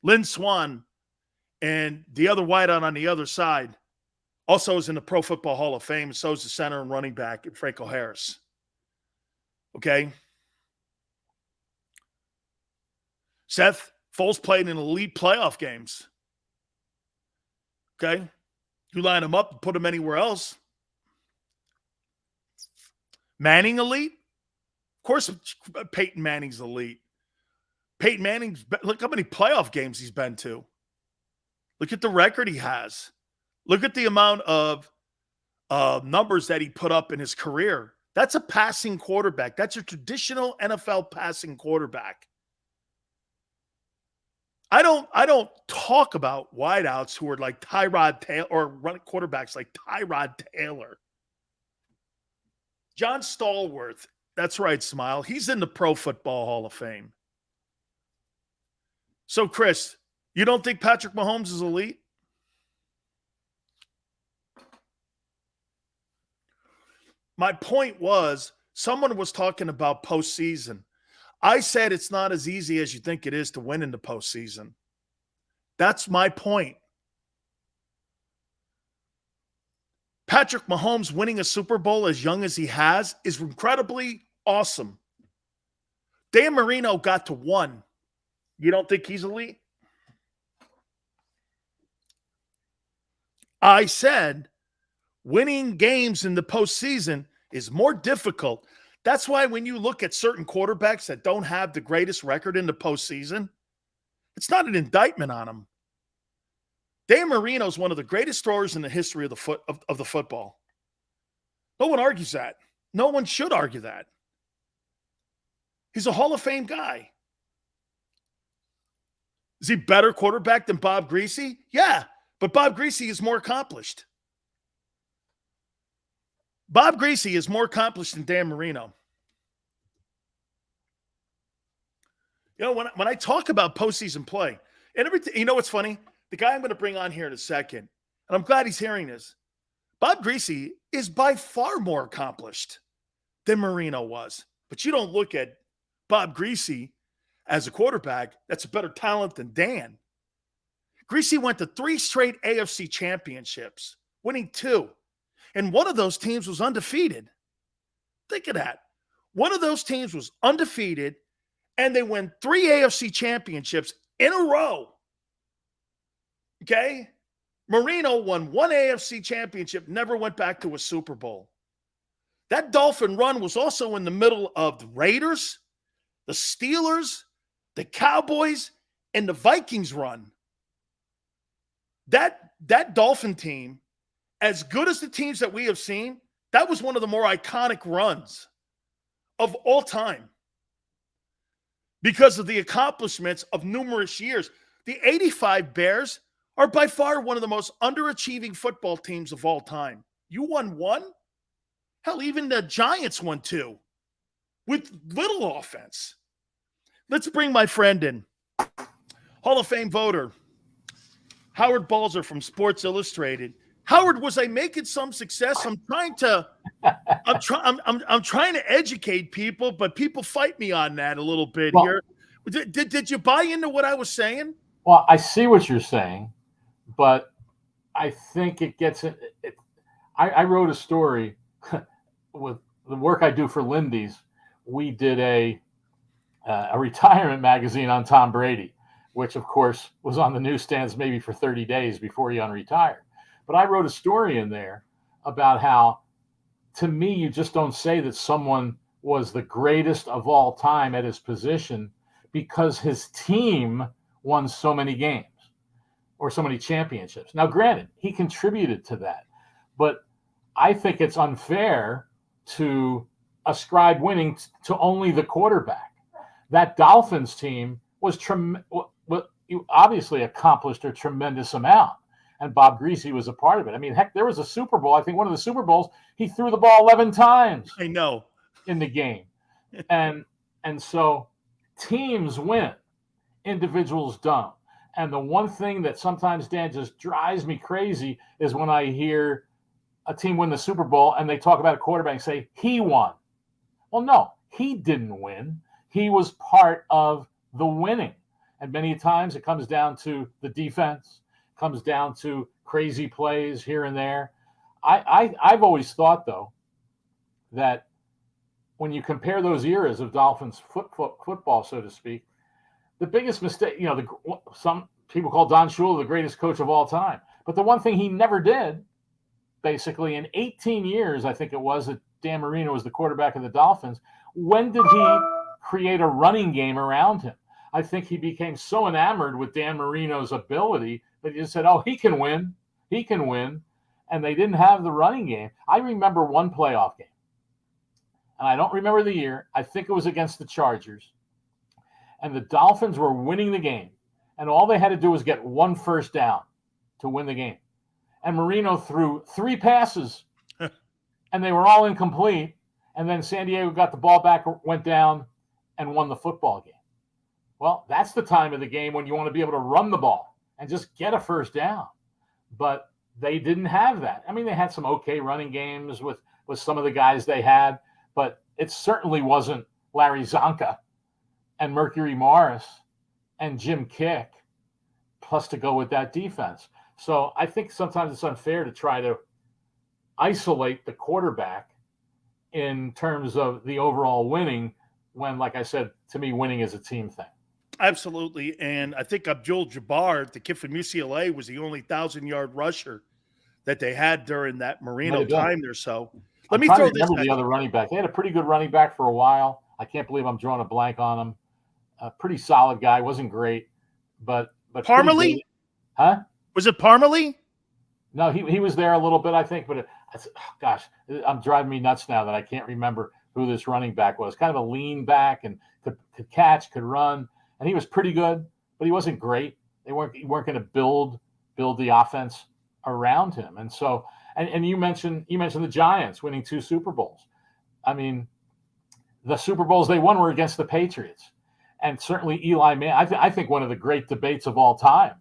Lynn Swann and the other wideout on the other side also is in the Pro Football Hall of Fame, and so is the center and running back, Franco Harris. Okay? Seth, Foles played in elite playoff games. Okay? You line him up and put him anywhere else. Manning elite? Of course, Peyton Manning's elite. Peyton Manning's, look how many playoff games he's been to. Look at the record he has. Look at the amount of numbers that he put up in his career. That's a passing quarterback. That's a traditional NFL passing quarterback. I don't talk about wideouts who are like Tyrod Taylor or running quarterbacks like Tyrod Taylor. John Stallworth. That's right, Smile. He's in the Pro Football Hall of Fame. So, Chris, you don't think Patrick Mahomes is elite? My point was, someone was talking about postseason. I said it's not as easy as you think it is to win in the postseason. That's my point. Patrick Mahomes winning a Super Bowl as young as he has is incredibly awesome. Dan Marino got to 1. You don't think he's elite? I said winning games in the postseason is more difficult. That's why when you look at certain quarterbacks that don't have the greatest record in the postseason, it's not an indictment on them. Dan Marino is one of the greatest throwers in the history of the football. No one argues that. No one should argue that. He's a Hall of Fame guy. Is he better quarterback than Bob Greasy? Yeah, but Bob Greasy is more accomplished. Bob Greasy is more accomplished than Dan Marino. You know, when I talk about postseason play, and everything, you know what's funny? The guy I'm going to bring on here in a second, and I'm glad he's hearing this, Bob Greasy is by far more accomplished than Marino was. But you don't look at Bob Greasy as a quarterback that's a better talent than Dan. Greasy went to 3 straight AFC championships, winning 2. And one of those teams was undefeated. Think of that. One of those teams was undefeated, and they win 3 AFC championships in a row. Okay? Marino won 1 AFC championship, never went back to a Super Bowl. That Dolphin run was also in the middle of the Raiders, the Steelers, the Cowboys, and the Vikings run. That Dolphin team, as good as the teams that we have seen, that was one of the more iconic runs of all time because of the accomplishments of numerous years. The 85 Bears are by far one of the most underachieving football teams of all time. You won 1? Hell, even the Giants won 2 with little offense. Let's bring my friend in. Hall of Fame voter, Howard Balzer from Sports Illustrated. Howard, was I making some success? I'm trying to educate people, but people fight me on that a little bit here. Did you buy into what I was saying? Well, I see what you're saying, but I think it gets it. I wrote a story with the work I do for Lindy's. We did a retirement magazine on Tom Brady, which of course was on the newsstands maybe for 30 days before he unretired. But I wrote a story in there about how, to me, you just don't say that someone was the greatest of all time at his position because his team won so many games or so many championships. Now, granted, he contributed to that, but I think it's unfair to ascribe winning to only the quarterback. That Dolphins team was obviously accomplished a tremendous amount, and Bob Greasy was a part of it. I mean, heck, there was a Super Bowl. I think one of the Super Bowls, he threw the ball 11 times. I know. In the game. And so teams win, individuals don't. And the one thing that sometimes, Dan, just drives me crazy is when I hear a team win the Super Bowl and they talk about a quarterback and say, he won. Well, no, he didn't win. He was part of the winning. And many times it comes down to the defense, comes down to crazy plays here and there. I've always thought, though, that when you compare those eras of Dolphins football, so to speak, the biggest mistake, some people call Don Shula the greatest coach of all time. But the one thing he never did, basically, in 18 years, I think it was, that Dan Marino was the quarterback of the Dolphins, when did he create a running game around him? I think he became so enamored with Dan Marino's ability that he just said, oh, he can win. He can win. And they didn't have the running game. I remember one playoff game, and I don't remember the year. I think it was against the Chargers. And the Dolphins were winning the game. And all they had to do was get one first down to win the game. And Marino threw 3 passes, and they were all incomplete. And then San Diego got the ball back, went down, and won the football game. Well, that's the time of the game when you want to be able to run the ball and just get a first down. But they didn't have that. I mean, they had some okay running games with some of the guys they had, but it certainly wasn't Larry Zonka and Mercury Morris and Jim Kick, plus to go with that defense. So I think sometimes it's unfair to try to isolate the quarterback in terms of the overall winning when, like I said, to me, winning is a team thing. Absolutely. And I think Abdul Jabbar, the kid from UCLA, was the only 1,000-yard rusher that they had during that Marino time there. So let me throw this. Remember the other running back. They had a pretty good running back for a while. I can't believe I'm drawing a blank on him. A pretty solid guy. Wasn't great, but Parmalee? Huh? Was it Parmalee? No, he was there a little bit, I think. But gosh, I'm driving me nuts now that I can't remember who this running back was. Kind of a lean back and could catch, could run. And he was pretty good, but he wasn't great. They weren't going to build the offense around him. And so, and you mentioned the Giants winning 2 Super Bowls. I mean, the Super Bowls they won were against the Patriots, and certainly Eli Manning. I think one of the great debates of all time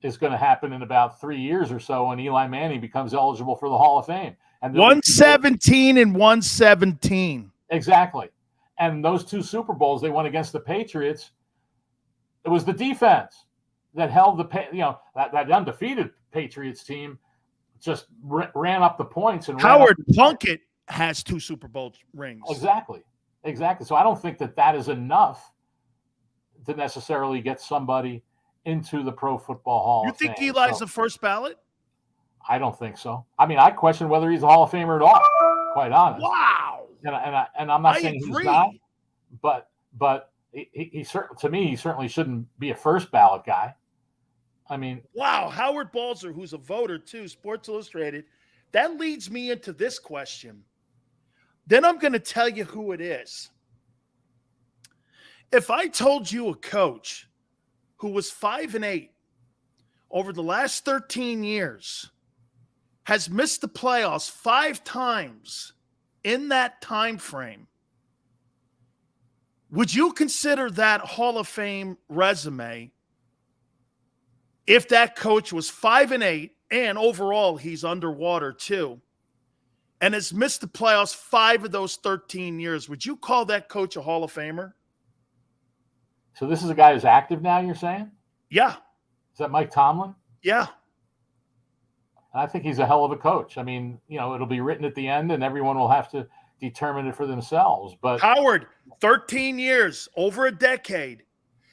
is going to happen in about 3 years or so when Eli Manning becomes eligible for the Hall of Fame. And 117 and 117. Exactly. And those 2 Super Bowls they won against the Patriots. It was the defense that held that undefeated Patriots team just ran up the points. And Howard Plunkett has 2 Super Bowl rings. Exactly. So I don't think that is enough to necessarily get somebody into the Pro Football Hall of Fame. You think Eli's the first ballot? I don't think so. I mean, I question whether he's a Hall of Famer at all, quite honest. Wow. And I'm not saying he's not, but he certainly shouldn't be a first ballot guy. I mean, wow, Howard Balzer, who's a voter too, Sports Illustrated. That leads me into this question. Then I'm going to tell you who it is. If I told you a coach who was 5-8 over the last 13 years has missed the playoffs 5 times in that time frame, would you consider that Hall of Fame resume if that coach was 5-8 and overall he's underwater too and has missed the playoffs 5 of those 13 years? Would you call that coach a Hall of Famer? So this is a guy who's active now, you're saying? Yeah. Is that Mike Tomlin? Yeah. And I think he's a hell of a coach. I mean, it'll be written at the end and everyone will have to determine it for themselves. But Howard, 13 years, over a decade.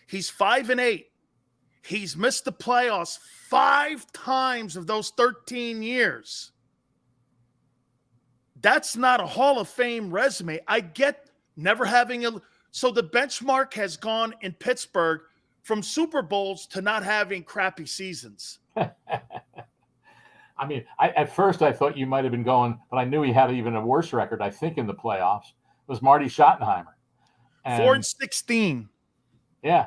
He's 5-8. He's missed the playoffs 5 times of those 13 years. That's not a Hall of Fame resume. I get never having so the benchmark has gone in Pittsburgh from Super Bowls to not having crappy seasons. I mean, at first I thought you might have been going, but I knew he had even a worse record, I think, in the playoffs. It was Marty Schottenheimer. 4-16. Yeah,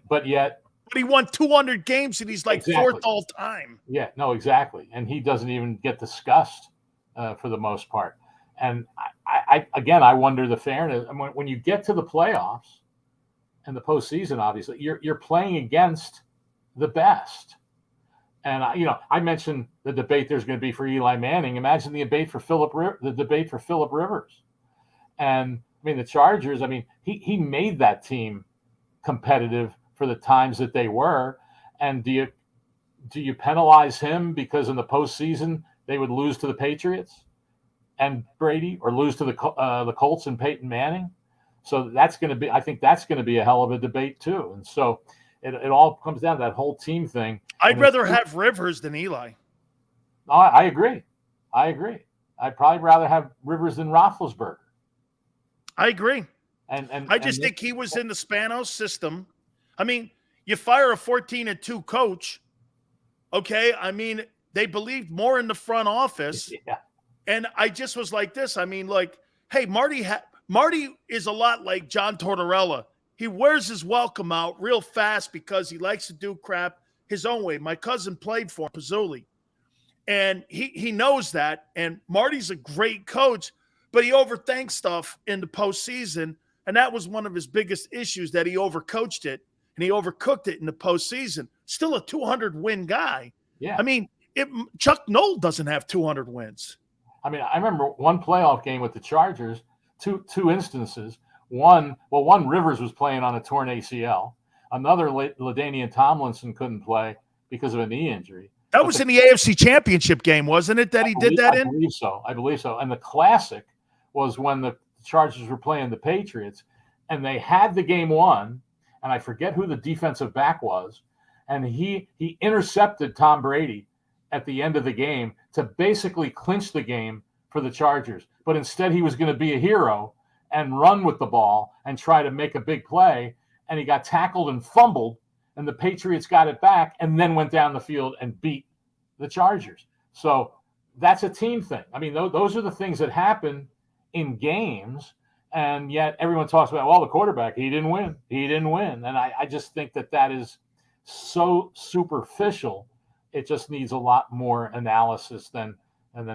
but he won 200 games and he's like exactly. 4th all time. Yeah, no, exactly. And he doesn't even get discussed for the most part. And I wonder the fairness. I mean, when you get to the playoffs and the postseason, obviously, you're playing against the best. And I mentioned the debate there's going to be for Eli Manning. Imagine the debate for Philip Rivers. And I mean, the Chargers. I mean, he made that team competitive for the times that they were. And do you penalize him because in the postseason they would lose to the Patriots and Brady, or lose to the Colts and Peyton Manning? So I think that's going to be a hell of a debate too. And so it all comes down to that whole team thing. I'd rather have Rivers than Eli. I agree. I'd probably rather have Rivers than Roethlisberger. I agree. And I just think he was in the Spanos system. I mean, you fire a 14-2 coach. Okay. I mean, they believed more in the front office. Yeah. And I just was like this. I mean, like, hey, Marty is a lot like John Tortorella. He wears his welcome out real fast because he likes to do crap his own way. My cousin played for him, Pizzoli, and he knows that. And Marty's a great coach, but he overthinks stuff in the postseason, and that was one of his biggest issues, that he overcoached it and he overcooked it in the postseason. Still a 200-win guy. Yeah. I mean, Chuck Noll doesn't have 200 wins. I mean, I remember one playoff game with the Chargers, two instances. One, Rivers was playing on a torn ACL. Another, LaDainian Tomlinson couldn't play because of a knee injury. That was in the AFC Championship game, wasn't it, that he did that in? I believe so. And the classic was when the Chargers were playing the Patriots, and they had the game won, and I forget who the defensive back was, and he intercepted Tom Brady at the end of the game to basically clinch the game for the Chargers. But instead he was going to be a hero and run with the ball and try to make a big play. And he got tackled and fumbled, and the Patriots got it back and then went down the field and beat the Chargers. So that's a team thing. I mean, those are the things that happen in games. And yet everyone talks about, well, the quarterback, he didn't win. And I just think that is so superficial. It just needs a lot more analysis than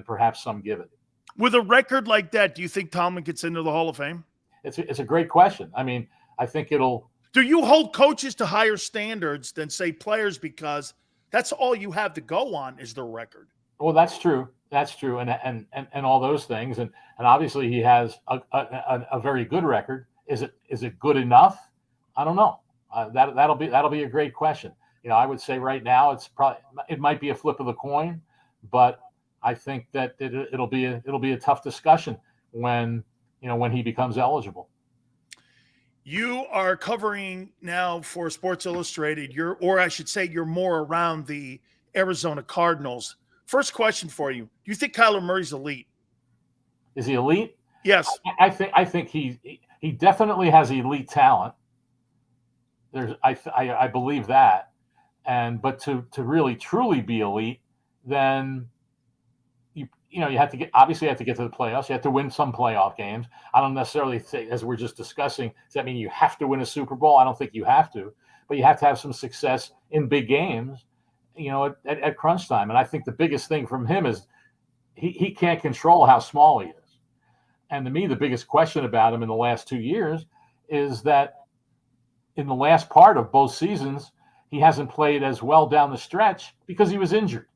perhaps some give it. With a record like that, do you think Tomlin gets into the Hall of Fame? It's a great question. I mean, I think it'll. Do you hold coaches to higher standards than, say, players, because that's all you have to go on is the record? Well, that's true. And all those things. And obviously he has a very good record. Is it good enough? I don't know. That'll be a great question. I would say right now it might be a flip of the coin, but I think that it'll be a tough discussion when he becomes eligible. You are covering now for Sports Illustrated. You're more around the Arizona Cardinals. First question for you: do you think Kyler Murray's elite? Is he elite? Yes. I think he definitely has elite talent. I believe that. But to really truly be elite, then you have to get to get to the playoffs. You have to win some playoff games. I don't necessarily think, as we're just discussing, does that mean you have to win a Super Bowl? I don't think you have to, but you have to have some success in big games, at crunch time. And I think the biggest thing from him is he can't control how small he is. And to me, the biggest question about him in the last 2 years is that in the last part of both seasons, he hasn't played as well down the stretch because he was injured.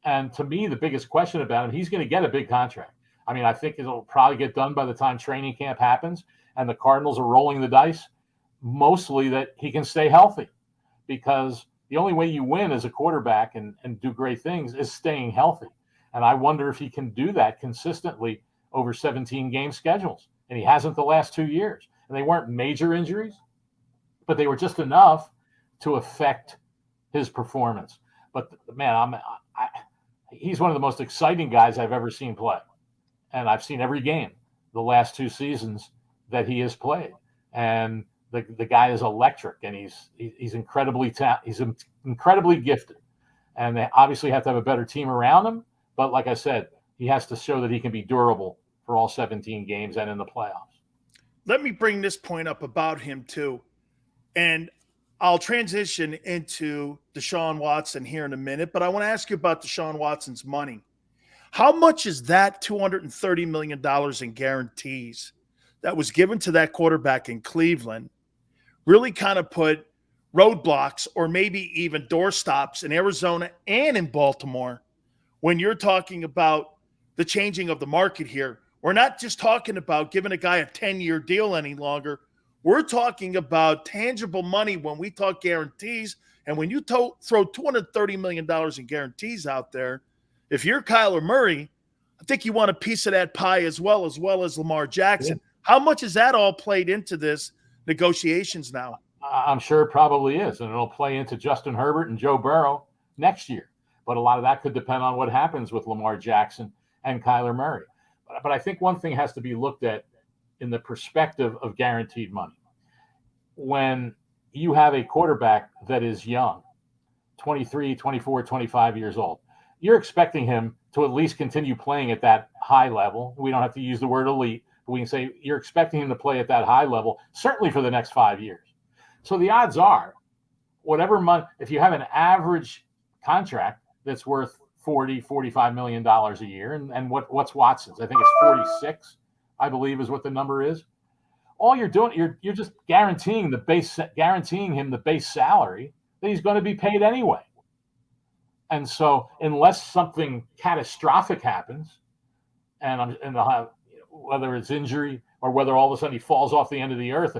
And to me, the biggest question about him, he's going to get a big contract. I mean, I think it'll probably get done by the time training camp happens, and the Cardinals are rolling the dice mostly that he can stay healthy, because the only way you win as a quarterback and do great things is staying healthy. And I wonder if he can do that consistently over 17-game schedules. And he hasn't the last 2 years. And they weren't major injuries, but they were just enough to affect his performance. But man, he's one of the most exciting guys I've ever seen play. And I've seen every game the last 2 seasons that he has played. And the guy is electric, and he's incredibly he's incredibly gifted. And they obviously have to have a better team around him. But like I said, he has to show that he can be durable for all 17 games and in the playoffs. Let me bring this point up about him too. And I'll transition into Deshaun Watson here in a minute, but I want to ask you about Deshaun Watson's money. How much is that $230 million in guarantees that was given to that quarterback in Cleveland really kind of put roadblocks or maybe even doorstops in Arizona and in Baltimore when you're talking about the changing of the market here? We're not just talking about giving a guy a 10-year deal any longer. We're talking about tangible money when we talk guarantees. And when you throw $230 million in guarantees out there, if you're Kyler Murray, I think you want a piece of that pie as well as Lamar Jackson. Yeah. How much is that all played into this negotiations now? I'm sure it probably is, and it'll play into Justin Herbert and Joe Burrow next year. But a lot of that could depend on what happens with Lamar Jackson and Kyler Murray. But I think one thing has to be looked at in the perspective of guaranteed money. When you have a quarterback that is young, 23, 24, 25 years old, you're expecting him to at least continue playing at that high level. We don't have to use the word elite, but we can say you're expecting him to play at that high level, certainly for the next 5 years. So the odds are, whatever month, if you have an average contract that's worth $40, $45 million a year, and what's Watson's? I think it's 46, I believe is what the number is. All you're doing, you're just guaranteeing him the base salary that he's going to be paid anyway. And so unless something catastrophic happens, and whether it's injury or whether all of a sudden he falls off the end of the earth,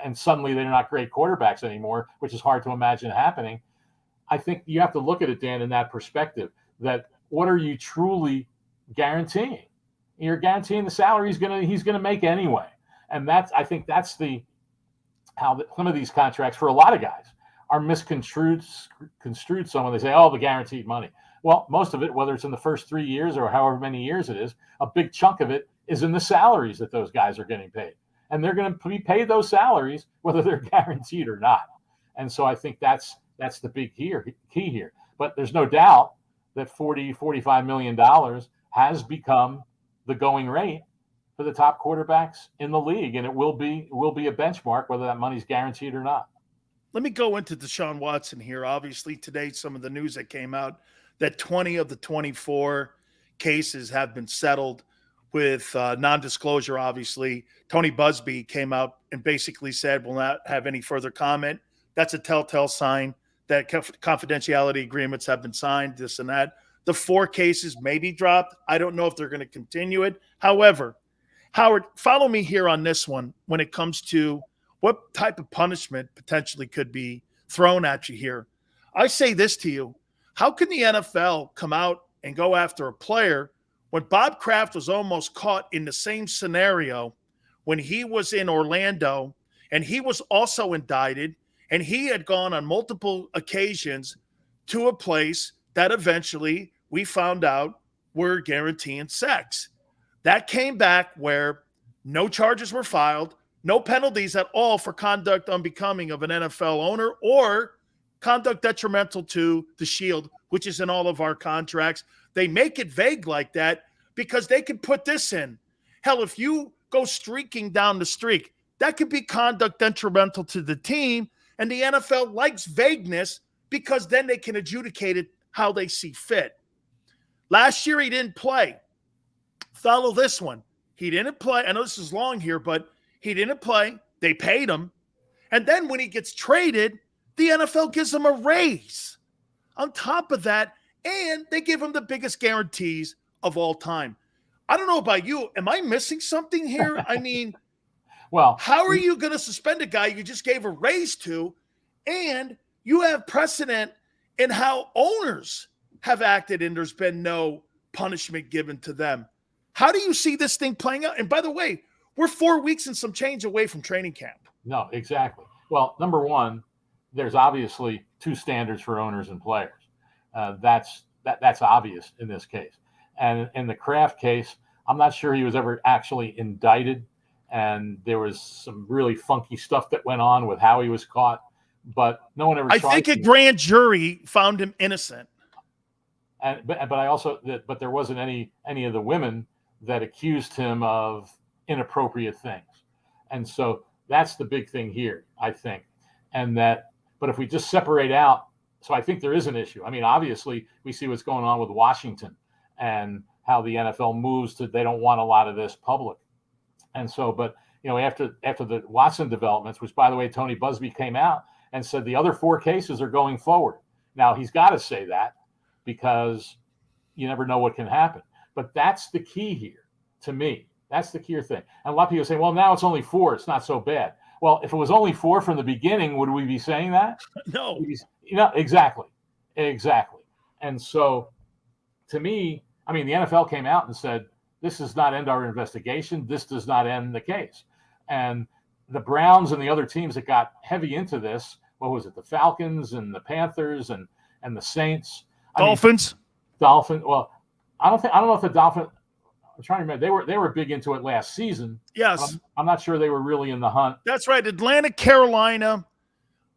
and suddenly they're not great quarterbacks anymore, which is hard to imagine happening, I think you have to look at it, Dan, in that perspective, that what are you truly guaranteeing? You're guaranteeing the salary he's gonna make anyway. And I think that's how some of these contracts for a lot of guys are misconstrued some when they say, oh, the guaranteed money. Well, most of it, whether it's in the first 3 years or however many years it is, a big chunk of it is in the salaries that those guys are getting paid. And they're going to be paid those salaries whether they're guaranteed or not. And so I think that's the big key here. But there's no doubt that $40-45 million has become the going rate for the top quarterbacks in the league. And it will be a benchmark whether that money's guaranteed or not. Let me go into Deshaun Watson here. Obviously, today, some of the news that came out that 20 of the 24 cases have been settled with non-disclosure, obviously. Tony Busby came out and basically said, will not have any further comment. That's a telltale sign that confidentiality agreements have been signed, this and that. The 4 cases may be dropped. I don't know if they're going to continue it. However, Howard, follow me here on this one when it comes to what type of punishment potentially could be thrown at you here. I say this to you. How can the NFL come out and go after a player when Bob Kraft was almost caught in the same scenario when he was in Orlando and he was also indicted and he had gone on multiple occasions to a place that eventually we found out were guaranteeing sex. That came back where no charges were filed, no penalties at all for conduct unbecoming of an NFL owner or conduct detrimental to the shield, which is in all of our contracts. They make it vague like that because they can put this in. Hell, if you go streaking down the streak, that could be conduct detrimental to the team, and the NFL likes vagueness because then they can adjudicate it how they see fit. Last year, he didn't play. Follow this one. He didn't play. I know this is long here, but he didn't play. They paid him. And then when he gets traded, the NFL gives him a raise on top of that, and they give him the biggest guarantees of all time. I don't know about you. Am I missing something here? I mean, well, how are you going to suspend a guy you just gave a raise to, and you have precedent in how owners have acted and there's been no punishment given to them. How do you see this thing playing out? And by the way, we're 4 weeks and some change away from training camp. No, exactly. Well, number one, there's obviously two standards for owners and players. That's obvious in this case. And in the Kraft case, I'm not sure he was ever actually indicted. And there was some really funky stuff that went on with how he was caught, but no one ever. I think a grand jury found him innocent. But there wasn't any of the women that accused him of inappropriate things, and so that's the big thing here, I think. But if we just separate out, so I think there is an issue. I mean, obviously, we see what's going on with Washington and how the NFL moves to they don't want a lot of this public. And so, but, after the Watson developments, which, by the way, Tony Busby came out and said the other 4 cases are going forward. Now, he's got to say that because you never know what can happen. But that's the key here to me. That's the key thing. And a lot of people say, well, now it's only 4. It's not so bad. Well, if it was only 4 from the beginning, would we be saying that? No. Exactly. And so, to me, I mean, the NFL came out and said, this does not end our investigation. This does not end the case. And the Browns and the other teams that got heavy into this, what was it, the Falcons and the Panthers and the Saints? Dolphins? Well, I don't know if the Dolphins, I'm trying to remember, they were big into it last season. Yes. I'm not sure they were really in the hunt. That's right. Atlanta, Carolina.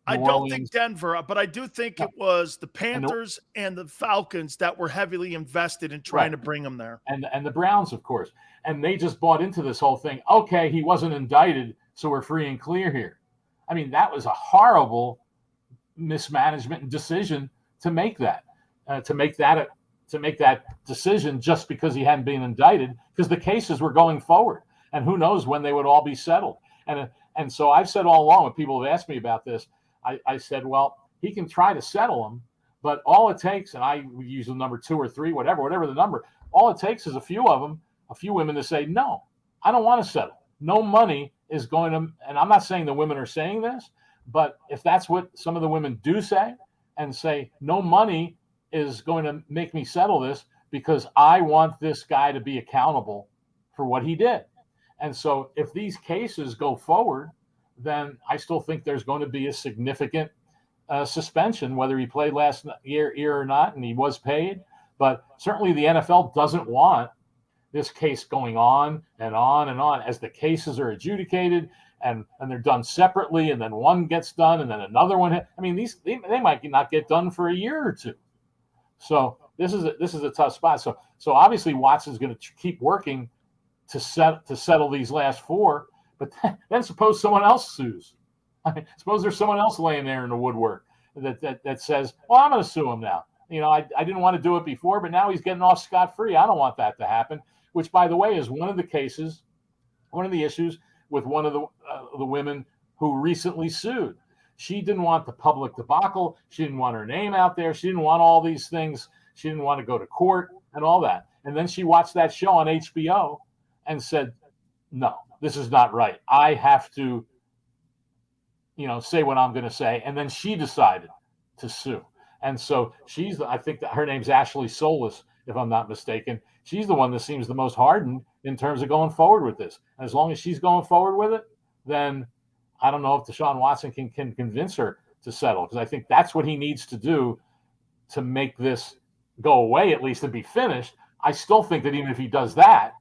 I New don't Orleans. think Denver, but I do think it was the Panthers and the Falcons that were heavily invested in trying to bring them there. And the Browns, of course. And they just bought into this whole thing. Okay, he wasn't indicted, so we're free and clear here. I mean, that was a horrible mismanagement and decision to make that. To make that decision just because he hadn't been indicted, because the cases were going forward. And who knows when they would all be settled. And so I've said all along when people have asked me about this, I said, well, he can try to settle them, but all it takes, and I use the number 2 or 3, whatever the number, all it takes is a few women to say, no, I don't want to settle. No money is going to, and I'm not saying the women are saying this, but if that's what some of the women do say and say, no money is going to make me settle this because I want this guy to be accountable for what he did. And so if these cases go forward, then I still think there's going to be a significant suspension, whether he played last year or not, and he was paid. But certainly the NFL doesn't want this case going on and on and on as the cases are adjudicated and they're done separately, and then one gets done and then another one. I mean, they might not get done for a year or two. So this is a tough spot. So obviously Watson's going to keep working to settle these last 4. But then suppose someone else sues. I mean, suppose there's someone else laying there in the woodwork that says, well, I'm going to sue him now. I didn't want to do it before, but now he's getting off scot-free. I don't want that to happen, which, by the way, is one of the issues with one of the women who recently sued. She didn't want the public debacle. She didn't want her name out there. She didn't want all these things. She didn't want to go to court and all that. And then she watched that show on HBO and said, no, this is not right. I have to, say what I'm going to say. And then she decided to sue. And so I think that her name's Ashley Solis, if I'm not mistaken. She's the one that seems the most hardened in terms of going forward with this. And as long as she's going forward with it, then I don't know if Deshaun Watson can convince her to settle, because I think that's what he needs to do to make this go away, at least, and be finished. I still think that even if he does that,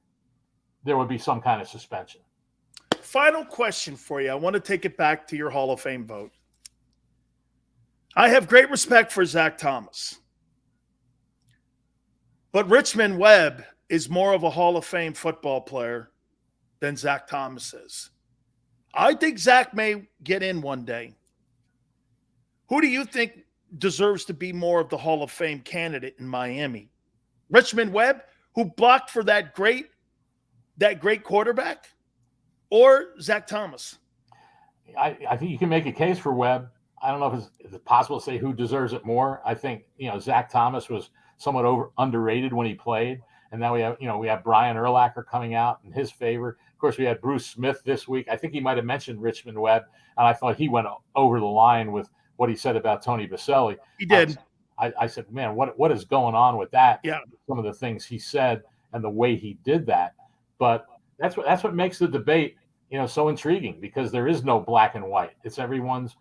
there would be some kind of suspension. Final question for you. I want to take it back to your Hall of Fame vote. I have great respect for Zach Thomas, but Richmond Webb is more of a Hall of Fame football player than Zach Thomas is. I think Zach may get in one day. Who do you think deserves to be more of the Hall of Fame candidate in Miami? Richmond Webb, who blocked for that great quarterback, or Zach Thomas? I think you can make a case for Webb. I don't know if it's possible to say who deserves it more. I think, Zach Thomas was somewhat underrated when he played. And now we have Brian Urlacher coming out in his favor. Of course, we had Bruce Smith this week. I think he might have mentioned Richmond Webb, and I thought he went over the line with what he said about Tony Baselli. He did. I said, man, what is going on with that? Yeah. Some of the things he said and the way he did that. But that's what makes the debate, so intriguing, because there is no black and white. It's everyone's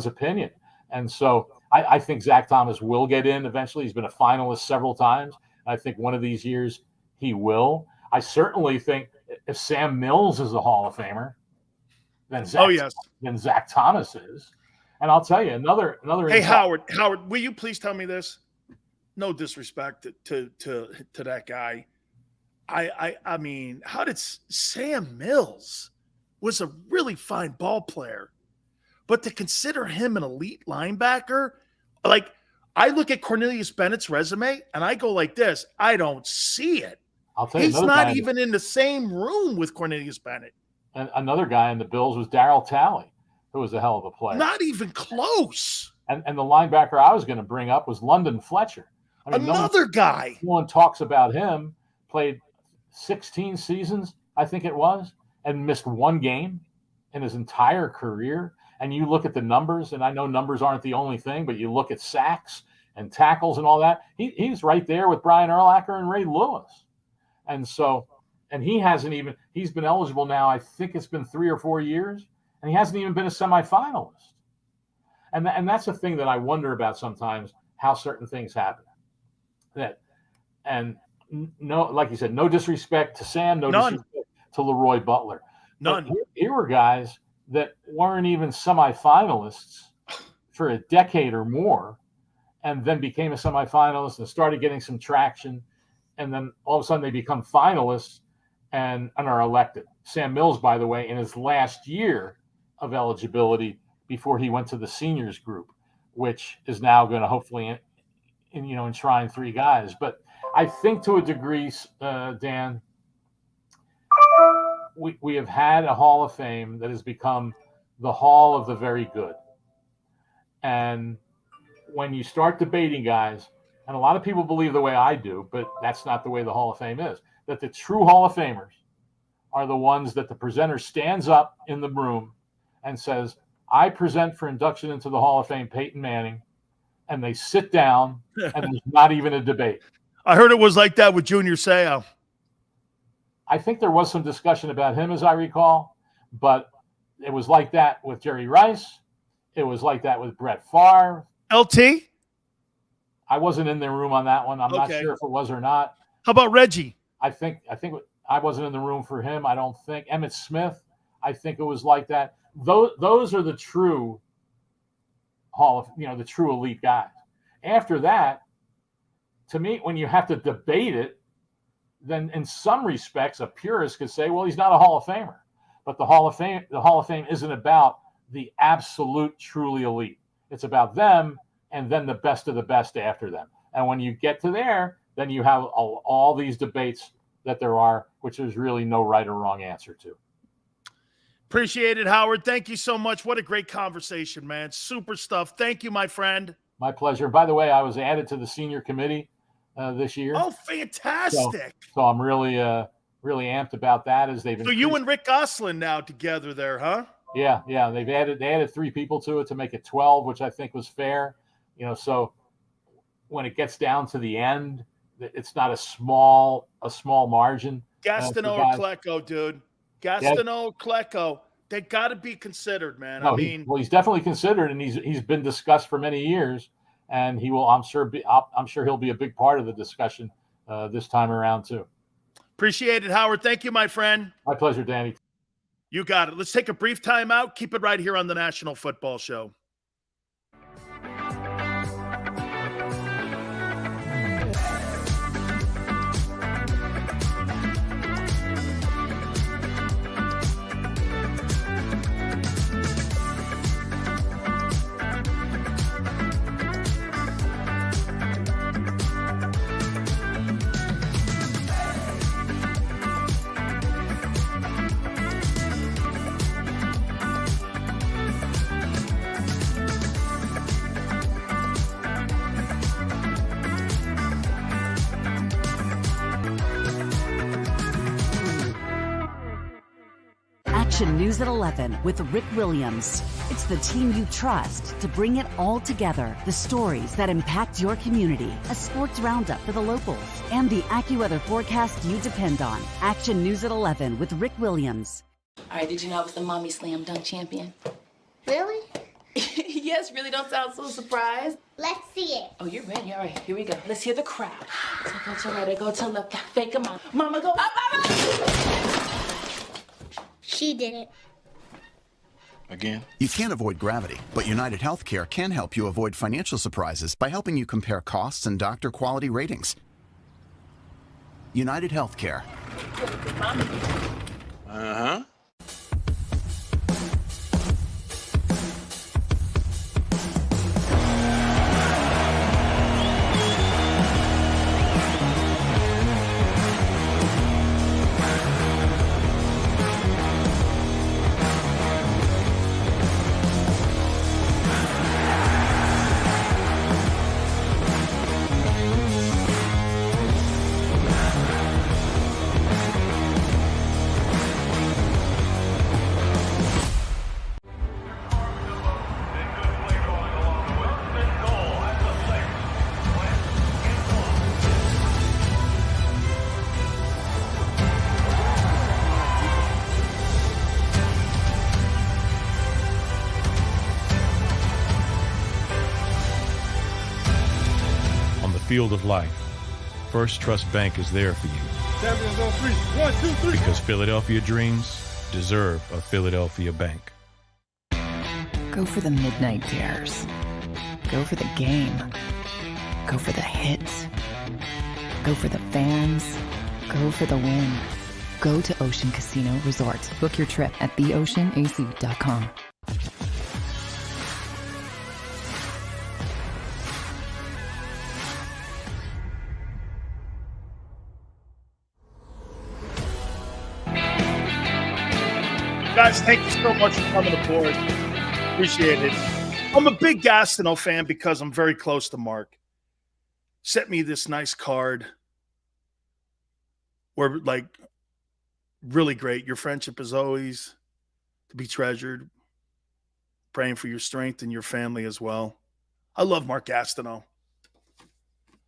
opinion. And so I think Zach Thomas will get in eventually. He's been a finalist several times. I think one of these years he will. I certainly think if Sam Mills is a Hall of Famer, then Zach Thomas is. And I'll tell you another. Hey, Howard, will you please tell me this? No disrespect to that guy. I mean, how did Sam Mills was a really fine ball player, but to consider him an elite linebacker, like I look at Cornelius Bennett's resume and I go like this, I don't see it. I'll tell you, he's not even in the same room with Cornelius Bennett. And another guy in the Bills was Darryl Talley, who was a hell of a player. Not even close. And the linebacker I was going to bring up was London Fletcher. I mean, another guy. No one talks about him. Played 16 seasons, I think it was, and missed one game in his entire career. And you look at the numbers, and I know numbers aren't the only thing, but you look at sacks and tackles and all that. He's right there with Brian Urlacher and Ray Lewis. And so, and he's been eligible now, I think it's been 3 or 4 years, and he hasn't even been a semifinalist. And that's the thing that I wonder about sometimes, how certain things happen. No, like you said, no disrespect to Sam, no disrespect to Leroy Butler. None. Here were guys that weren't even semifinalists for a decade or more, and then became a semifinalist and started getting some traction, and then all of a sudden they become finalists and are elected. Sam Mills, by the way, in his last year of eligibility before he went to the seniors group, which is now going to hopefully enshrine 3 guys. But I think to a degree, Dan, we have had a Hall of Fame that has become the Hall of the Very Good. And when you start debating guys, and a lot of people believe the way I do, but that's not the way the Hall of Fame is, that the true Hall of Famers are the ones that the presenter stands up in the room and says, I present for induction into the Hall of Fame Peyton Manning, and they sit down and there's not even a debate. I heard it was like that with Junior Seau. I think there was some discussion about him, as I recall, but it was like that with Jerry Rice. It was like that with Brett Favre. LT? I wasn't in the room on that one. I'm not sure if it was or not. How about Reggie? I think I wasn't in the room for him. I don't think. Emmitt Smith, I think it was like that. Those are the true the true elite guys. After that, to me, when you have to debate it, then in some respects, a purist could say, well, he's not a Hall of Famer. But the Hall of Fame isn't about the absolute truly elite. It's about them and then the best of the best after them. And when you get to there, then you have all these debates that there are, which there's really no right or wrong answer to. Appreciate it, Howard. Thank you so much. What a great conversation, man. Super stuff. Thank you, my friend. My pleasure. By the way, I was added to the senior committee this year. Oh, fantastic. So I'm really amped about that. So you and Rick Gosselin now together there, huh? Yeah. They added 3 people to it to make it 12, which I think was fair. So when it gets down to the end, it's not a small margin. Gastineau or Klecko, dude. Gastineau, Klecko, they got to be considered, man. No, he's definitely considered, and he's been discussed for many years, and he will. I'm sure he'll be a big part of the discussion this time around too. Appreciate it, Howard. Thank you, my friend. My pleasure, Danny. You got it. Let's take a brief time out. Keep it right here on the National Football Show. Action News at 11 with Rick Williams. It's the team you trust to bring it all together. The stories that impact your community, a sports roundup for the locals, and the AccuWeather forecast you depend on. Action News at 11 with Rick Williams. All right, did you know I was the mommy slam dunk champion? Really? Yes, really don't sound so surprised. Let's see it. Oh, you're ready. All right, here we go. Let's hear the crowd. So go to right, I go to left, fake a mom. Mama go up, mama! She did it. Again? You can't avoid gravity, but United Healthcare can help you avoid financial surprises by helping you compare costs and doctor quality ratings. United Healthcare. Uh-huh. Field of life, First Trust Bank is there for you. Champions on 3. 1, 2, 3. Because Philadelphia dreams deserve a Philadelphia bank. Go for the midnight dares. Go for the game. Go for the hits. Go for the fans. Go for the win. Go to Ocean Casino Resort. Book your trip at theoceanac.com. Guys, thank you so much for coming aboard. Appreciate it. I'm a big Gastineau fan because I'm very close to Mark. Sent me this nice card. We're like really great. Your friendship is always to be treasured. Praying for your strength and your family as well. I love Mark Gastineau.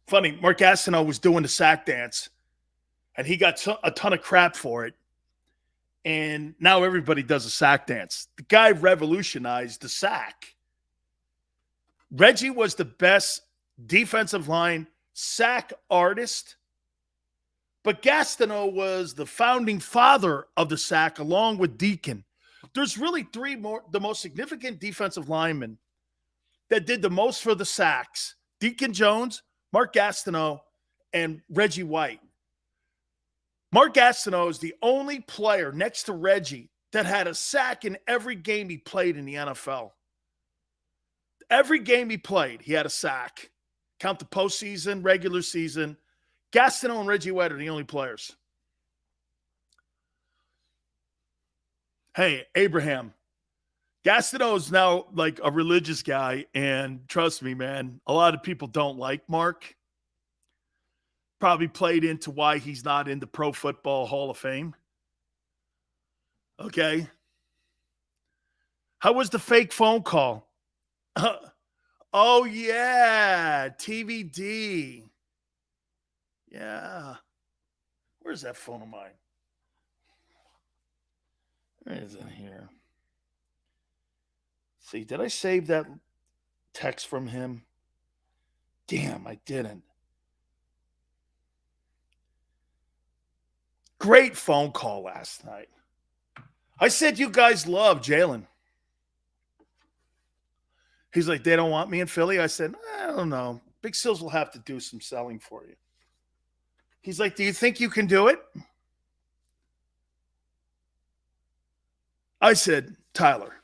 Funny, Mark Gastineau was doing the sack dance, and he got a ton of crap for it. And now everybody does a sack dance. The guy revolutionized the sack. Reggie was the best defensive line sack artist, but Gastineau was the founding father of the sack along with Deacon. There's really the most significant defensive linemen that did the most for the sacks. Deacon Jones, Mark Gastineau, and Reggie White. Mark Gastineau is the only player next to Reggie that had a sack in every game he played in the NFL. Every game he played, he had a sack. Count the postseason, regular season. Gastineau and Reggie White are the only players. Hey, Abraham. Gastineau is now like a religious guy, and trust me, man, a lot of people don't like Mark. Probably played into why he's not in the Pro Football Hall of Fame. Okay. How was the fake phone call? Oh, yeah. TVD. Yeah. Where's that phone of mine? Where is it here? See, did I save that text from him? Damn, I didn't. Great phone call last night. I said you guys love Jalen. He's like, they don't want me in Philly? I said, I don't know. Big Sills will have to do some selling for you. He's like, do you think you can do it? I said, Tyler,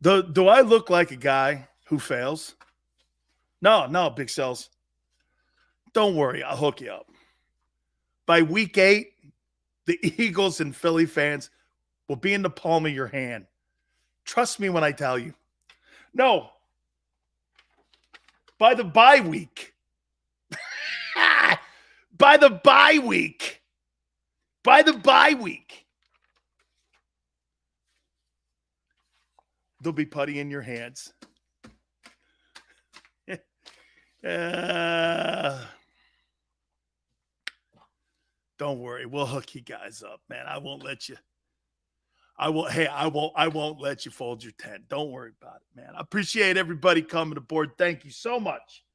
do I look like a guy who fails? No, Big Sills. Don't worry, I'll hook you up. By week 8, the Eagles and Philly fans will be in the palm of your hand. Trust me when I tell you. No. By the bye week. By the bye week. There'll be putty in your hands. Don't worry. We'll hook you guys up, man. I won't let you. I won't let you fold your tent. Don't worry about it, man. I appreciate everybody coming aboard. Thank you so much.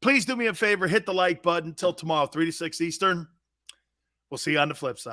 Please do me a favor. Hit the like button. Till tomorrow, 3 to 6 Eastern. We'll see you on the flip side.